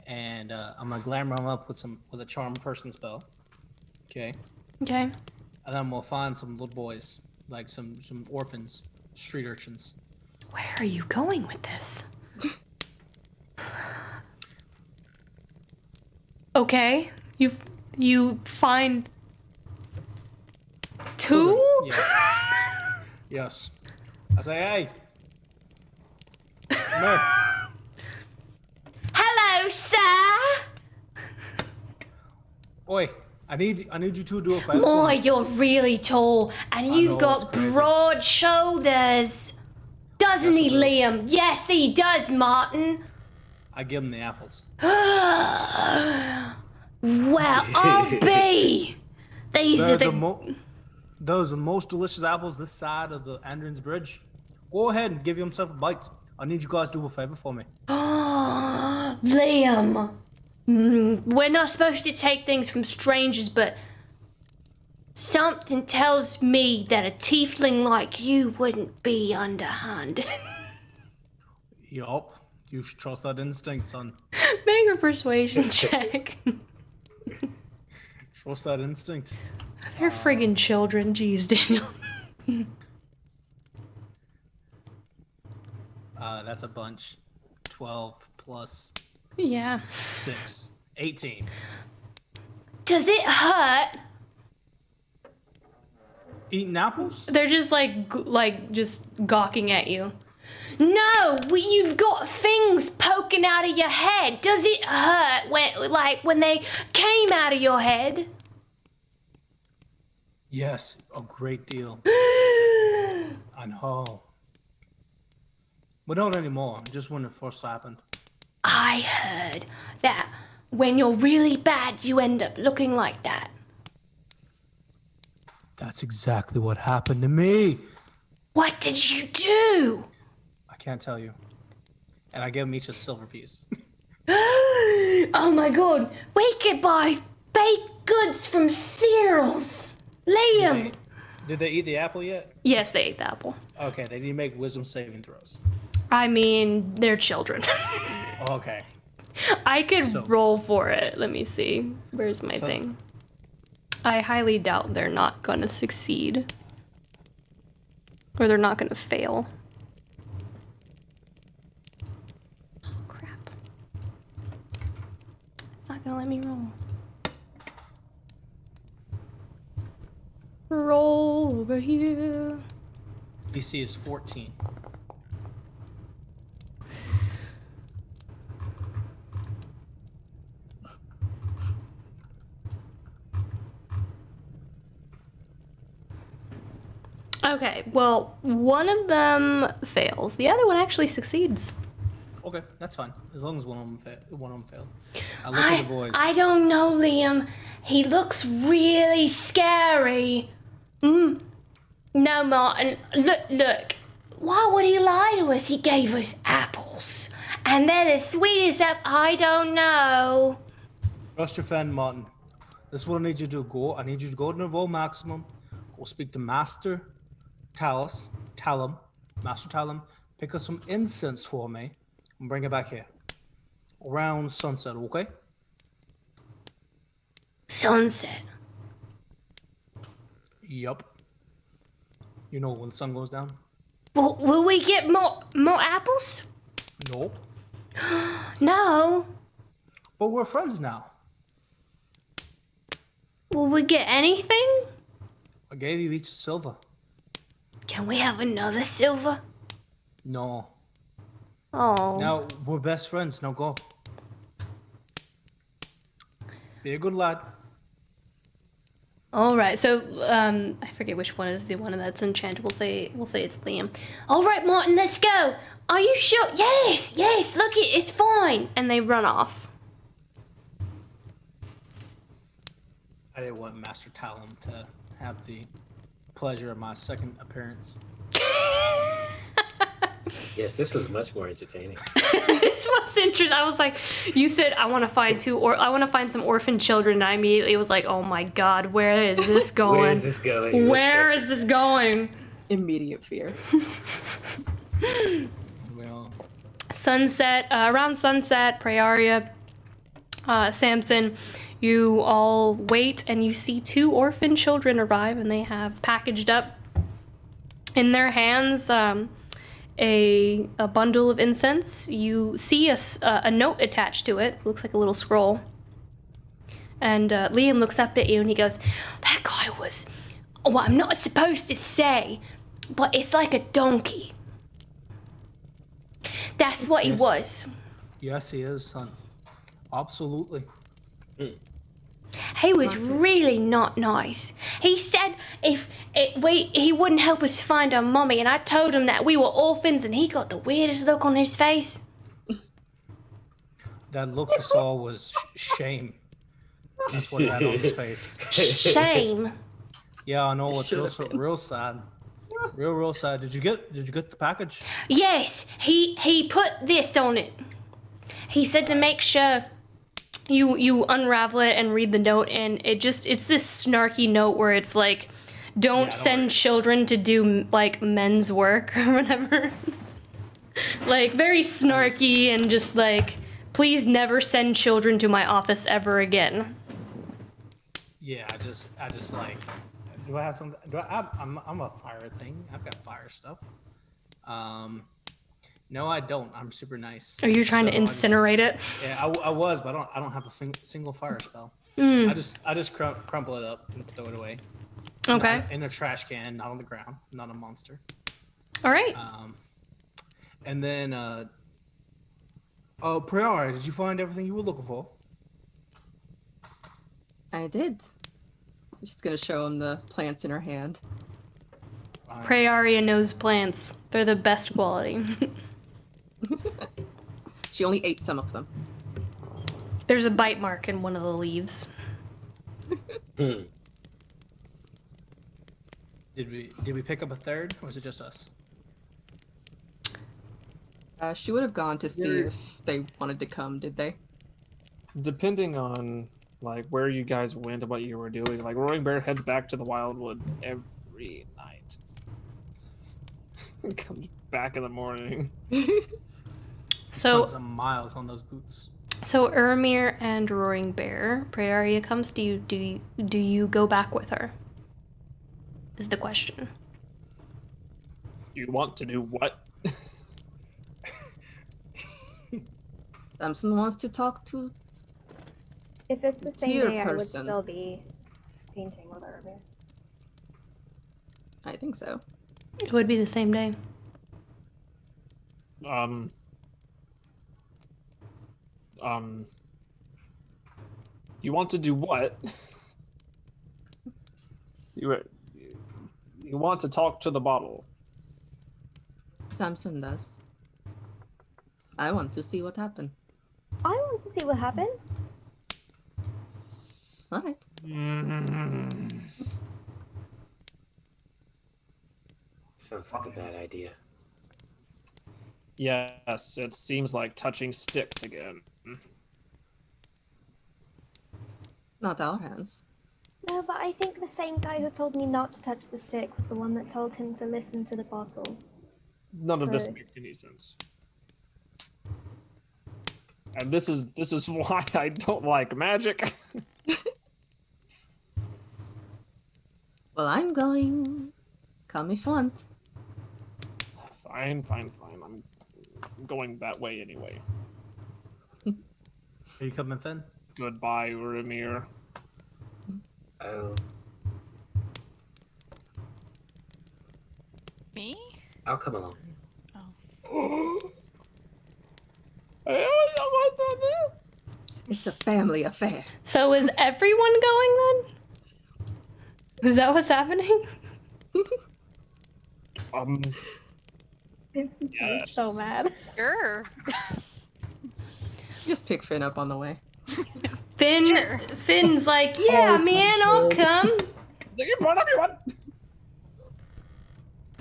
And I'm gonna glamour them up with a charm person spell. Okay. Okay. And then I'm gonna find some little boys, like some orphans, street urchins. Where are you going with this? Okay. You find 2? Yeah. Yes. I say, hey. Come here. Hello, sir. Oi, I need you to do a favor. Boy, you're really tall, and you've know, got it's crazy. broad shoulders. Doesn't Yes, he, I do. Liam? Yes, he does, Martin. I give them the apples. Well, I'll be. These are Those are the most delicious apples this side of the Andrins Bridge. Go ahead and give yourself a bite. I need you guys to do a favor for me. Liam. We're not supposed to take things from strangers, but something tells me that a tiefling like you wouldn't be underhand. Yup. You should trust that instinct, son. Make a persuasion check. Trust that instinct. They're friggin' children. Jeez, Daniel. That's a bunch. 12 plus Yeah. 6. 18. Does it hurt? Eating apples? They're just just gawking at you. No, you've got things poking out of your head. Does it hurt when they came out of your head? Yes, a great deal. I know. But not anymore. Just when it first happened. I heard that when you're really bad, you end up looking like that. That's exactly what happened to me. What did you do? I can't tell you. And I gave them each a silver piece. Oh my god, we could buy baked goods from Cyril's. Liam! Did they eat the apple yet? Yes, they ate the apple. Okay, they need to make wisdom saving throws. I mean, they're children. Okay. I could So- roll for it. Let me see. Where's my thing? I highly doubt they're not gonna succeed. Or they're not gonna fail. Oh, crap. It's not gonna let me roll. Roll over here. DC is 14. Okay, well, one of them fails. The other one actually succeeds. Okay, that's fine. As long as one of them failed. I look at the boys. I don't know, Liam. He looks really scary. No, Martin. Look. Why would he lie to us? He gave us apples. And they're the sweetest I don't know. Trust your friend, Martin. This is what I need you to do. I need you to go to Niveau Maximum. Go speak to Master Talum. Master Talum. Pick up some incense for me and bring it back here. Around sunset, okay? Sunset. Yup. You know when the sun goes down? Will we get more apples? Nope. No. But we're friends now. Will we get anything? I gave you each a silver. Can we have another silver? No. Oh. Now we're best friends. Now go. Be a good lad. All right. So I forget which one is the one that's enchanted. We'll say it's Liam. All right, Martin, let's go. Are you sure? Yes. Look, it's fine. And they run off. I didn't want Master Talum to have the pleasure of my second appearance. Yes, this was much more entertaining. This was interesting. I was like, you said I want to find I want to find some orphan children. And I immediately was like, oh my god, where is this going? Where is this going? Where is this going? Immediate fear. Well, Sunset, around sunset, Prayaria, Samson, you all wait and you see two orphan children arrive and they have packaged up in their hands a bundle of incense. You see a note attached to it. Looks like a little scroll. And Liam looks up at you and he goes, that guy was, well, I'm not supposed to say, but it's like a donkey. That's what he Yes. was. yes, he is, son. Absolutely. He was really not nice. He said he wouldn't help us find our mummy, and I told him that we were orphans, and he got the weirdest look on his face. That look you saw was shame. That's what he had on his face. Shame. Yeah, I know. It's Should've real sad. Real sad. Did you get the package? Yes, he put this on it. He said to make sure you unravel it and read the note, and it's this snarky note where it's like, don't send worry. children to do like men's work or whatever. Like very snarky and just like, please never send children to my office ever again. Yeah, I just like. Do I have something? I'm a fire thing. I've got fire stuff. No, I don't. I'm super nice. Are you trying to So I just- incinerate it? Yeah, I was, but I don't have a single fire spell. I just crumple it up and throw it away. Okay. Not in a trash can, not on the ground, not a monster. All right. And then, Prayaria, did you find everything you were looking for? I did. She's gonna show him the plants in her hand. Prayaria knows plants. They're the best quality. She only ate some of them. There's a bite mark in one of the leaves. Did we pick up a third, or was it just us? She would have gone to see if they wanted to come, did they? Depending on like where you guys went and what you were doing, like Roaring Bear heads back to the Wildwood every night. Comes back in the morning. So Some miles on those boots. So Ermir and Roaring Bear, Prayaria comes to you. Do you go back with her? Is the question. You want to do what? Samson wants to talk to. If it's the same Dear day, I would person. still be painting with her. I think so. It would be the same day. You want to do what? You want to talk to the bottle. Samson does. I want to see what happened. I want to see what happens. All right. Sounds like a bad idea. Yes, it seems like touching sticks again. Not our hands. No, but I think the same guy who told me not to touch the stick was the one that told him to listen to the bottle. None of this So- makes any sense. And this is why I don't like magic. Well, I'm going. Come if you want. Fine. I'm going that way anyway. Are you coming, Finn? Goodbye, Ramir. Oh, Me? I'll come along. It's a family affair. So is everyone going then? Is that what's happening? I'm Yes. so mad. Sure. Just pick Finn up on the way. Finn's like, yeah, man, I'll come. Everyone.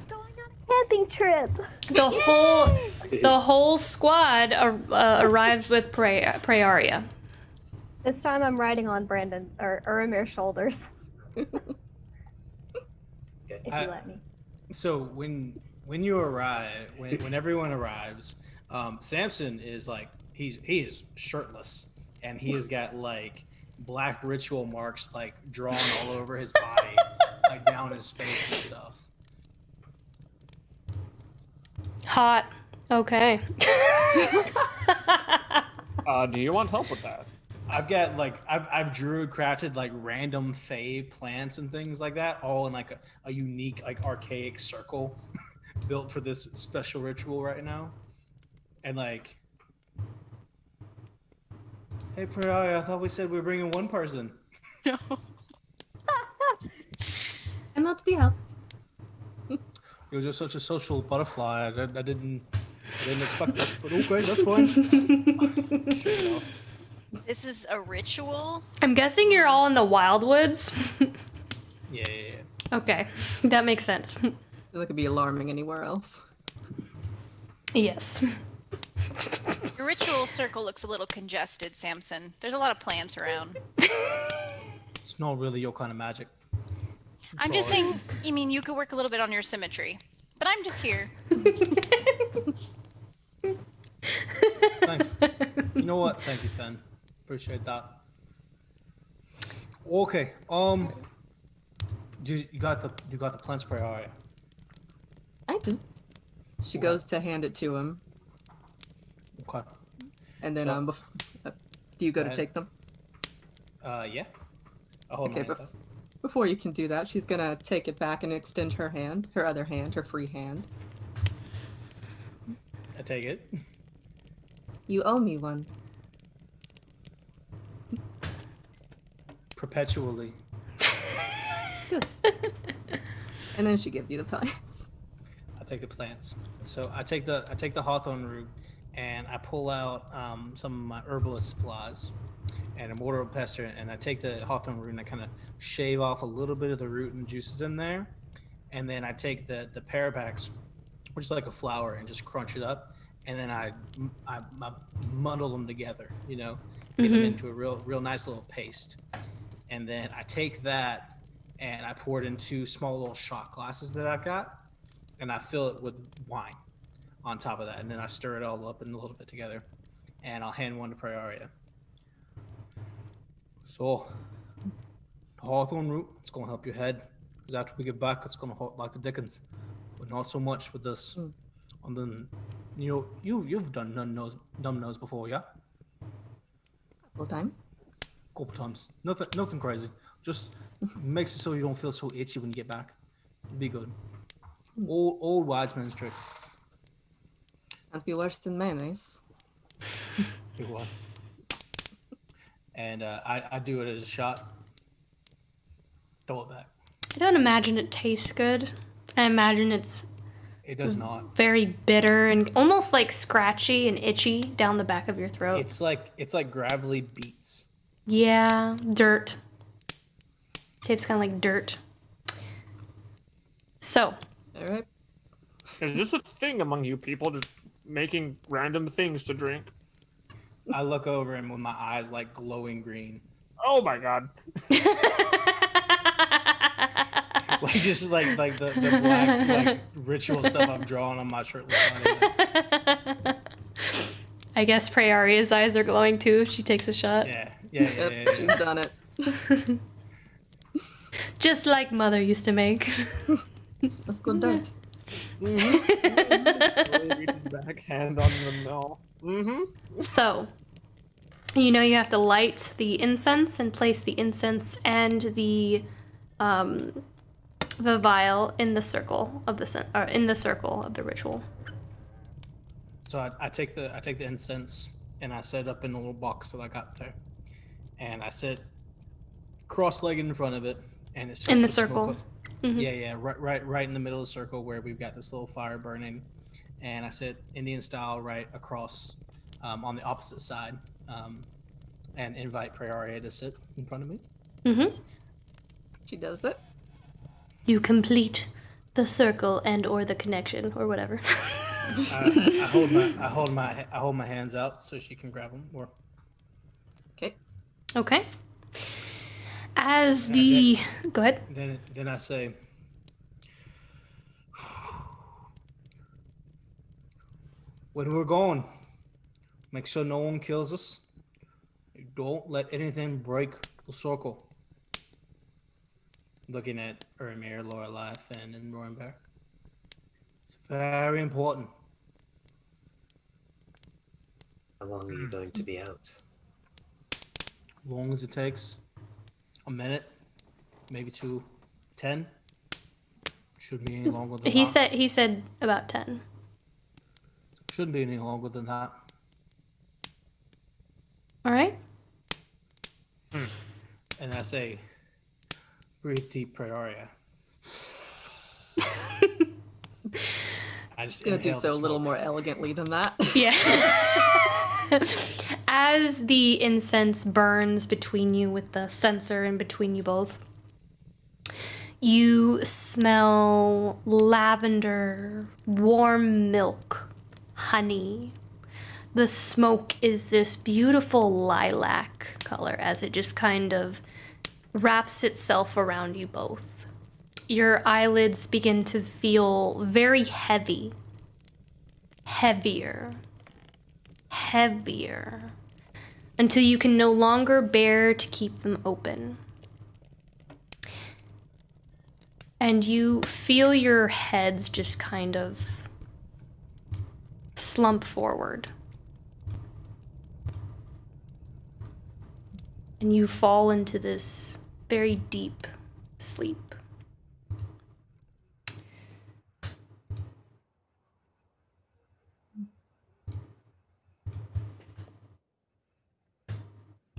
Going on a camping trip. The whole squad arrives with Prayaria. This time I'm riding on Brandon or Uramir's shoulders. If you let me. So when you arrive, when everyone arrives, Samson is like he is shirtless, and he has got like black ritual marks like drawn all over his body, like down his face and stuff. Hot. Okay. Do you want help with that? I've got like I've druid crafted like random fae plants and things like that, all in like a unique like archaic circle built for this special ritual right now. And like, hey Prayaria, I thought we said we were bringing one person. And not to be helped. You're just such a social butterfly. I didn't expect this, but okay, that's fine. Shake it off. This is a ritual. I'm guessing you're all in the Wildwoods. Yeah. Okay, that makes sense. That could be alarming anywhere else. Yes. Your ritual circle looks a little congested, Samson. There's a lot of plants around. It's not really your kind of magic. I'm just Sorry. saying, I mean, you could work a little bit on your symmetry. But I'm just here. Thank you. You know what? Thank you, Finn. Appreciate that. Okay. You got the plants Prayaria. I do. She goes to hand it to him, Okay. and then So- do you go to Go ahead. take them? Yeah. I'll hold Okay, my hands up. Before you can do that, she's gonna take it back and extend her hand, her other hand, her free hand. I take it. You owe me one. Perpetually. Good. And then she gives you the plants. I take the plants. So I take the hawthorn root, and I pull out some of my herbalist supplies and a mortar and pestle, and I take the hawthorn root and I kind of shave off a little bit of the root and juices in there, and then I take the parapax, which is like a flower, and just crunch it up, and then I muddle them together, you know, get them into a real nice little paste, and then I take that and I pour it into small little shot glasses that I've got, and I fill it with wine on top of that, and then I stir it all up in a little bit together, and I'll hand one to Prayaria. So, hawthorn root, it's gonna help your head, because after we get back, it's gonna hurt like the dickens, but not so much with this. And then, you know, you've done numb nose before, yeah? Full time. Couple times. Nothing crazy. Just makes it so you don't feel so itchy when you get back. It'd be good. Old wise man's trick. Can't be worse than mayonnaise. It was. And I do it as a shot. Throw it back. I don't imagine it tastes good. I imagine it does not. very bitter and almost like scratchy and itchy down the back of your throat. It's like gravelly beets. Yeah, dirt. Tastes kind of like dirt. So, All right. Is this a thing among you people, just making random things to drink? I look over and with my eyes like glowing green. Oh my god. Like just like the black like ritual stuff I'm drawing on my shirtless body. I guess Prayaria's eyes are glowing too if she takes a shot. Yeah. Yep, she's done it. Just like Mother used to make. That's good dirt. Back hand on the mill. So, you know you have to light the incense and place the incense and the vial in the circle of the ritual. So I take the incense and I set it up in a little box that I got there, and I sit cross-legged in front of it, and it's just In the with smoke circle. up- Yeah, right in the middle of the circle where we've got this little fire burning, and I sit Indian style right across on the opposite side, and invite Prayaria to sit in front of me. She does it. You complete the circle and or the connection or whatever. I hold my hands out so she can grab them. Or Okay. Okay. As the go ahead. then I say, when we're going, make sure no one kills us. Don't let anything break the circle. Looking at Ermir, Lorelei, Finn, and Roaring Bear. It's very important. How long are you going to be out? Long as it takes. A minute, maybe 2, 10. Shouldn't be any longer than that. He said about 10. Shouldn't be any longer than that. All right. And I say, breathe deep, Prayaria. I just Gonna do inhale so the a little smoke. more elegantly than that. Yeah. As the incense burns between you with the censer in between you both, you smell lavender, warm milk, honey. The smoke is this beautiful lilac color as it just kind of wraps itself around you both. Your eyelids begin to feel very heavy, heavier, until you can no longer bear to keep them open. And you feel your heads just kind of slump forward. And you fall into this very deep sleep.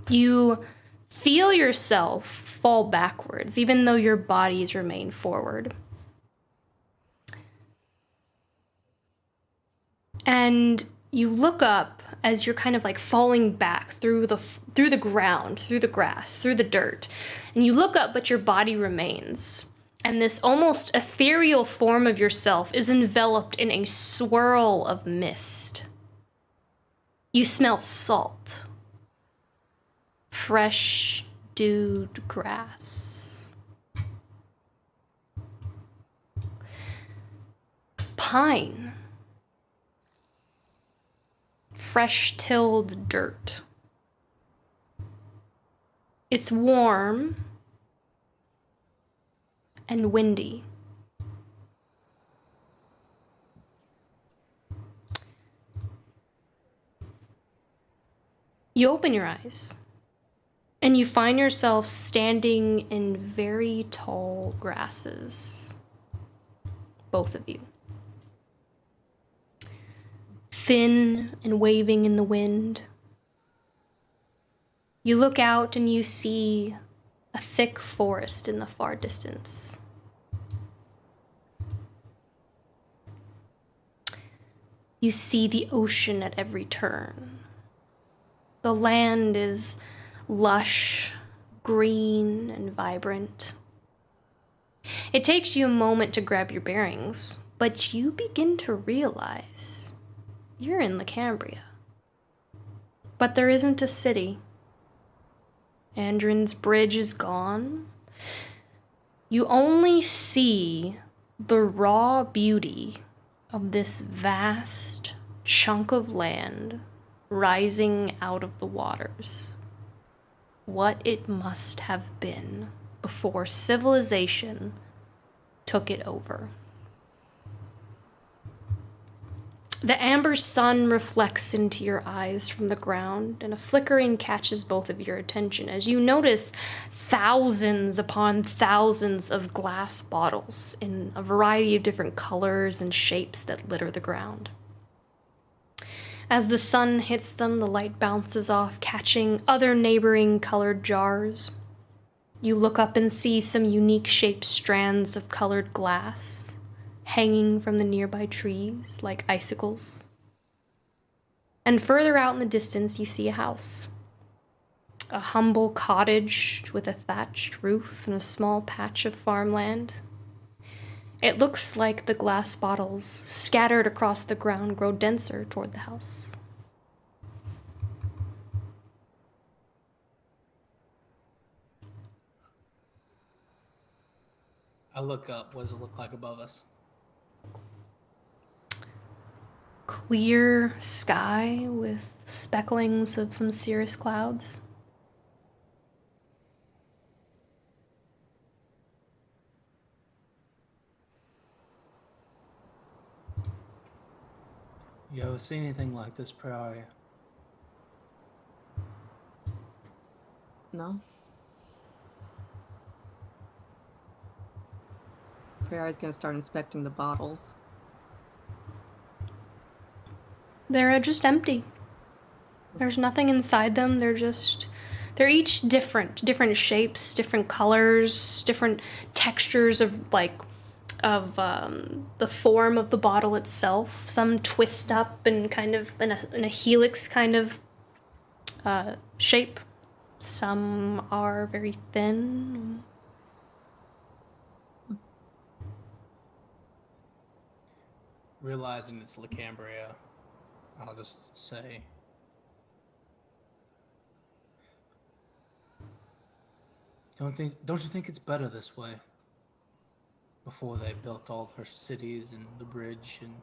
You feel yourself fall backwards, even though your bodies remain forward. And you look up as you're kind of like falling back through the ground, through the grass, through the dirt. And you look up, but your body remains. And this almost ethereal form of yourself is enveloped in a swirl of mist. You smell salt. Fresh, dewed grass. Pine. Fresh tilled dirt. It's warm and windy. You open your eyes and you find yourself standing in very tall grasses, both of you. Thin and waving in the wind. You look out and you see a thick forest in the far distance. You see the ocean at every turn. The land is lush, green, and vibrant. It takes you a moment to grab your bearings, but you begin to realize you're in Cambria. But there isn't a city. Andrin's bridge is gone. You only see the raw beauty of this vast chunk of land rising out of the waters. What it must have been before civilization took it over. The amber sun reflects into your eyes from the ground, and a flickering catches both of your attention as you notice thousands upon thousands of glass bottles in a variety of different colors and shapes that litter the ground. As the sun hits them, the light bounces off, catching other neighboring colored jars. You look up and see some unique shaped strands of colored glass hanging from the nearby trees like icicles. And further out in the distance, you see a house. A humble cottage with a thatched roof and a small patch of farmland. It looks like the glass bottles scattered across the ground grow denser toward the house. I look up. What does it look like above us? Clear sky with specklings of some cirrus clouds. You ever seen anything like this, Prayaria? No? Prayaria's gonna start inspecting the bottles. They're just empty. There's nothing inside them. They're each different shapes, different colors, different textures of the form of the bottle itself. Some twist up and kind of in a helix kind of shape. Some are very thin. Realizing it's Cambria, I'll just say, don't you think it's better this way? Before they built all their cities and the bridge and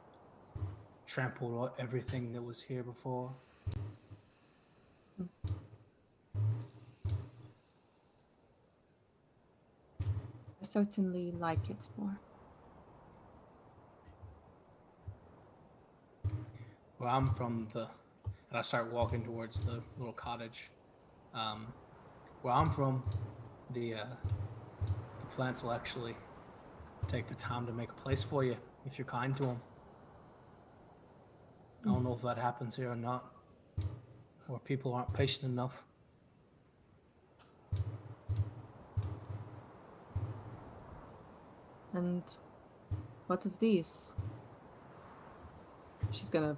trampled everything that was here before. I certainly like it more. Where I'm from, and I start walking towards the little cottage. Where I'm from, the plants will actually take the time to make a place for you if you're kind to them. I don't know if that happens here or not, or people aren't patient enough. And what of these? She's gonna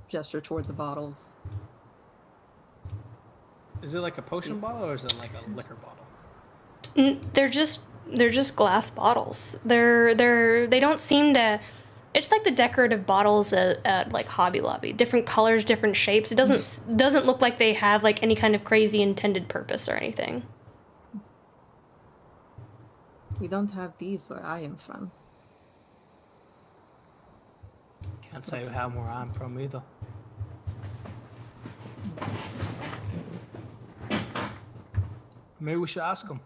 gesture toward the bottles. Is it like a potion bottle or is it like a liquor bottle? They're just glass bottles. They don't seem to. It's like the decorative bottles at like Hobby Lobby. Different colors, different shapes. It doesn't look like they have like any kind of crazy intended purpose or anything. We don't have these where I am from. Can't say how where I'm from either. Maybe we should ask them.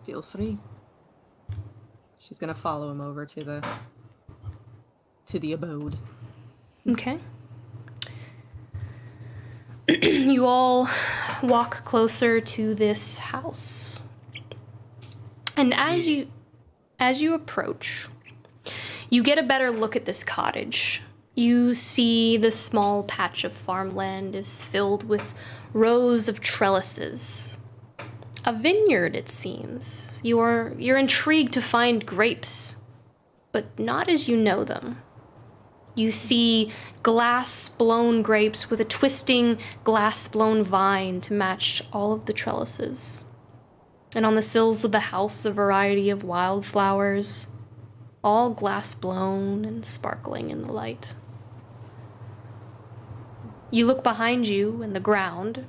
Feel free. She's gonna follow him over to the abode. Okay. You all walk closer to this house. And as you approach, you get a better look at this cottage. You see the small patch of farmland is filled with rows of trellises. A vineyard, it seems. You're intrigued to find grapes, but not as you know them. You see glass-blown grapes with a twisting glass-blown vine to match all of the trellises. And on the sills of the house, a variety of wildflowers, all glass-blown and sparkling in the light. You look behind you in the ground.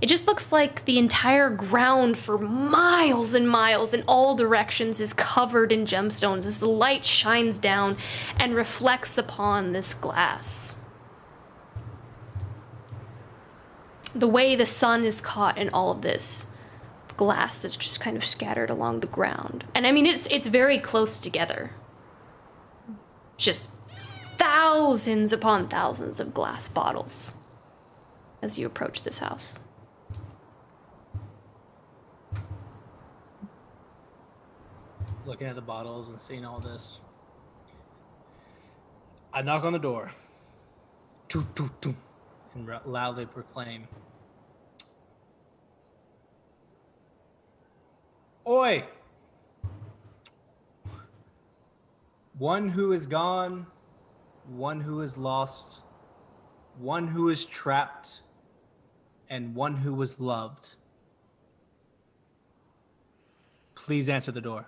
It just looks like the entire ground for miles and miles in all directions is covered in gemstones as the light shines down and reflects upon this glass. The way the sun is caught in all of this glass that's just kind of scattered along the ground. And I mean, it's very close together. Just thousands upon thousands of glass bottles as you approach this house. Looking at the bottles and seeing all this, I knock on the door. Toot, toot, toot, and loudly proclaim, "Oi! One who is gone, one who is lost, one who is trapped, and one who was loved. Please answer the door."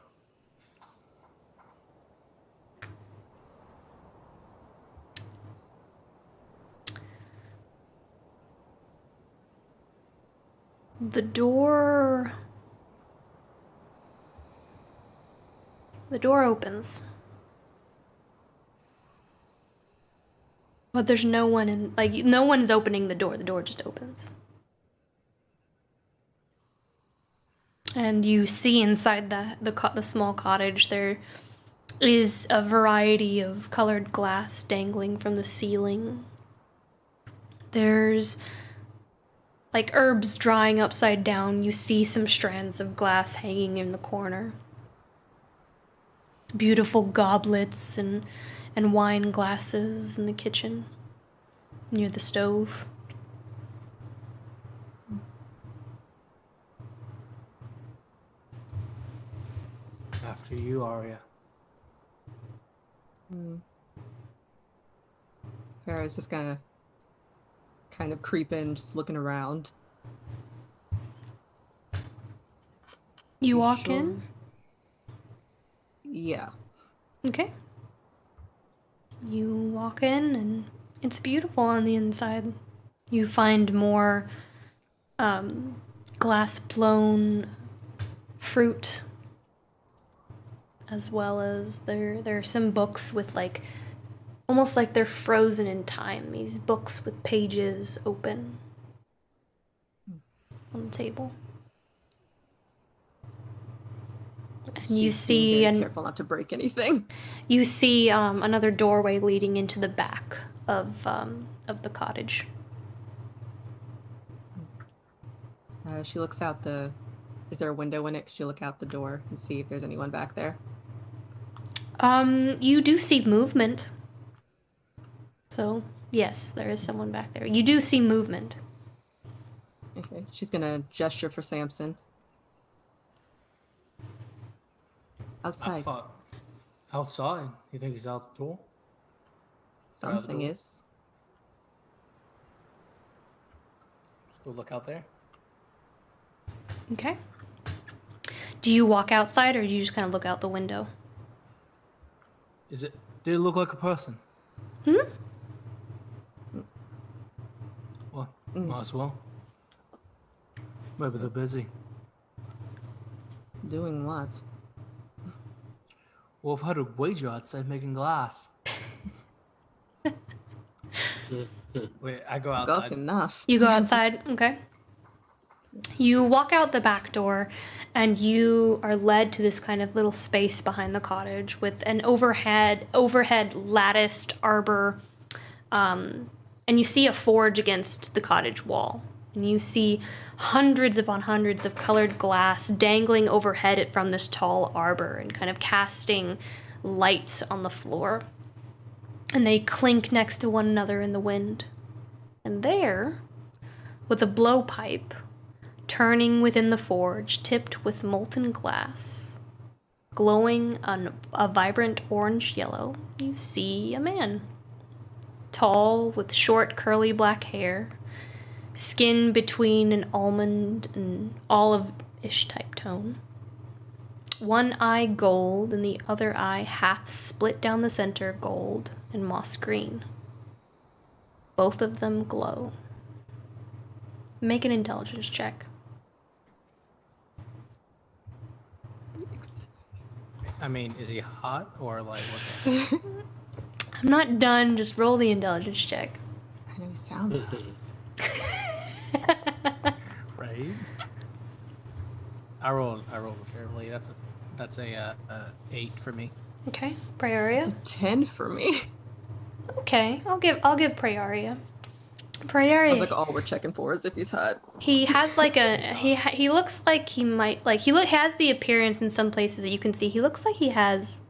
The door opens. But there's no one in, like, no one's opening the door. The door just opens. And you see inside the small cottage there is a variety of colored glass dangling from the ceiling. There's like herbs drying upside down. You see some strands of glass hanging in the corner. Beautiful goblets and wine glasses in the kitchen near the stove. After you, Arya. Farrah's just gonna kind of creep in, just looking around. You walk in? Yeah. Okay. You walk in and it's beautiful on the inside. You find more glass-blown fruit, as well as there are some books with like, almost like they're frozen in time. These books with pages open on the table. And you see, very careful not to break anything. You see another doorway leading into the back of the cottage. She looks out the. Is there a window in it? Could you look out the door and see if there's anyone back there? You do see movement. So, yes, there is someone back there. You do see movement. Okay, she's gonna gesture for Samson. Outside. Outside? You think he's out the door? Something door. is. Let's go look out there. Okay. Do you walk outside or do you just kind of look out the window? Did it look like a person? Hmm? Well, might as well. Maybe they're busy. Doing what? Well, if I had a wager, I'd say making glass. Wait, I go outside. That's enough. You go outside, okay. You walk out the back door and you are led to this kind of little space behind the cottage with an overhead latticed arbor. And you see a forge against the cottage wall. And you see hundreds upon hundreds of colored glass dangling overhead from this tall arbor and kind of casting light on the floor. And they clink next to one another in the wind. And there, with a blowpipe turning within the forge, tipped with molten glass, glowing on a vibrant orange yellow, you see a man. Tall, with short curly black hair, skin between an almond and olive-ish type tone. One eye gold and the other eye half split down the center gold and moss green. Both of them glow. Make an intelligence check. I mean, is he hot or like what's up? I'm not done, just roll the intelligence check. I know he sounds Right? I rolled fairly. That's a 8 for me. Okay, Prayaria. 10 for me. Okay, I'll give Prayaria. I Prayaria. was like, all we're checking for is if he's hot. He has like a he looks like he might like has the appearance in some places that you can see. He looks like he has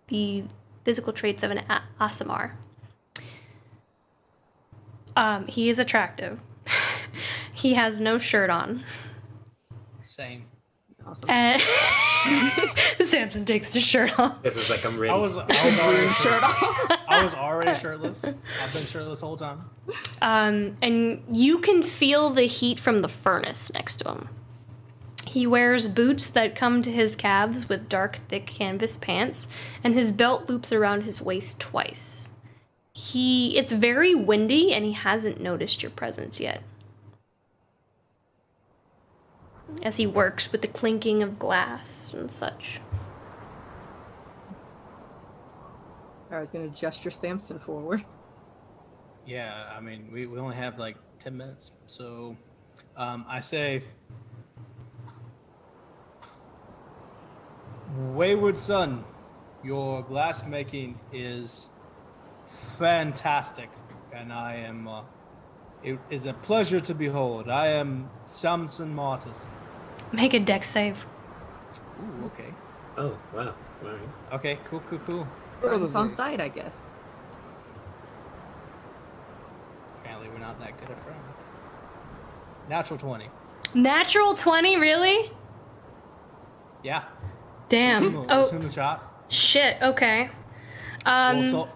the physical traits of an Aasimar. He is attractive. He has no shirt on. Same. Awesome. And Samson takes his shirt off. This is like I'm ready. I was already I was already shirtless. I've been shirtless the whole time. And you can feel the heat from the furnace next to him. He wears boots that come to his calves with dark, thick canvas pants, and his belt loops around his waist twice. It's very windy, and he hasn't noticed your presence yet. As he works with the clinking of glass and such. I was gonna gesture Samson forward. Yeah, I mean, we only have like 10 minutes. So I say, Wayward son, your glass making is fantastic. And I am, it is a pleasure to behold. I am Samson Martis. Make a dex save. Ooh, okay. Oh, wow. All right. Okay, cool. It's on site, I guess. Apparently we're not that good at friends. Natural 20. Natural 20, really? Yeah. Damn. It's in the shot. Shit, okay. Also,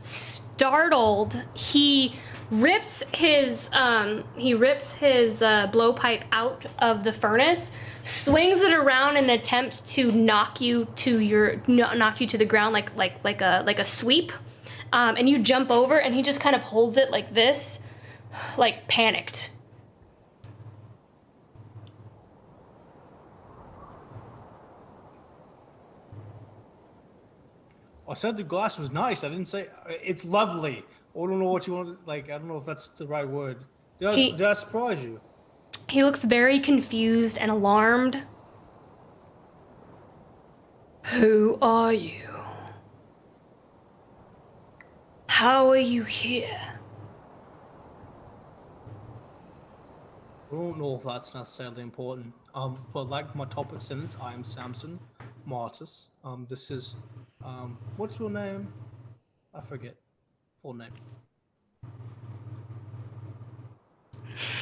Startled, he rips his blowpipe out of the furnace, swings it around and attempts to knock you to the ground like a sweep, and you jump over and he just kind of holds it like this, like panicked. I said the glass was nice. I didn't say it's lovely. I don't know what you want. Like, I don't know if that's the right word. Did I surprise you? He looks very confused and alarmed. Who are you? How are you here? I don't know if that's necessarily important. But like my topic sentence, I am Samson Martis. This is, what's your name? I forget. Full name.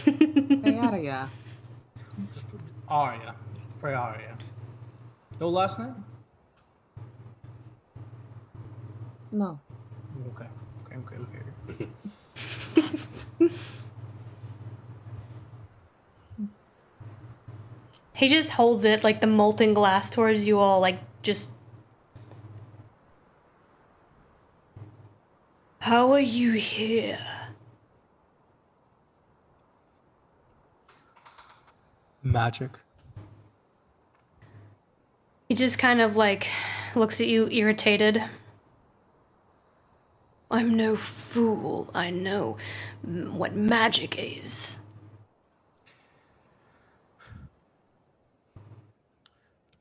Prayaria. Just Aria. Prayaria. No last name? No. Okay. He just holds it, like the molten glass, towards you all, like just. How are you here? Magic. He just kind of like looks at you, irritated. I'm no fool. I know what magic is.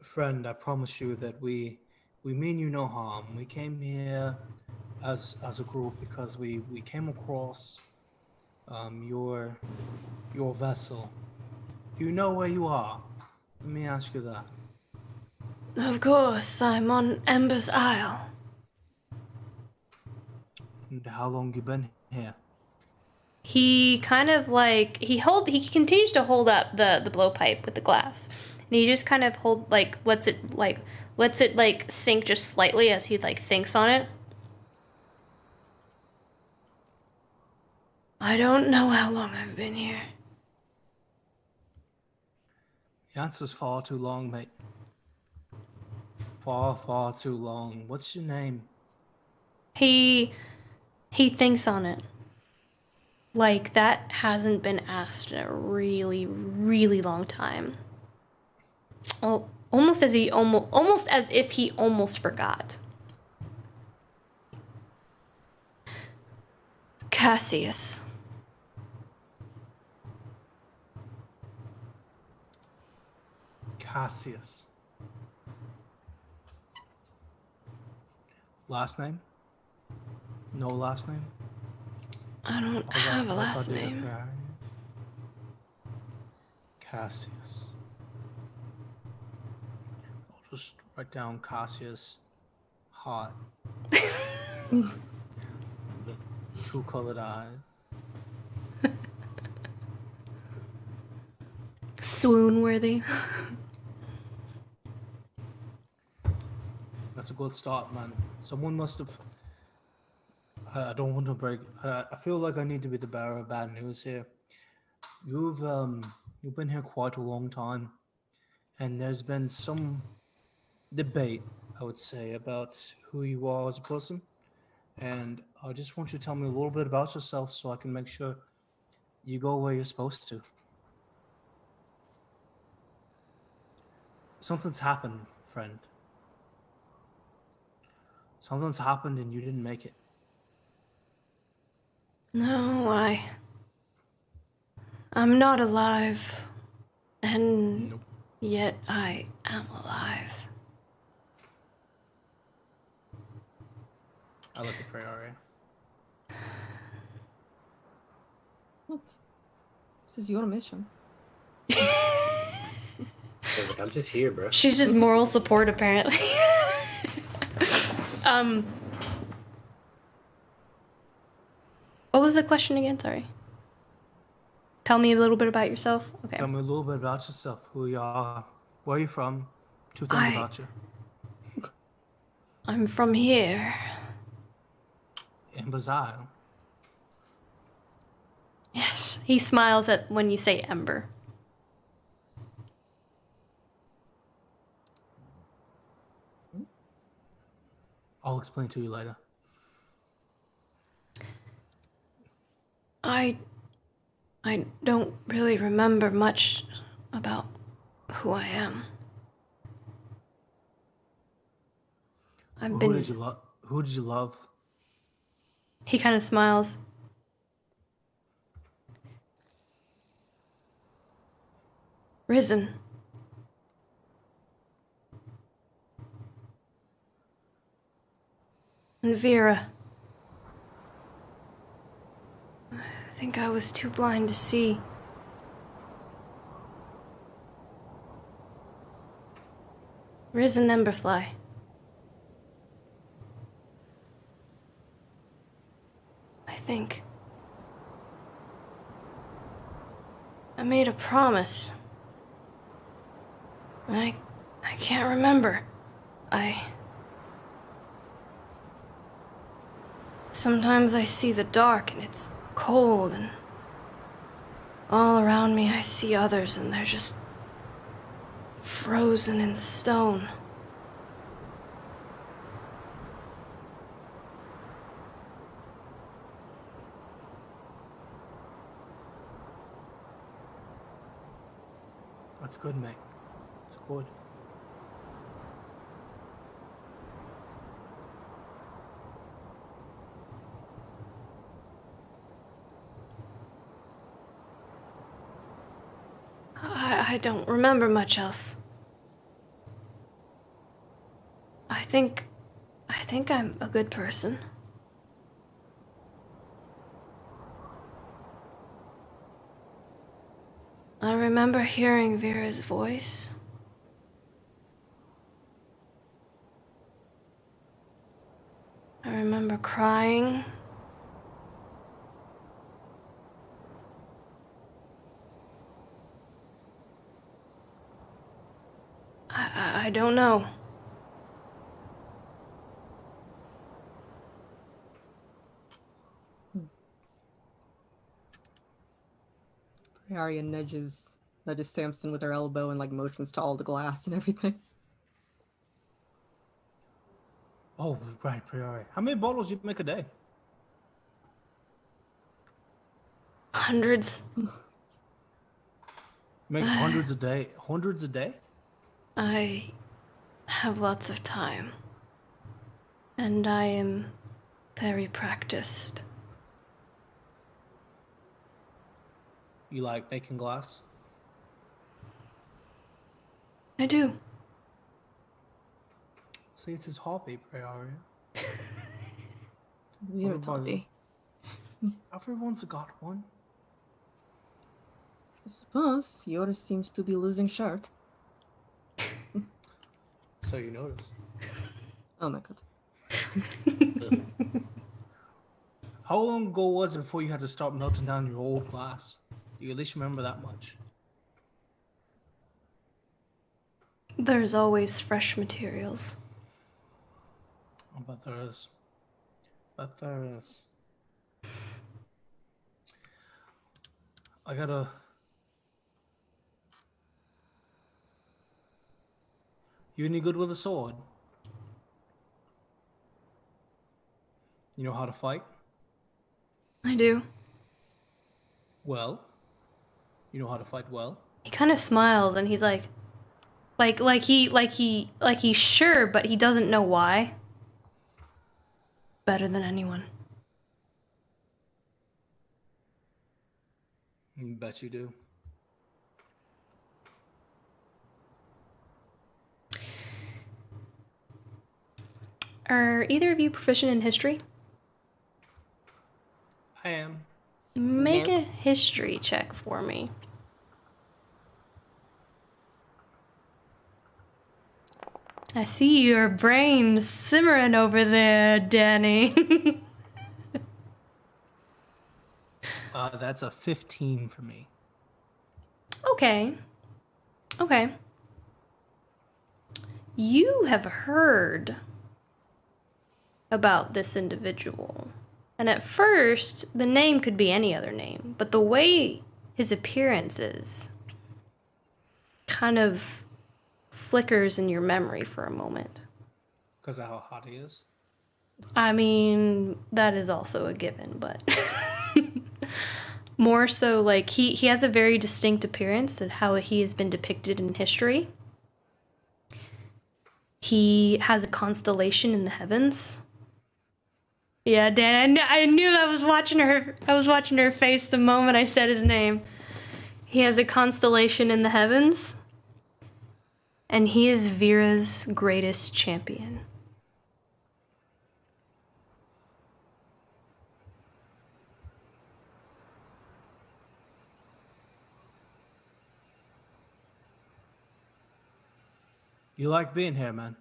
Friend, I promise you that we mean you no harm. We came here as a group because we came across your vessel. Do you know where you are? Let me ask you that. Of course, I'm on Ember's Isle. And how long you been here? He kind of like he continues to hold up the blowpipe with the glass. And he just kind of lets it sink just slightly as he like thinks on it. I don't know how long I've been here. The answer's far too long, mate. Far too long. What's your name? He thinks on it. Like that hasn't been asked in a really, really long time. Oh, almost as if he almost forgot. Cassius. Cassius. Last name? No last name? I don't have a last name. Cassius. I'll just write down Cassius. Hot. The two-colored eye. Swoon-worthy. That's a good start, man. Someone must have. I don't want to break. I feel like I need to be the bearer of bad news here. You've been here quite a long time, and there's been some debate, I would say, about who you are as a person. And I just want you to tell me a little bit about yourself so I can make sure you go where you're supposed to. Something's happened, friend. Something's happened and you didn't make it. No, I'm not alive. And Nope. yet I am alive. I like the Prayaria. What? This is your mission. I'm just here, bro. She's just moral support, apparently. What was the question again? Sorry. Tell me a little bit about yourself. Okay. Tell me a little bit about yourself, who you are, where you from, 2 things about you. I'm from here. Ember's Isle. Yes. He smiles at when you say Ember. I'll explain to you later. I don't really remember much about who I am. Who did you love? He kind of smiles. Risen. And Vera. I think I was too blind to see. Risen Emberfly. I think. I made a promise. I can't remember. Sometimes I see the dark and it's cold, and all around me I see others and they're just frozen in stone. That's good, mate. It's good. I don't remember much else. I think I'm a good person. I remember hearing Vera's voice. I remember crying. I don't know. Prayaria nudges Samson with her elbow and like motions to all the glass and everything. Oh, right, Prayaria. How many bottles do you make a day? Hundreds. You make hundreds a day? Hundreds a day? I have lots of time. And I am very practiced. You like making glass? I do. See, it's his hobby, Prayaria. Weird hobby. Everyone's got one. I suppose yours seems to be losing short. So you notice. Oh my god. How long ago was it before you had to start melting down your old glass? Do you at least remember that much? There's always fresh materials. I bet there is. Bet there is. I gotta... You any good with a sword? You know how to fight? I do. Well? You know how to fight well? He kind of smiles and he's like he's sure, but he doesn't know why. Better than anyone. Bet you do. Are either of you proficient in history? I am. Make Nope. a history check for me. I see your brain simmering over there, Danny. That's a 15 for me. Okay. Okay. You have heard about this individual. And at first, the name could be any other name, but the way his appearance is kind of flickers in your memory for a moment. Because of how hot he is? I mean, that is also a given, but more so like he has a very distinct appearance and how he has been depicted in history. He has a constellation in the heavens. Yeah, Dan, I knew I was watching her face the moment I said his name. He has a constellation in the heavens, and he is Vera's greatest champion. You like being here, man?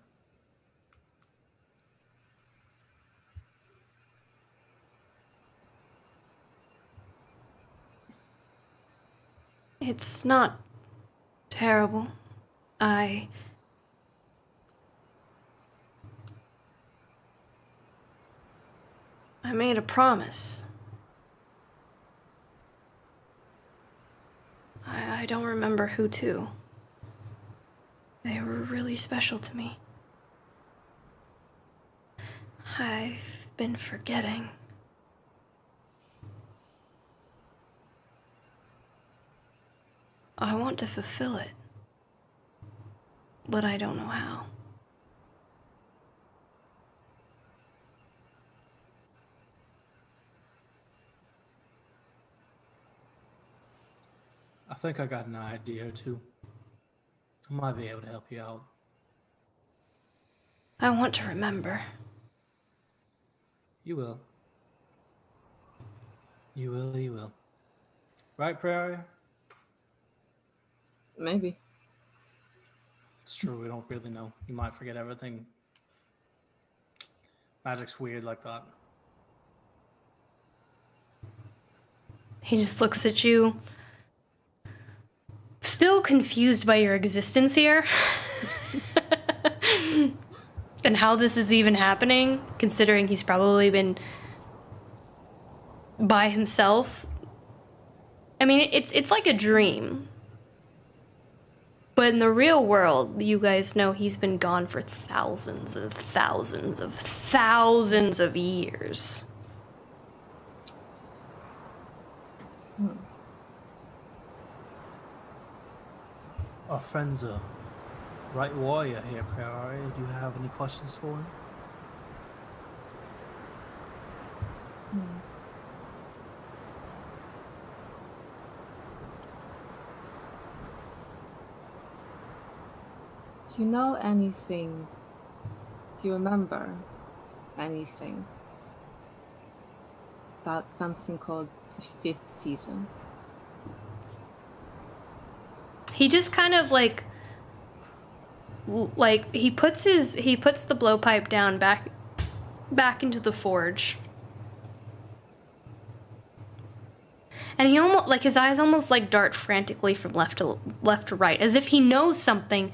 It's not terrible. I I made a promise. I don't remember who to. They were really special to me. I've been forgetting. I want to fulfill it, but I don't know how. I think I got an idea or two. I might be able to help you out. I want to remember. You will. You will, you will. Right, Prayaria? Maybe. It's true, we don't really know. You might forget everything. Magic's weird like that. He just looks at you, still confused by your existence here. And how this is even happening, considering he's probably been by himself. I mean, it's like a dream. But in the real world, you guys know he's been gone for thousands of years. Our friend's a right warrior here, Prayaria. Do you have any questions for him? Do you know anything? Do you remember anything about something called the 5th season? He just kind of like he puts the blowpipe down back into the forge. And he almost, like, his eyes almost like dart frantically from left to right, as if he knows something,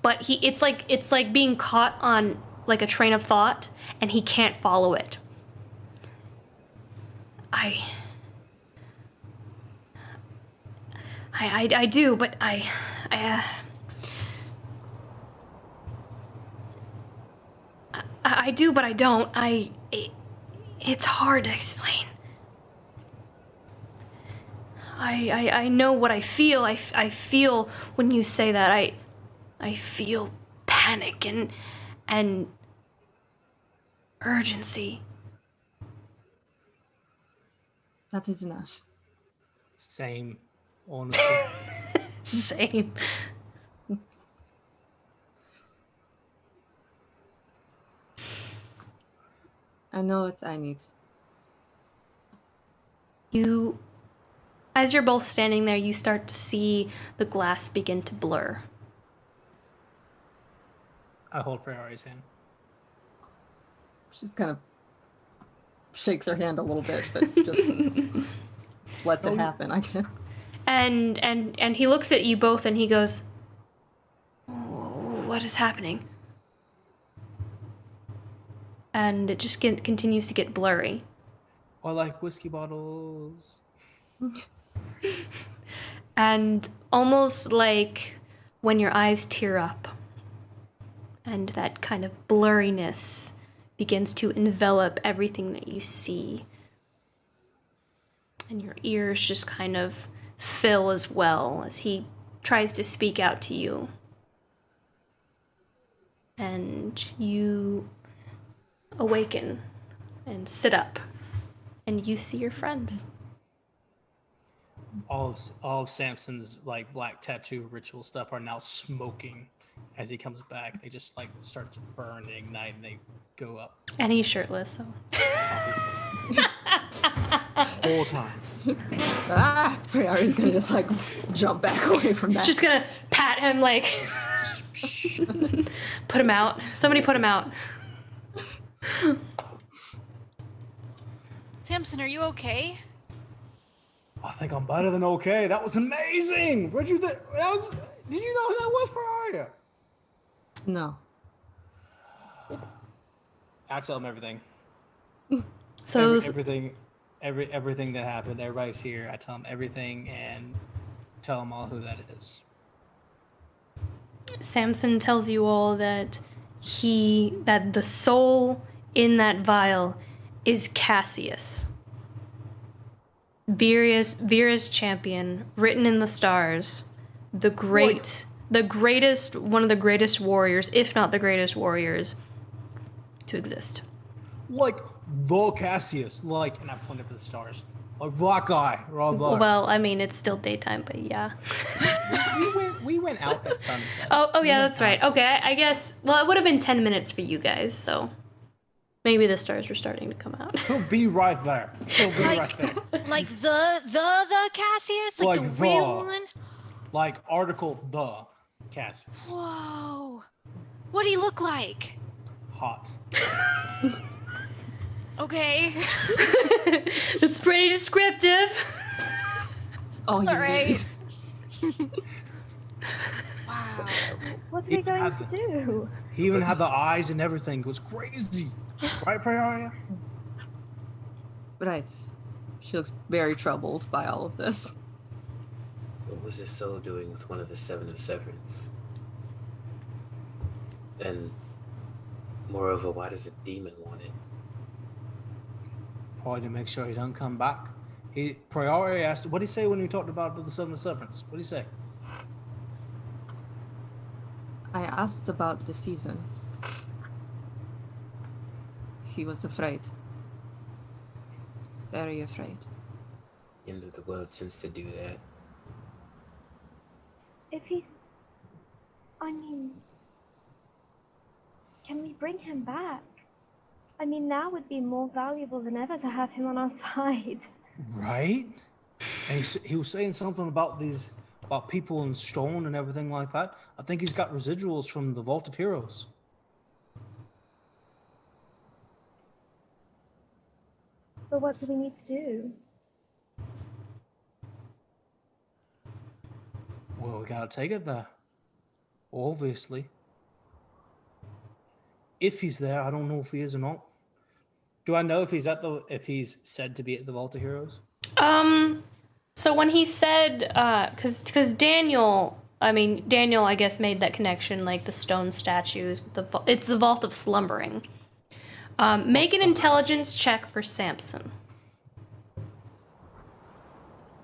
but it's like being caught on like a train of thought and he can't follow it. I do, but I do, but I don't. It's hard to explain. I know what I feel. I feel when you say that. I feel panic and urgency. That is enough. Same, honestly. Same. I know what I need. As you're both standing there, you start to see the glass begin to blur. I hold Prayaria's hand. She just kind of shakes her hand a little bit, but just lets it happen, I guess. And he looks at you both and he goes, "What is happening?" And it just continues to get blurry. Or like whiskey bottles. And almost like when your eyes tear up and that kind of blurriness begins to envelop everything that you see. And your ears just kind of fill as well as he tries to speak out to you. And you awaken and sit up and you see your friends. All of Samson's like black tattoo ritual stuff are now smoking as he comes back. They just like start to burn and ignite and they go up. And he's shirtless, so. Obviously. Whole time. Prayaria's gonna just like jump back away from that. Just gonna pat him, like, put him out. Somebody put him out. Samson, are you okay? I think I'm better than okay. That was amazing. Did you know who that was, Prayaria? No. I tell him everything. So everything that happened. Everybody's here. I tell them everything and tell them all who that is. Samson tells you all that the soul in that vial is Cassius. Vira's champion, written in the stars, one of the greatest warriors, if not the greatest warriors to exist. Like the Cassius, like, and I point up to the stars. Like black guy, raw black. Well, I mean, it's still daytime, but yeah. we went out at sunset. Oh yeah, that's right. Okay, I guess. Well, it would have been 10 minutes for you guys, so maybe the stars were starting to come out. He'll be right there. He'll be right there. Like the Cassius, like the real one. Like article the Cassius. Whoa, what'd he look like? Hot. Okay. That's pretty descriptive. Oh, All right. Wow. What are we going to do? He even had the eyes and everything. It was crazy. Right, Prayaria? Right. She looks very troubled by all of this. What was his soul doing with one of the seven of severance? And moreover, why does a demon want it? Probably to make sure he doesn't come back. Prayaria asked, what did he say when we talked about the seven of severance? What did he say? I asked about the season. He was afraid. Very afraid. End of the world tends to do that. If he's... I mean... Can we bring him back? I mean, now would be more valuable than ever to have him on our side. Right? And he was saying something about people in stone and everything like that. I think he's got residuals from the Vault of Heroes. But what do we need to do? Well, we gotta take it there. Obviously. If he's there, I don't know if he is or not. Do I know if he's said to be at the Vault of Heroes? So when he said, because Daniel, I guess made that connection, like the stone statues. It's the Vault of Slumbering. Make an intelligence check for Samson.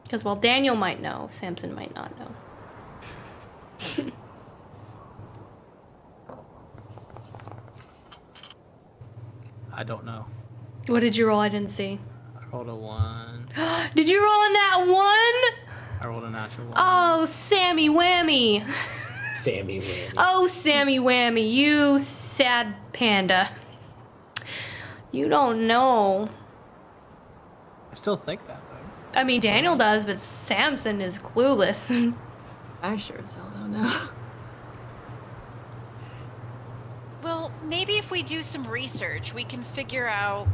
Because while Daniel might know, Samson might not know. I don't know. What did you roll? I didn't see. I rolled a 1. Did you roll a nat 1? I rolled a natural 1. Oh, Sammy Whammy. Sammy Whammy. Oh, Sammy Whammy, you sad panda. You don't know. I still think that, though. I mean, Daniel does, but Samson is clueless. I sure as hell don't know. Well, maybe if we do some research, we can figure out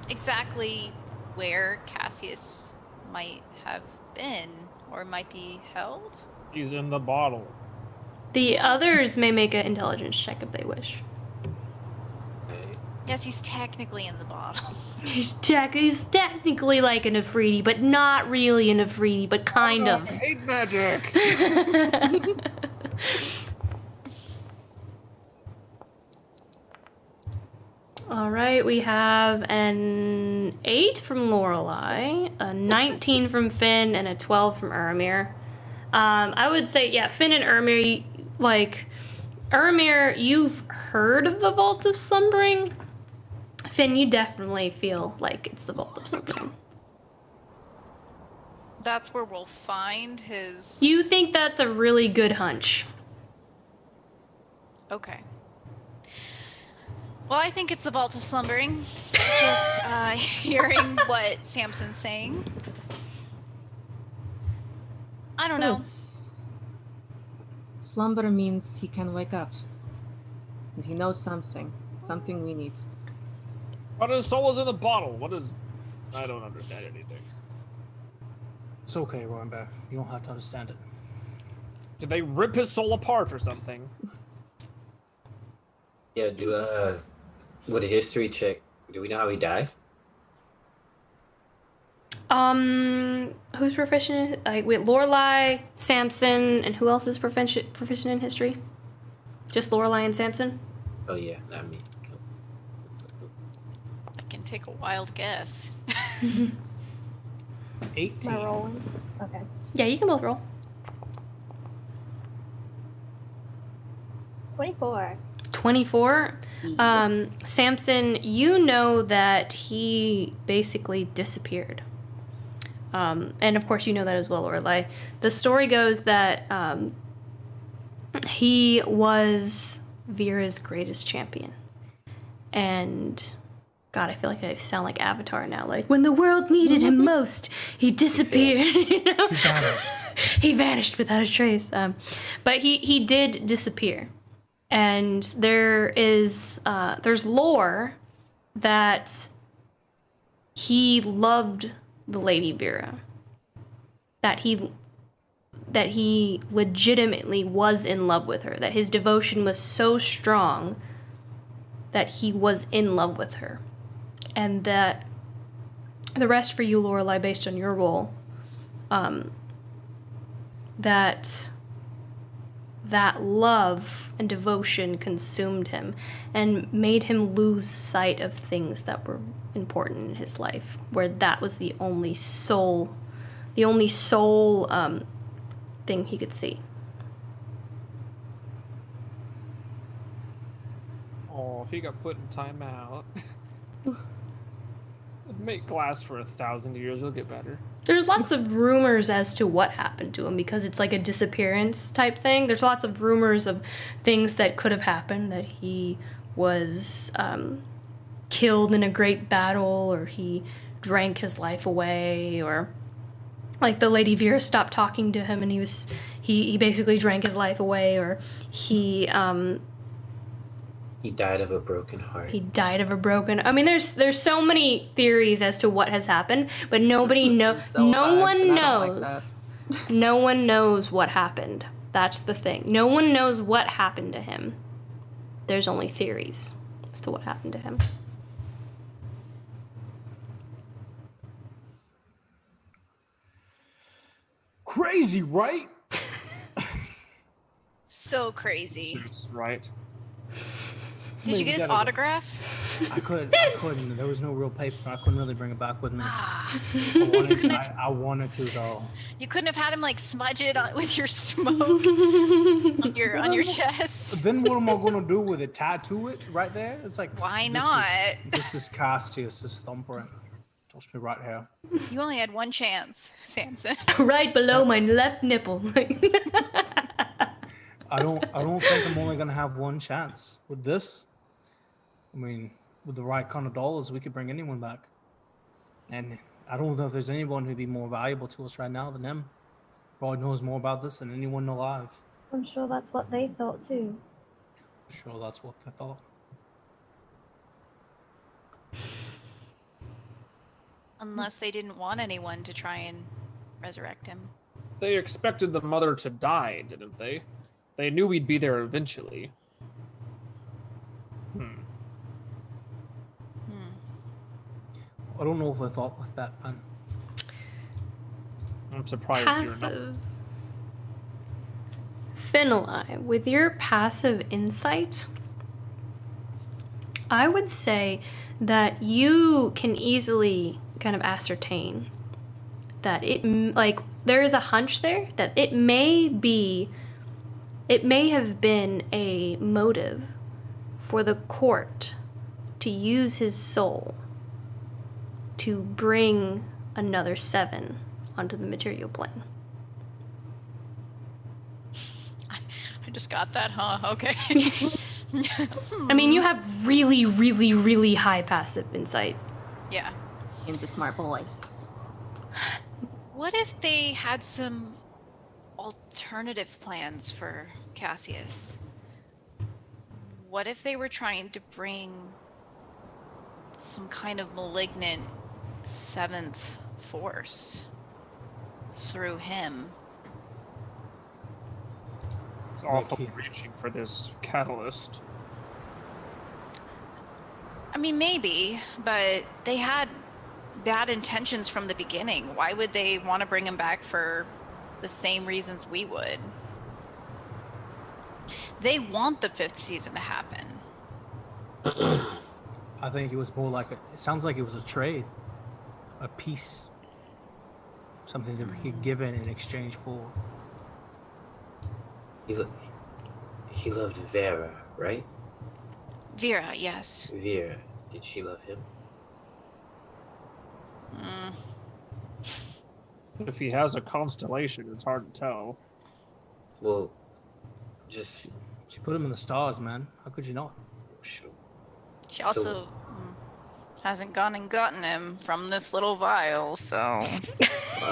exactly where Cassius might have been or might be held. He's in the bottle. The others may make an intelligence check if they wish. Yes, he's technically in the bottle. He's technically like an Afridi, but not really an Afridi, but kind of. I hate magic. All right, we have an 8 from Lorelei, a 19 from Finn, and a 12 from Eramir. I would say, yeah, Finn and Eramir, Eramir, you've heard of the Vault of Slumbering. Finn, you definitely feel like it's the Vault of Slumbering. That's where we'll find his... You think that's a really good hunch. Okay. Well, I think it's the Vault of Slumbering. Just hearing what Samson's saying. I don't know. Slumber means he can wake up. And he knows something. Something we need. But his soul is in the bottle. What is... I don't understand anything. It's okay, Rowan Bear. You don't have to understand it. Did they rip his soul apart or something? Yeah, with a history check, do we know how he died? Who's proficient? Wait, Lorelei, Samson, and who else is proficient in history? Just Lorelei and Samson? Oh yeah, not me. I can take a wild guess. 18. Am I rolling? Okay. Yeah, you can both roll. 24. 24. Samson, you know that he basically disappeared. And of course you know that as well, Lorelei. The story goes that he was Vera's greatest champion. And God, I feel like I sound like Avatar now. Like, when the world needed him most, he disappeared. You know? He vanished. He vanished without a trace. But he did disappear. And there's lore that he loved the Lady Vera. That he legitimately was in love with her. That his devotion was so strong that he was in love with her. And that the rest for you, Lorelei, based on your role, that love and devotion consumed him and made him lose sight of things that were important in his life, where that was the only sole thing he could see. Oh, he got put in timeout. Make glass for 1,000 years, it'll get better. There's lots of rumors as to what happened to him because it's like a disappearance type thing. There's lots of rumors of things that could have happened, that he was killed in a great battle, or he drank his life away, or like the Lady Vera stopped talking to him and he basically drank his life away, or he died of a broken heart. I mean, there's so many theories as to what has happened, but no one knows. No one knows what happened. That's the thing. No one knows what happened to him. There's only theories as to what happened to him. Crazy, right? So crazy. That's right. Did you get his autograph? I couldn't. There was no real paper. I couldn't really bring it back with me. Ah. I wanted to though. You couldn't have had him like smudge it with your smoke on your chest. Then what am I gonna do with it? Tattoo it right there? It's like, why not? This is Castius, this thumbprint. Touch me right here. You only had one chance, Samson. Right below my left nipple. I don't think I'm only gonna have one chance with this. I mean, with the right kind of dollars, we could bring anyone back. And I don't know if there's anyone who'd be more valuable to us right now than him. Probably knows more about this than anyone alive. I'm sure that's what they thought too. I'm sure that's what they thought. Unless they didn't want anyone to try and resurrect him. They expected the mother to die, didn't they? They knew we'd be there eventually. I don't know if I thought like that, man. I'm surprised you're not. Finnalai, with your passive insight, I would say that you can easily kind of ascertain that there is a hunch there that it may have been a motive for the court to use his soul to bring another 7 onto the material plane. I just got that, huh? Okay. I mean, you have really, really, really high passive insight. Yeah. He's a smart boy. What if they had some alternative plans for Cassius? What if they were trying to bring some kind of malignant 7th force through him? It's awful reaching for this catalyst. I mean, maybe, but they had bad intentions from the beginning. Why would they want to bring him back for the same reasons we would? They want the 5th season to happen. I think it was more like it sounds like it was a trade, a peace, something that we could give in exchange for. He loved Vera, right? Vera, yes. Vera, did she love him? If he has a constellation, it's hard to tell. Well, just She put him in the stars, man. How could you not? sure. She also hasn't gone and gotten him from this little vial, so I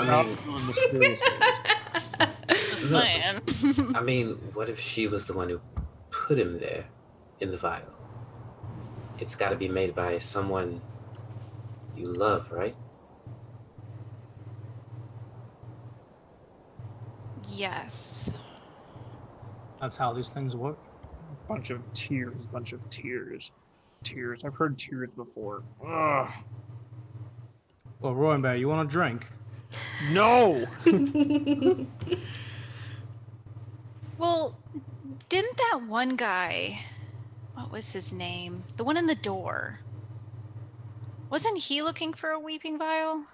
mean, On mysterious ways. just saying. I mean, what if she was the one who put him there in the vial? It's got to be made by someone you love, right? Yes. That's how these things work. Bunch of tears. Tears. I've heard tears before. Ugh. Well, Roy and Bear, you want a drink? No! Well, didn't that one guy, what was his name? The one in the door. Wasn't he looking for a weeping vial?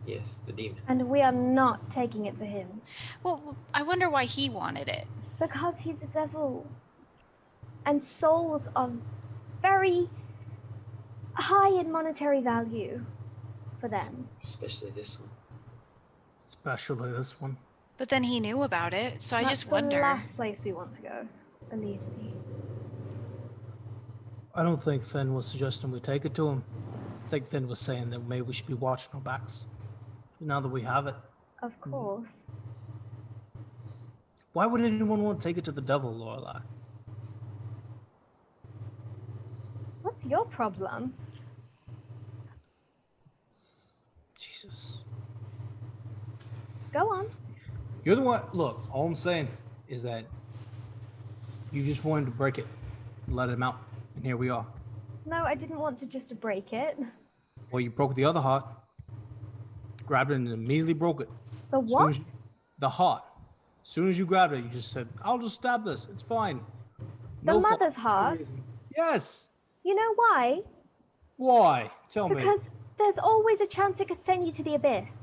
Yes, the demon. And we are not taking it to him. Well, I wonder why he wanted it. Because he's a devil. And souls are very high in monetary value for them. Especially this one. Especially this one. But then he knew about it, so I That's just the wonder. last place we want to go. Believe me. I don't think Finn was suggesting we take it to him. I think Finn was saying that maybe we should be watching our backs. Now that we have it. Of course. Why would anyone want to take it to the devil, Lorelei? What's your problem? Jesus. Go on. You're the one. Look, all I'm saying is that you just wanted to break it, let him out, and here we are. No, I didn't want to just break it. Well, you broke the other heart, grabbed it, and immediately broke it. The As soon what? as the heart. As soon as you grabbed it, you just said, "I'll just stab this. It's fine." The No mother's heart? Yes. You know why? Why? Tell me. Because there's always a chance it could send you to the abyss.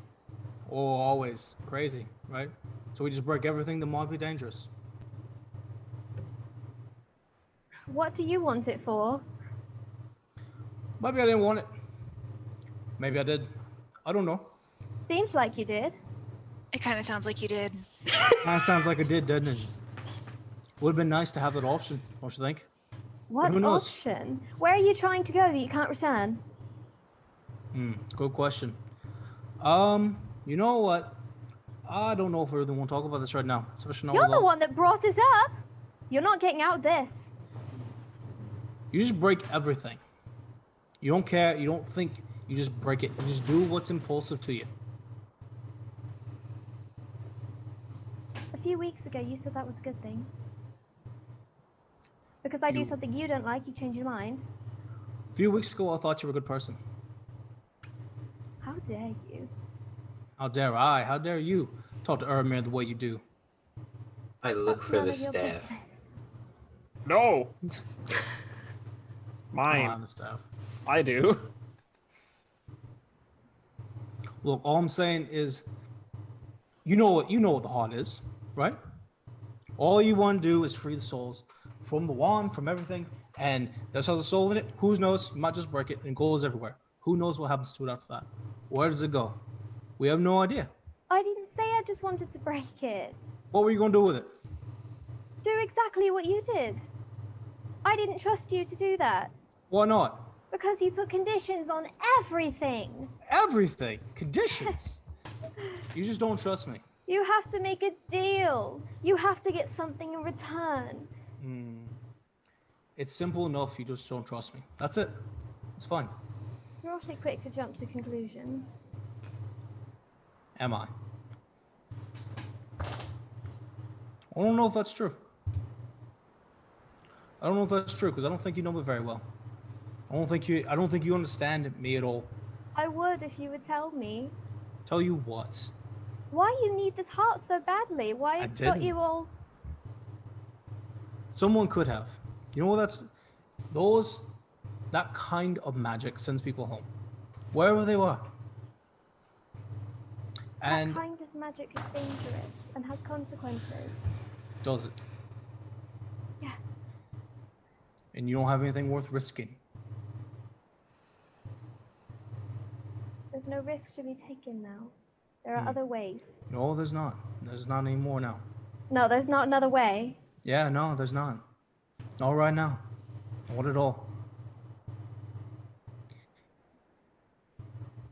Oh, always crazy, right? So we just break everything that might be dangerous. What do you want it for? Maybe I didn't want it. Maybe I did. I don't know. Seems like you did. It kind of sounds like you did. That sounds like I did, doesn't it? Would have been nice to have that option, don't you think? What Who knows? option? Where are you trying to go that you can't return? Good question. You know what? I don't know if we really want to talk about this right now, especially not You're with the all- one that brought us up. You're not getting out of this. You just break everything. You don't care. You don't think. You just break it. You just do what's impulsive to you. A few weeks ago, you said that was a good thing. Because I do You- something you don't like, you change your mind. A few weeks ago, I thought you were a good person. How dare you? How dare I? How dare you talk to Ermir the way you do? I look That's for none the of your staff. business. No! I don't Mine. have the staff. I do. Look, all I'm saying is, you know what the heart is, right? All you want to do is free the souls from the wand, from everything, and this has a soul in it. Who knows? You might just break it, and gold is everywhere. Who knows what happens to it after that? Where does it go? We have no idea. I didn't say I just wanted to break it. What were you gonna do with it? Do exactly what you did. I didn't trust you to do that. Why not? Because you put conditions on everything. Everything. Conditions. You just don't trust me. You have to make a deal. You have to get something in return. It's simple enough. You just don't trust me. That's it. It's fine. You're awfully quick to jump to conclusions. Am I? I don't know if that's true. I don't know if that's true because I don't think you know me very well. I don't think you understand me at all. I would if you would tell me. Tell you what? Why you need this heart so badly? Why I it's got didn't. you all... Someone could have. You know what? That kind of magic sends people home, wherever they were. And That kind of magic is dangerous and has consequences. does it? Yeah. And you don't have anything worth risking. There's no risk to be taken now. There are other ways. No, there's not. There's not anymore now. No, there's not another way. Yeah, no, there's not. Not right now. Not at all.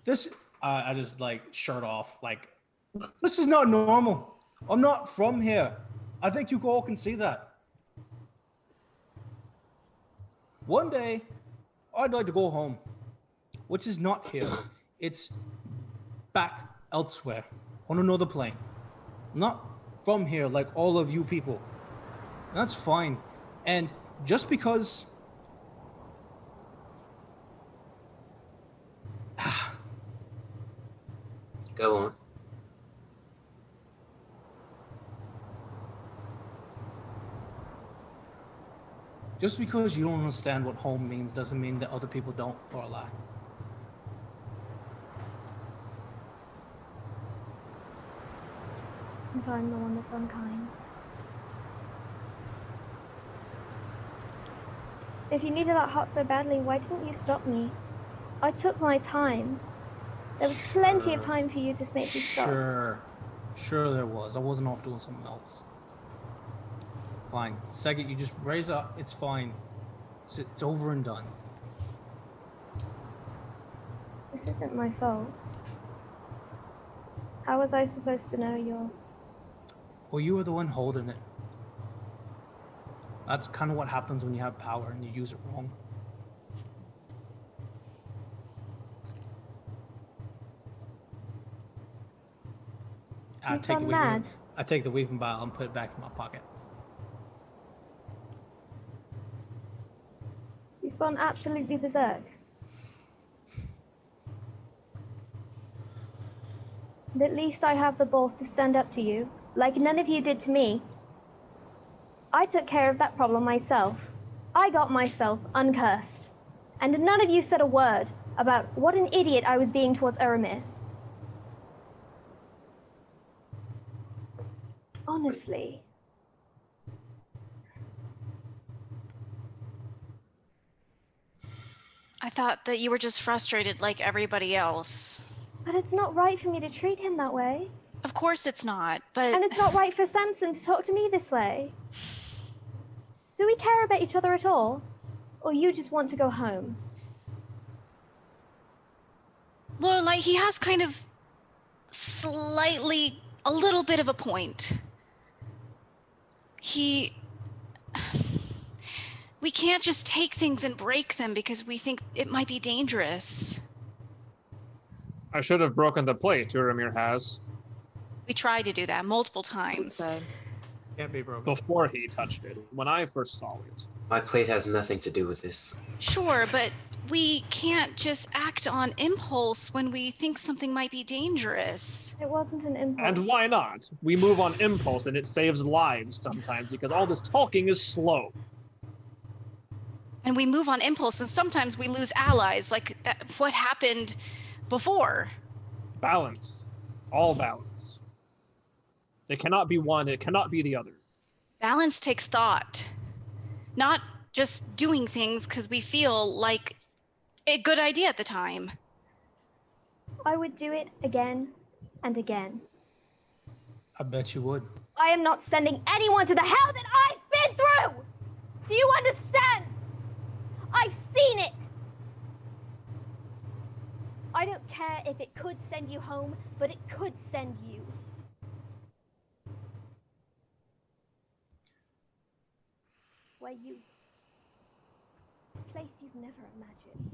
This, I just like shirt off. Like, this is not normal. I'm not from here. I think you all can see that. One day, I'd like to go home, which is not here. It's back elsewhere on another plane. I'm not from here like all of you people. That's fine. And just because Go on. just because you don't understand what home means doesn't mean that other people don't, Lorelei. And I'm the one that's unkind. If you needed that heart so badly, why didn't you stop me? I took my time. There was plenty of time for you to make me stop. Sure there was. I wasn't off doing something else. Fine. Second, you just raise up. It's fine. It's over and done. This isn't my fault. How was I supposed to know you're... Well, you were the one holding it. That's kind of what happens when you have power and you use it wrong. I take the weeping vial and put it back in my pocket. You've gone absolutely berserk. And at least I have the balls to stand up to you, like none of you did to me. I took care of that problem myself. I got myself uncursed. And none of you said a word about what an idiot I was being towards Eramir. Honestly. I thought that you were just frustrated like everybody else. But it's not right for me to treat him that way. Of course it's not, but... And it's not right for Samson to talk to me this way. Do we care about each other at all? Or you just want to go home? Lorelei, he has kind of slightly, a little bit of a point. We can't just take things and break them because we think it might be dangerous. I should have broken the plate Uramir has We tried to do that multiple times. Okay. Can't be broken. before he touched it, when I first saw it. My plate has nothing to do with this. Sure, but we can't just act on impulse when we think something might be dangerous. It wasn't an impulse. And why not? We move on impulse and it saves lives sometimes because all this talking is slow. And we move on impulse, and sometimes we lose allies, like what happened before. Balance. All balance. It cannot be one, it cannot be the other. Balance takes thought, not just doing things because we feel like a good idea at the time. I would do it again and again. I bet you would. I am not sending anyone to the hell that I've been through! Do you understand? I've seen it! I don't care if it could send you home, but it could send you. Where you... a place you've never imagined.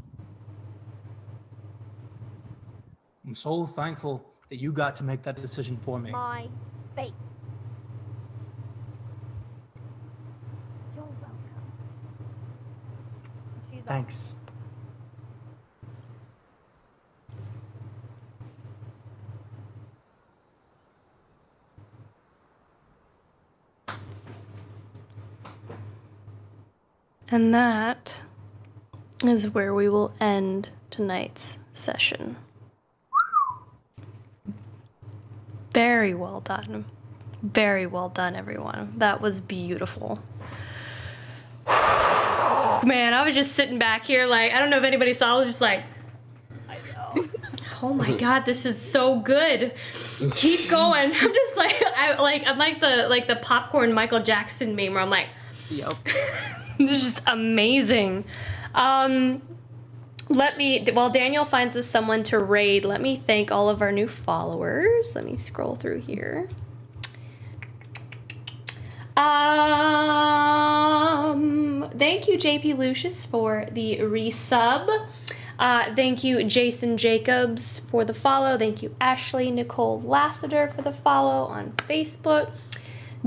I'm so thankful that you got to make that decision for me. My fate. You're welcome. She's off. Thanks. And that is where we will end tonight's session. Very well done. Very well done, everyone. That was beautiful. Man, I was just sitting back here like, I don't know if anybody saw, I was just like, I know. Oh my God, this is so good. Keep going. I'm just like, I'm like the popcorn Michael Jackson meme where I'm like, Yep. this is just amazing. While Daniel finds us someone to raid, let me thank all of our new followers. Let me scroll through here. Thank you, JP Lucius, for the resub. Thank you, Jason Jacobs, for the follow. Thank you, Ashley Nicole Lassiter, for the follow on Facebook.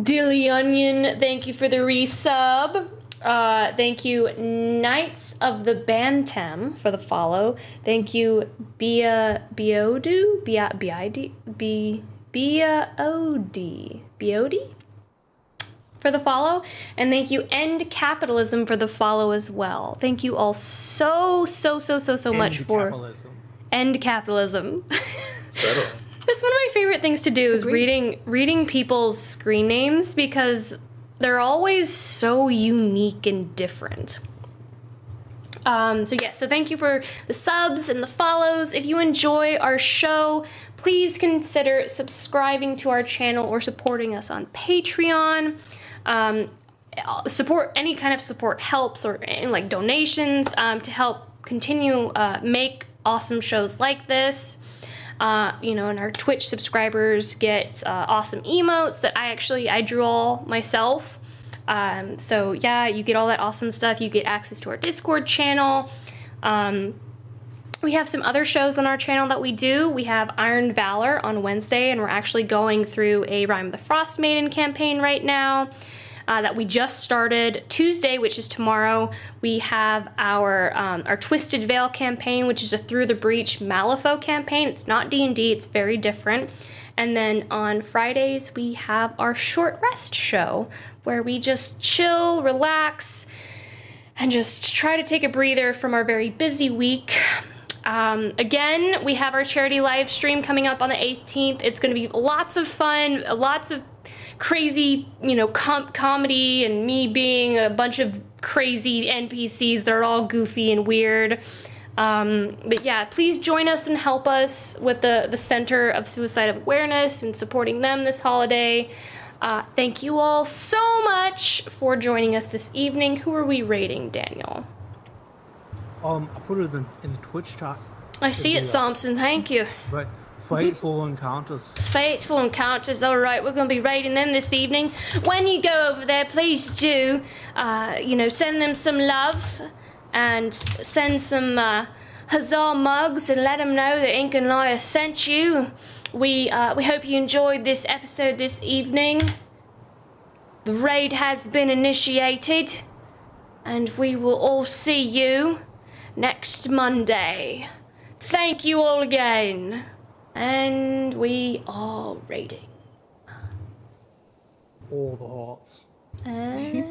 Dilly Onion, thank you for the resub. Thank you, Knights of the Bantam, for the follow. Thank you, Biodoo, for the follow. And thank you, End Capitalism, for the follow as well. Thank you all so much for End Capitalism. Settle. That's one of my favorite things to do is reading people's screen names because they're always so unique and different. So thank you for the subs and the follows. If you enjoy our show, please consider subscribing to our channel or supporting us on Patreon. Any kind of support helps, or like donations to help continue make awesome shows like this. And our Twitch subscribers get awesome emotes that I drew all myself. So yeah, you get all that awesome stuff. You get access to our Discord channel. We have some other shows on our channel that we do. We have Iron Valor on Wednesday, and we're actually going through a Rime of the Frost Maiden campaign right now. That we just started. Tuesday, which is tomorrow, we have our Twisted Veil campaign, which is a Through the Breach Malifaux campaign. It's not D&D, it's very different. And then on Fridays, we have our Short Rest show, where we just chill, relax, and just try to take a breather from our very busy week. Again, we have our charity live stream coming up on the 18th. It's going to be lots of fun, lots of crazy, comedy, and me being a bunch of crazy NPCs. They're all goofy and weird. But yeah, please join us and help us with the Center of Suicide Awareness and supporting them this holiday. Thank you all so much for joining us this evening. Who are we rating, Daniel? I put it in the Twitch chat. I see it, Samson. Thank you. Right. Fateful Encounters. Fateful Encounters. All right, we're going to be rating them this evening. When you go over there, please do, send them some love and send some huzzah mugs and let them know that Ink and Lyre sent you. We hope you enjoyed this episode this evening. The raid has been initiated, and we will all see you next Monday. Thank you all again. And we are raiding. All the hearts. And